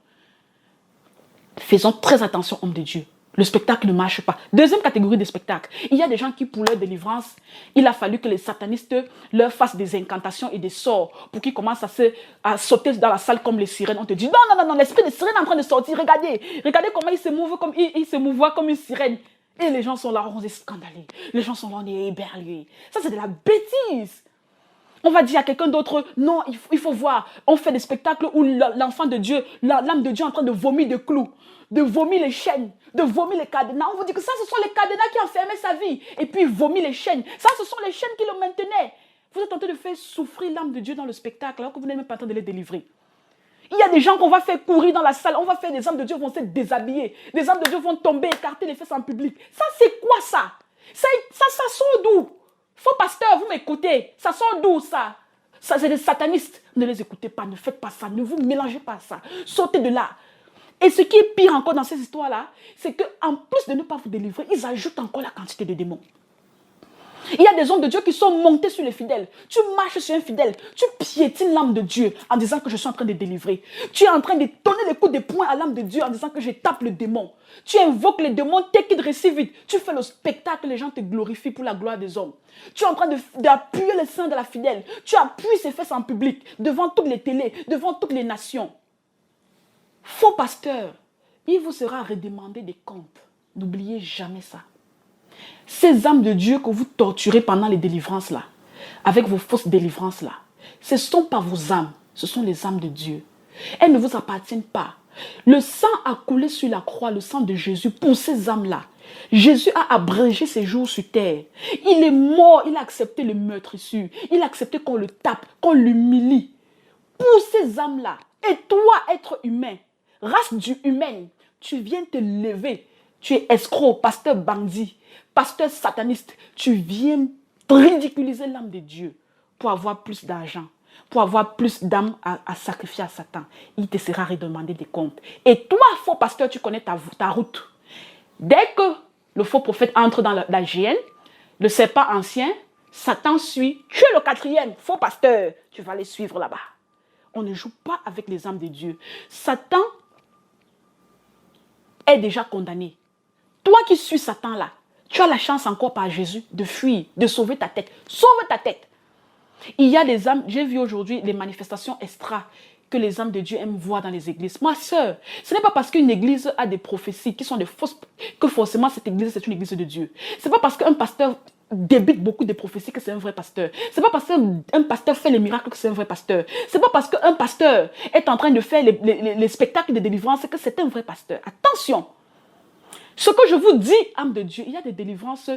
Faisons très attention, hommes de Dieu. Le spectacle ne marche pas. Deuxième catégorie de spectacle. Il y a des gens qui, pour leur délivrance, il a fallu que les satanistes leur fassent des incantations et des sorts pour qu'ils commencent à sauter dans la salle comme les sirènes. On te dit, non, l'esprit de sirène est en train de sortir. Regardez comment il se mouve il se mouvoie comme une sirène. Et les gens sont là, on est scandalés. Les gens sont là, on est éberlués. Ça, c'est de la bêtise. On va dire à quelqu'un d'autre, non, il faut voir. On fait des spectacles où l'enfant de Dieu, l'âme de Dieu est en train de vomir des clous, de vomir les chaînes, de vomir les cadenas. On vous dit que ça, ce sont les cadenas qui enfermaient sa vie. Et puis, il vomit les chaînes. Ça, ce sont les chaînes qui le maintenaient. Vous êtes en train de faire souffrir l'âme de Dieu dans le spectacle, alors que vous n'êtes même pas en train de les délivrer. Il y a des gens qu'on va faire courir dans la salle. On va faire des âmes de Dieu vont se déshabiller. Des âmes de Dieu vont tomber, écarter les fesses en public. Ça, c'est quoi ça? Ça sort d'où? Faux pasteur, vous m'écoutez. Ça sort d'où ça? Ça, c'est des satanistes. Ne les écoutez pas, ne faites pas ça. Ne vous mélangez pas à ça. Sortez de là. Et ce qui est pire encore dans ces histoires-là, c'est qu'en plus de ne pas vous délivrer, ils ajoutent encore la quantité de démons. Il y a des hommes de Dieu qui sont montés sur les fidèles. Tu marches sur un fidèle, tu piétines l'âme de Dieu en disant que je suis en train de délivrer. Tu es en train de donner des coups de poing à l'âme de Dieu en disant que je tape le démon. Tu invoques les démons, take it, receive it. Tu fais le spectacle, les gens te glorifient pour la gloire des hommes. Tu es en train d'appuyer le sein de la fidèle. Tu appuies ses fesses en public, devant toutes les télés, devant toutes les nations. Faux pasteur, il vous sera redemandé des comptes. N'oubliez jamais ça. Ces âmes de Dieu que vous torturez pendant les délivrances là, avec vos fausses délivrances là, ce ne sont pas vos âmes, ce sont les âmes de Dieu. Elles ne vous appartiennent pas. Le sang a coulé sur la croix, le sang de Jésus pour ces âmes-là. Jésus a abrégé ses jours sur terre. Il est mort, il a accepté le meurtrissure, il a accepté qu'on le tape, qu'on l'humilie. Pour ces âmes-là, et toi, être humain, race du humaine, tu viens te lever. Tu es escroc, pasteur bandit, pasteur sataniste. Tu viens ridiculiser l'âme de Dieu pour avoir plus d'argent, pour avoir plus d'âmes à sacrifier à Satan. Il te sera redemandé des comptes. Et toi, faux pasteur, tu connais ta route. Dès que le faux prophète entre dans la GN, le serpent ancien, Satan suit. Tu es le quatrième, faux pasteur. Tu vas les suivre là-bas. On ne joue pas avec les âmes de Dieu. Satan est déjà condamné. Toi qui suis Satan là, tu as la chance encore par Jésus de fuir, de sauver ta tête. Sauve ta tête. Il y a des âmes, j'ai vu aujourd'hui les manifestations extra que les âmes de Dieu aiment voir dans les églises. Ma soeur, ce n'est pas parce qu'une église a des prophéties qui sont des fausses, que forcément cette église c'est une église de Dieu. Ce n'est pas parce qu'un pasteur débite beaucoup de prophéties que c'est un vrai pasteur. Ce n'est pas parce qu'un pasteur fait les miracles que c'est un vrai pasteur. Ce n'est pas parce qu'un pasteur est en train de faire les spectacles de délivrance que c'est un vrai pasteur. Attention! Ce que je vous dis, âme de Dieu, il y a des délivrances,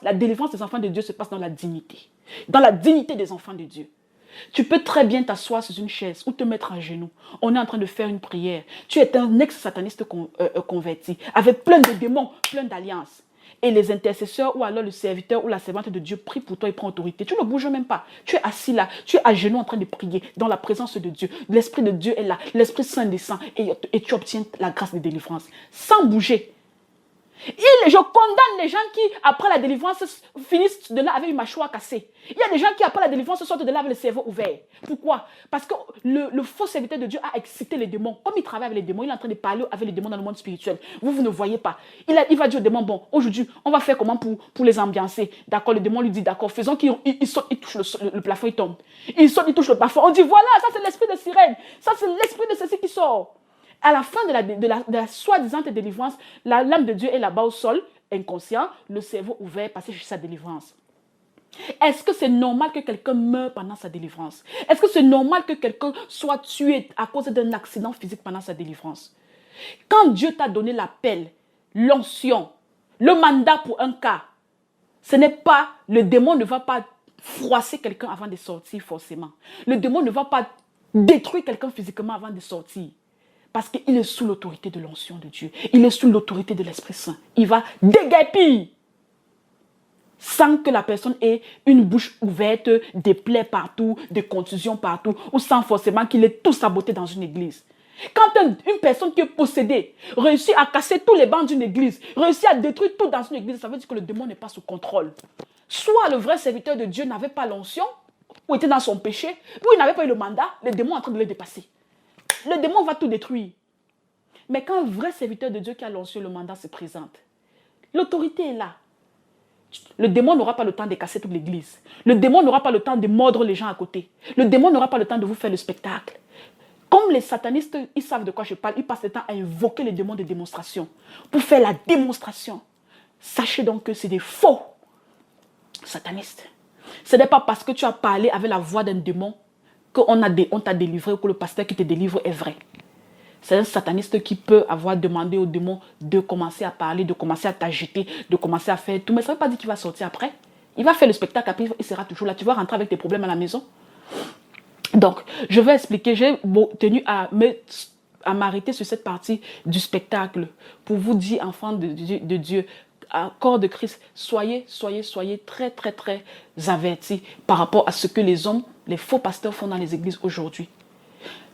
la délivrance des enfants de Dieu se passe dans la dignité. Dans la dignité des enfants de Dieu. Tu peux très bien t'asseoir sur une chaise ou te mettre à genoux. On est en train de faire une prière. Tu es un ex-sataniste converti, avec plein de démons, plein d'alliances. Et les intercesseurs ou alors le serviteur ou la servante de Dieu prie pour toi et prend autorité. Tu ne bouges même pas. Tu es assis là, tu es à genoux en train de prier dans la présence de Dieu. L'Esprit de Dieu est là, l'Esprit Saint descend et tu obtiens la grâce de délivrance sans bouger. Je condamne les gens qui, après la délivrance, finissent de là avec une mâchoire cassée. Il y a des gens qui, après la délivrance, sortent de là avec le cerveau ouvert. Pourquoi? Parce que le faux serviteur de Dieu a excité les démons. Comme il travaille avec les démons, il est en train de parler avec les démons dans le monde spirituel. Vous ne voyez pas. Il va dire aux démons, bon, aujourd'hui, on va faire comment pour les ambiancer. D'accord, le démon lui dit, d'accord, faisons qu'il saute, il touche le plafond, il tombe. Il saute, il touche le plafond. On dit, voilà, ça c'est l'esprit de sirène. Ça c'est l'esprit de ceci qui sort. À la fin de la soi-disant délivrance, l'âme de Dieu est là-bas au sol, inconscient, le cerveau ouvert, passé chez sa délivrance. Est-ce que c'est normal que quelqu'un meure pendant sa délivrance? Est-ce que c'est normal que quelqu'un soit tué à cause d'un accident physique pendant sa délivrance? Quand Dieu t'a donné l'appel, l'onction, Le mandat pour un cas, ce n'est pas, le démon ne va pas froisser quelqu'un avant de sortir forcément. Le démon ne va pas détruire quelqu'un physiquement avant de sortir. Parce qu'il est sous l'autorité de l'onction de Dieu. Il est sous l'autorité de l'Esprit Saint. Il va déguerpir sans que la personne ait une bouche ouverte, des plaies partout, des contusions partout, ou sans forcément qu'il ait tout saboté dans une église. Quand une personne qui est possédée réussit à casser tous les bancs d'une église, réussit à détruire tout dans une église, ça veut dire que le démon n'est pas sous contrôle. Soit le vrai serviteur de Dieu n'avait pas l'onction, ou était dans son péché, ou il n'avait pas eu le mandat, le démon est en train de le dépasser. Le démon va tout détruire. Mais quand un vrai serviteur de Dieu qui a l'onction, le mandat se présente, l'autorité est là. Le démon n'aura pas le temps de casser toute l'église. Le démon n'aura pas le temps de mordre les gens à côté. Le démon n'aura pas le temps de vous faire le spectacle. Comme les satanistes, ils savent de quoi je parle, ils passent le temps à invoquer les démons de démonstration. Pour faire la démonstration. Sachez donc que c'est des faux satanistes. Ce n'est pas parce que tu as parlé avec la voix d'un démon qu'on t'a délivré ou que le pasteur qui te délivre est vrai. C'est un sataniste qui peut avoir demandé au démon de commencer à parler, de commencer à t'agiter, de commencer à faire tout. Mais ça ne veut pas dire qu'il va sortir après. Il va faire le spectacle, après il sera toujours là. Tu vas rentrer avec tes problèmes à la maison. Donc, je vais expliquer. J'ai tenu à m'arrêter sur cette partie du spectacle pour vous dire, enfants de Dieu, corps de Christ, soyez très, très, très avertis par rapport à ce que les hommes, les faux pasteurs font dans les églises aujourd'hui.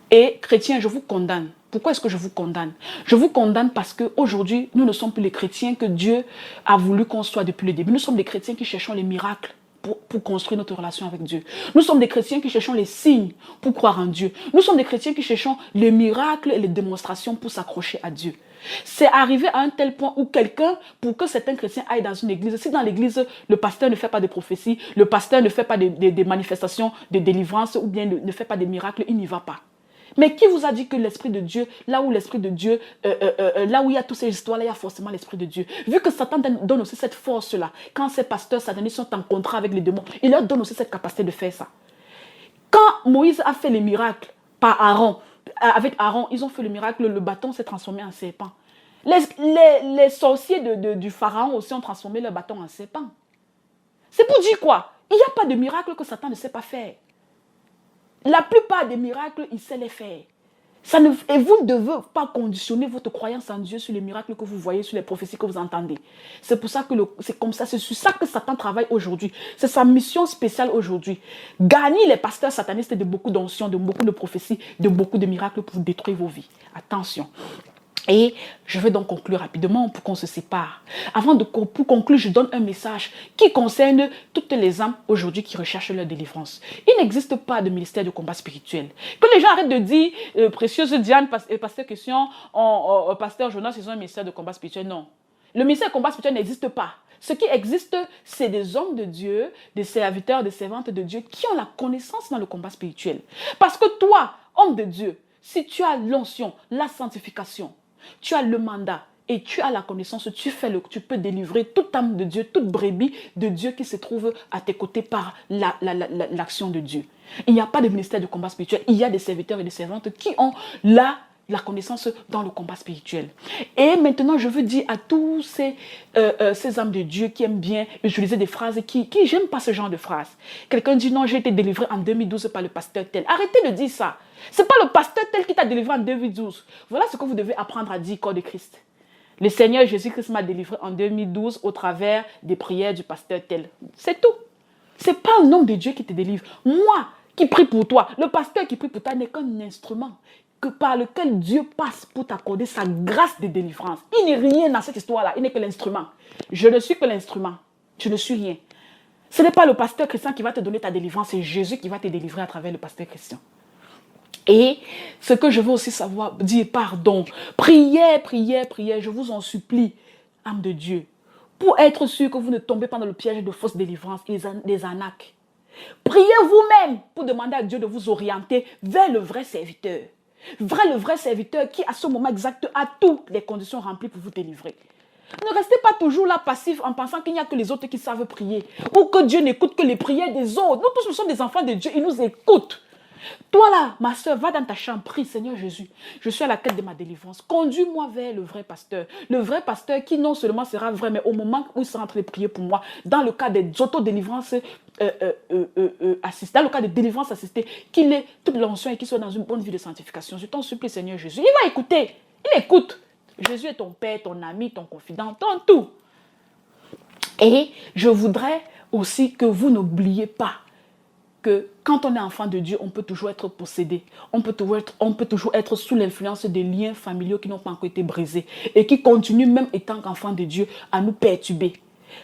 Et chrétiens, je vous condamne. Pourquoi est-ce que je vous condamne? Je vous condamne parce qu'aujourd'hui, nous ne sommes plus les chrétiens que Dieu a voulu qu'on soit depuis le début. Nous sommes des chrétiens qui cherchons les miracles pour construire notre relation avec Dieu. Nous sommes des chrétiens qui cherchons les signes pour croire en Dieu. Nous sommes des chrétiens qui cherchons les miracles et les démonstrations pour s'accrocher à Dieu. C'est arrivé à un tel point où quelqu'un, pour que certains chrétiens aillent dans une église, si dans l'église, le pasteur ne fait pas de prophéties, le pasteur ne fait pas de manifestations de délivrance ou bien ne fait pas de miracles, il n'y va pas. Mais qui vous a dit que l'Esprit de Dieu, là où l'Esprit de Dieu, là où il y a toutes ces histoires-là, il y a forcément l'Esprit de Dieu. Vu que Satan donne aussi cette force-là, quand ces pasteurs satanistes sont en contrat avec les démons, il leur donne aussi cette capacité de faire ça. Quand Moïse a fait les miracles par Aaron, avec Aaron, ils ont fait le miracle, le bâton s'est transformé en serpent. Les sorciers du pharaon aussi ont transformé leur bâton en serpent. C'est pour dire quoi? Il n'y a pas de miracle que Satan ne sait pas faire. La plupart des miracles, il sait les faire. Et vous ne devez pas conditionner votre croyance en Dieu sur les miracles que vous voyez, sur les prophéties que vous entendez. C'est pour ça que c'est comme ça, c'est sur ça que Satan travaille aujourd'hui. C'est sa mission spéciale aujourd'hui. Gagner les pasteurs satanistes de beaucoup d'onction, de beaucoup de prophéties, de beaucoup de miracles pour détruire vos vies. Attention. Et je vais donc conclure rapidement pour qu'on se sépare. Pour conclure, je donne un message qui concerne toutes les âmes aujourd'hui qui recherchent leur délivrance. Il n'existe pas de ministère de combat spirituel. Que les gens arrêtent de dire, précieuse Diane, pasteur Question, pasteur Jonas, ils ont un ministère de combat spirituel. Non. Le ministère de combat spirituel n'existe pas. Ce qui existe, c'est des hommes de Dieu, des serviteurs, des servantes de Dieu qui ont la connaissance dans le combat spirituel. Parce que toi, homme de Dieu, si tu as l'onction, la sanctification, tu as le mandat et tu as la connaissance, tu peux délivrer toute âme de Dieu, toute brebis de Dieu qui se trouve à tes côtés par l'action de Dieu. Il n'y a pas de ministère de combat spirituel, il y a des serviteurs et des servantes qui ont la connaissance dans le combat spirituel. Et maintenant, je veux dire à tous ces âmes de Dieu qui aiment bien utiliser des phrases qui j'aime pas ce genre de phrases. Quelqu'un dit non, j'ai été délivré en 2012 par le pasteur tel. Arrêtez de dire ça. C'est pas le pasteur tel qui t'a délivré en 2012. Voilà ce que vous devez apprendre à dire, corps de Christ. Le Seigneur Jésus-Christ m'a délivré en 2012 au travers des prières du pasteur tel. C'est tout. C'est pas un homme de Dieu qui te délivre. Moi qui prie pour toi, le pasteur qui prie pour toi n'est qu'un instrument par lequel Dieu passe pour t'accorder sa grâce de délivrance. Il n'est rien dans cette histoire-là, il n'est que l'instrument. Je ne suis que l'instrument, je ne suis rien. Ce n'est pas le pasteur chrétien qui va te donner ta délivrance, c'est Jésus qui va te délivrer à travers le pasteur chrétien. Et ce que je veux aussi savoir, dire pardon, priez, je vous en supplie, âme de Dieu, pour être sûr que vous ne tombez pas dans le piège de fausses délivrances, des arnaques. Priez vous-même pour demander à Dieu de vous orienter vers le vrai serviteur. Le vrai serviteur qui, à ce moment exact, a toutes les conditions remplies pour vous délivrer. Ne restez pas toujours là passif en pensant qu'il n'y a que les autres qui savent prier ou que Dieu n'écoute que les prières des autres. Nous tous, nous sommes des enfants de Dieu, il nous écoute. Toi là, ma soeur, va dans ta chambre, prie, Seigneur Jésus. Je suis à la quête de ma délivrance. Conduis-moi vers le vrai pasteur. Le vrai pasteur qui non seulement sera vrai, mais au moment où il sera en train de prier pour moi, dans le cas des autodélivrances assistées, dans le cas de délivrance assistée, qu'il ait toute l'onction et qu'il soit dans une bonne vie de sanctification. Je t'en supplie, Seigneur Jésus. Il va écouter. Il écoute. Jésus est ton père, ton ami, ton confident, ton tout. Et je voudrais aussi que vous n'oubliez pas que quand on est enfant de Dieu, on peut toujours être possédé. On peut toujours être sous l'influence des liens familiaux qui n'ont pas encore été brisés et qui continuent, même étant qu'enfant de Dieu, à nous perturber.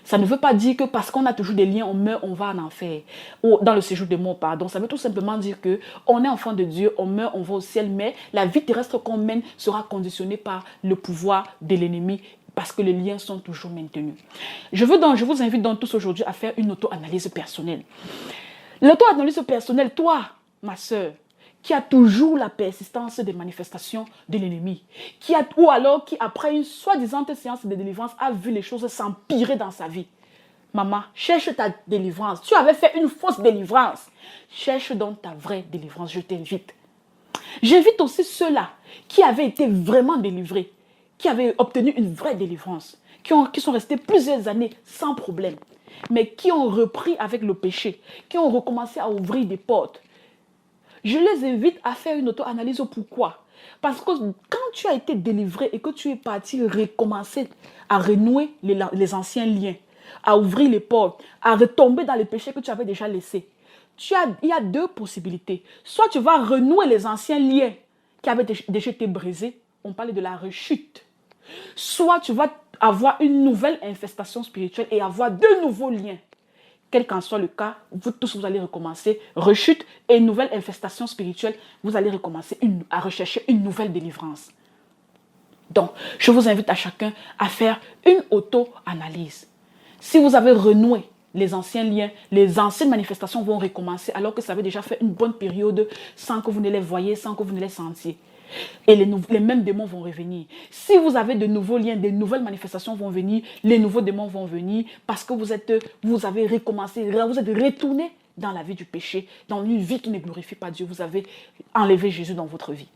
Ça ne veut pas dire que parce qu'on a toujours des liens, on meurt, on va en enfer. Ou dans le séjour des morts, pardon. Ça veut tout simplement dire qu'on est enfant de Dieu, on meurt, on va au ciel, mais la vie terrestre qu'on mène sera conditionnée par le pouvoir de l'ennemi parce que les liens sont toujours maintenus. Je vous invite donc tous aujourd'hui à faire une auto-analyse personnelle. L'auto-analyse personnelle, toi, ma soeur, qui a toujours la persistance des manifestations de l'ennemi, ou alors qui, après une soi-disant séance de délivrance, a vu les choses s'empirer dans sa vie. Maman, cherche ta délivrance. Tu avais fait une fausse délivrance. Cherche donc ta vraie délivrance, je t'invite. J'invite aussi ceux-là qui avaient été vraiment délivrés, qui avaient obtenu une vraie délivrance, qui sont restés plusieurs années sans problème, mais qui ont repris avec le péché, qui ont recommencé à ouvrir des portes. Je les invite à faire une auto-analyse. Pourquoi? Parce que quand tu as été délivré et que tu es parti recommencer à renouer les anciens liens, à ouvrir les portes, à retomber dans les péchés que tu avais déjà laissés, il y a deux possibilités. Soit tu vas renouer les anciens liens qui avaient déjà été brisés, on parlait de la rechute. Soit tu vas avoir une nouvelle infestation spirituelle et avoir de nouveaux liens. Quel qu'en soit le cas, vous tous, vous allez recommencer rechute et nouvelle infestation spirituelle. Vous allez recommencer à rechercher une nouvelle délivrance. Donc, je vous invite à chacun à faire une auto-analyse. Si vous avez renoué les anciens liens, les anciennes manifestations vont recommencer alors que ça avait déjà fait une bonne période sans que vous ne les voyiez, sans que vous ne les sentiez. Et les mêmes démons vont revenir. Si vous avez de nouveaux liens, de nouvelles manifestations vont venir, les nouveaux démons vont venir parce que vous avez recommencé, vous êtes retourné dans la vie du péché, dans une vie qui ne glorifie pas Dieu. Vous avez enlevé Jésus dans votre vie.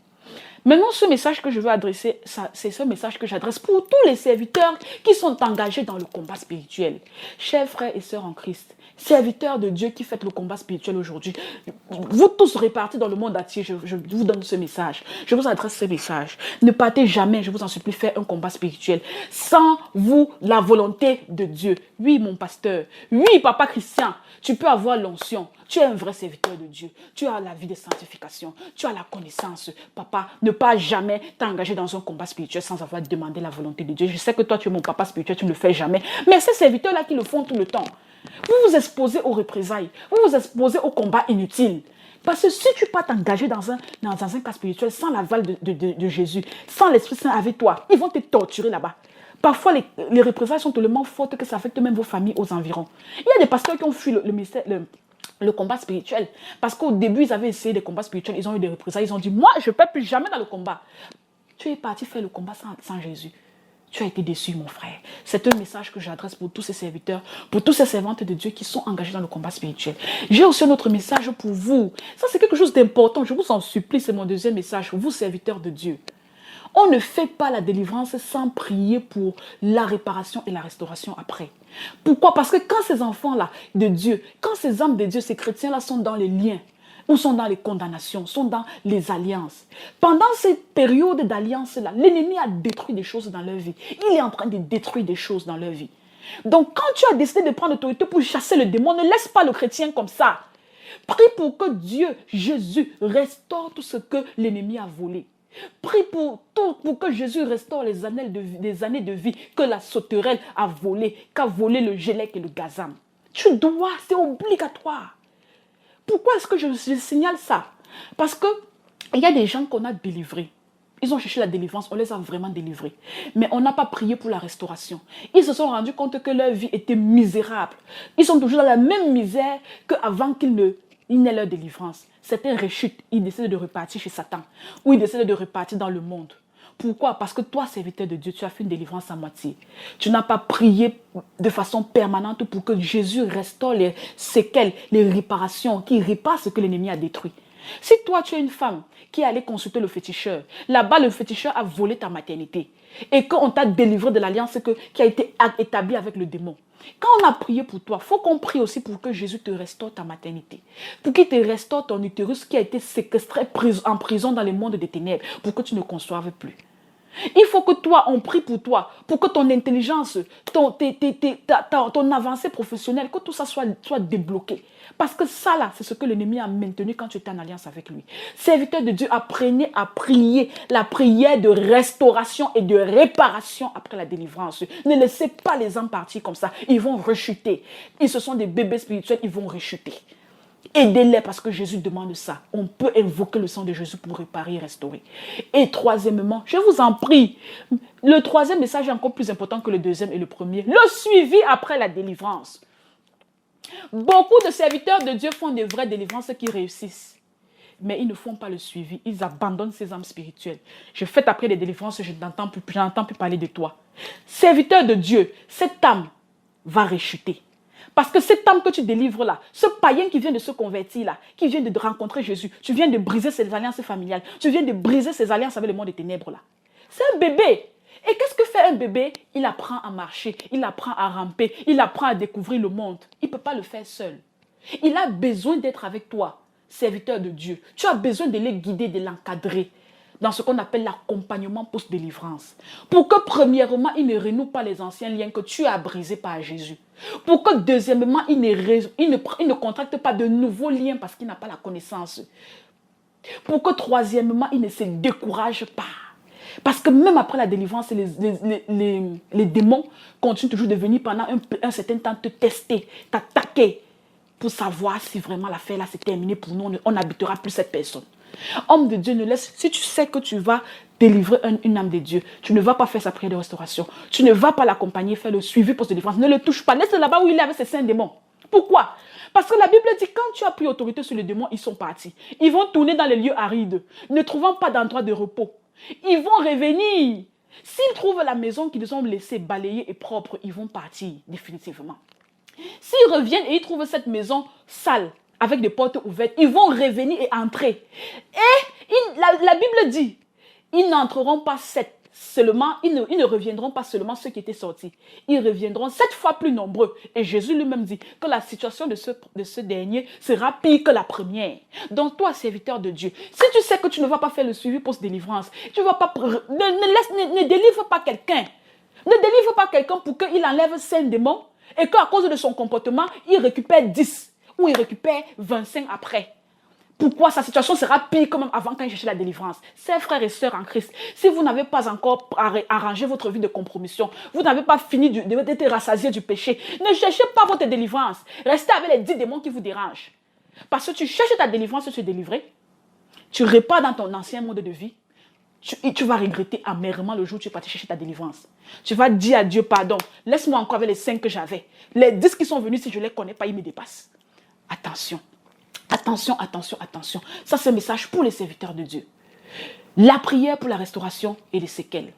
Maintenant, ce message que je veux adresser, c'est ce message que j'adresse pour tous les serviteurs qui sont engagés dans le combat spirituel. Chers frères et sœurs en Christ, serviteurs de Dieu qui faites le combat spirituel aujourd'hui, vous tous répartis dans le monde entier, je vous donne ce message. Je vous adresse ce message. Ne partez jamais, je vous en supplie, faire un combat spirituel sans vous, la volonté de Dieu. Oui, mon pasteur. Oui, papa Christian, tu peux avoir l'onction. Tu es un vrai serviteur de Dieu. Tu as la vie de sanctification. Tu as la connaissance. Papa, ne pas jamais t'engager dans un combat spirituel sans avoir demandé la volonté de Dieu. Je sais que toi, tu es mon papa spirituel, tu ne le fais jamais. Mais ces serviteurs-là qui le font tout le temps, vous vous exposez aux représailles. Vous vous exposez aux combats inutiles. Parce que si tu ne peux pas t'engager dans un cas spirituel sans l'aval de Jésus, sans l'Esprit Saint avec toi, ils vont te torturer là-bas. Parfois, les représailles sont tellement fortes que ça affecte même vos familles aux environs. Il y a des pasteurs qui ont fui le combat spirituel. Parce qu'au début, ils avaient essayé des combats spirituels, ils ont eu des représailles, ils ont dit, moi, je ne peux plus jamais dans le combat. Tu es parti faire le combat sans Jésus. Tu as été déçu, mon frère. C'est un message que j'adresse pour tous ces serviteurs, pour tous ces servantes de Dieu qui sont engagés dans le combat spirituel. J'ai aussi un autre message pour vous. Ça, c'est quelque chose d'important. Je vous en supplie, c'est mon deuxième message. Vous, serviteurs de Dieu. On ne fait pas la délivrance sans prier pour la réparation et la restauration après. Pourquoi? Parce que quand ces enfants-là de Dieu, quand ces âmes de Dieu, ces chrétiens-là sont dans les liens, ou sont dans les condamnations, sont dans les alliances. Pendant cette période d'alliance-là, l'ennemi a détruit des choses dans leur vie. Il est en train de détruire des choses dans leur vie. Donc quand tu as décidé de prendre l'autorité pour chasser le démon, ne laisse pas le chrétien comme ça. Prie pour que Dieu, Jésus, restaure tout ce que l'ennemi a volé. Prie pour que Jésus restaure les années de vie que la sauterelle a volé, qu'a volé le Gélec et le Gazam. Tu dois, c'est obligatoire. Pourquoi est-ce que je signale ça? Parce qu'il y a des gens qu'on a délivrés. Ils ont cherché la délivrance, on les a vraiment délivrés. Mais on n'a pas prié pour la restauration. Ils se sont rendus compte que leur vie était misérable. Ils sont toujours dans la même misère qu'avant qu'ils n'aient leur délivrance. C'était rechute. Ils décident de repartir chez Satan. Ou ils décident de repartir dans le monde. Pourquoi? Parce que toi, serviteur de Dieu, tu as fait une délivrance à moitié. Tu n'as pas prié de façon permanente pour que Jésus restaure les séquelles, les réparations, qu'il répare ce que l'ennemi a détruit. Si toi, tu es une femme qui est allée consulter le féticheur, là-bas, le féticheur a volé ta maternité et qu'on t'a délivré de l'alliance qui a été établie avec le démon. Quand on a prié pour toi, il faut qu'on prie aussi pour que Jésus te restaure ta maternité, pour qu'il te restaure ton utérus qui a été séquestré en prison dans le monde des ténèbres, pour que tu ne conçoives plus. Il faut que toi, on prie pour toi, pour que ton intelligence, ton avancée professionnelle, que tout ça soit débloqué. Parce que ça là, c'est ce que l'ennemi a maintenu quand tu étais en alliance avec lui. Serviteur de Dieu, apprenez à prier la prière de restauration et de réparation après la délivrance. Ne laissez pas les hommes partir comme ça. Ils vont rechuter. Ils se sont des bébés spirituels, ils vont rechuter. Aidez-les parce que Jésus demande ça. On peut invoquer le sang de Jésus pour réparer et restaurer. Et troisièmement, je vous en prie, le troisième message est encore plus important que le deuxième et le premier. Le suivi après la délivrance. Beaucoup de serviteurs de Dieu font des vraies délivrances qui réussissent. Mais ils ne font pas le suivi. Ils abandonnent ces âmes spirituelles. Je fais après les délivrances, je n'entends plus parler de toi. Serviteur de Dieu, cette âme va rechuter. Parce que cette âme que tu délivres là, ce païen qui vient de se convertir là, qui vient de rencontrer Jésus, tu viens de briser ses alliances familiales, tu viens de briser ses alliances avec le monde des ténèbres là. C'est un bébé. Et qu'est-ce que fait un bébé? Il apprend à marcher, il apprend à ramper, il apprend à découvrir le monde. Il ne peut pas le faire seul. Il a besoin d'être avec toi, serviteur de Dieu. Tu as besoin de le guider, de l'encadrer dans ce qu'on appelle l'accompagnement post-délivrance. Pour que premièrement, il ne renoue pas les anciens liens que tu as brisés par Jésus. Pour que deuxièmement, il ne contracte pas de nouveaux liens parce qu'il n'a pas la connaissance. Pour que troisièmement, il ne se décourage pas. Parce que même après la délivrance, les démons continuent toujours de venir pendant un certain temps te tester, t'attaquer pour savoir si vraiment l'affaire là s'est terminée pour nous, on n'habitera plus cette personne. Homme de Dieu, ne laisse, si tu sais que tu vas délivrer une âme de Dieu, tu ne vas pas faire sa prière de restauration, tu ne vas pas l'accompagner, faire le suivi post-délivrance, ne le touche pas, laisse-le là-bas où il est avec ses saints démons. Pourquoi? Parce que la Bible dit, quand tu as pris autorité sur les démons, ils sont partis. Ils vont tourner dans les lieux arides, ne trouvant pas d'endroit de repos. Ils vont revenir. S'ils trouvent la maison qu'ils ont laissée balayée et propre, ils vont partir définitivement. S'ils reviennent et ils trouvent cette maison sale, avec des portes ouvertes, ils vont revenir et entrer. Et la Bible dit, ils n'entreront pas seulement, ils ne reviendront pas seulement ceux qui étaient sortis. Ils reviendront 7 fois plus nombreux. Et Jésus lui-même dit que la situation de ce dernier sera pire que la première. Donc toi, serviteur de Dieu, si tu sais que tu ne vas pas faire le suivi post-délivrance, tu vas pas, ne délivre pas quelqu'un. Ne délivre pas quelqu'un pour qu'il enlève 5 démons et qu'à cause de son comportement, il récupère 10 ou il récupère 25 après. Pourquoi sa situation sera pire que même avant quand il cherchait la délivrance? Chers frères et sœurs en Christ, si vous n'avez pas encore arrangé votre vie de compromission, vous n'avez pas fini d'être rassasié du péché, ne cherchez pas votre délivrance. Restez avec les 10 démons qui vous dérangent. Parce que tu cherches ta délivrance, te délivrer, tu repars dans ton ancien mode de vie, tu vas regretter amèrement le jour où tu es parti chercher ta délivrance. Tu vas dire à Dieu, pardon, laisse-moi encore avec les 5 que j'avais. Les 10 qui sont venus, si je ne les connais pas, ils me dépassent. Attention, attention, attention, attention. Ça, c'est un message pour les serviteurs de Dieu. La prière pour la restauration et les séquelles.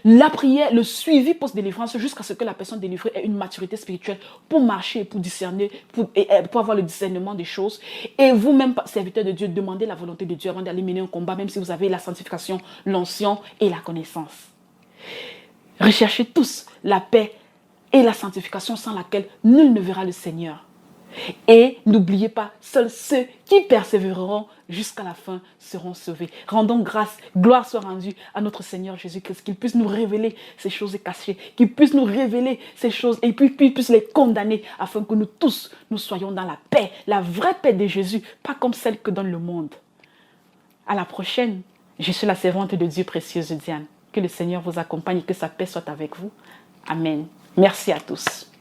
La prière, le suivi post-délivrance jusqu'à ce que la personne délivrée ait une maturité spirituelle pour marcher, pour discerner, pour avoir le discernement des choses. Et vous-même, serviteurs de Dieu, demandez la volonté de Dieu avant d'aller mener un combat, même si vous avez la sanctification, l'onction et la connaissance. Recherchez tous la paix et la sanctification sans laquelle nul ne verra le Seigneur. Et n'oubliez pas, seuls ceux qui persévéreront jusqu'à la fin seront sauvés. Rendons grâce, gloire soit rendue à notre Seigneur Jésus-Christ, qu'il puisse nous révéler ces choses cachées, qu'il puisse nous révéler ces choses et puis qu'il puisse les condamner afin que nous tous, nous soyons dans la paix, la vraie paix de Jésus, pas comme celle que donne le monde. À la prochaine, je suis la servante de Dieu précieuse Diane. Que le Seigneur vous accompagne et que sa paix soit avec vous. Amen. Merci à tous.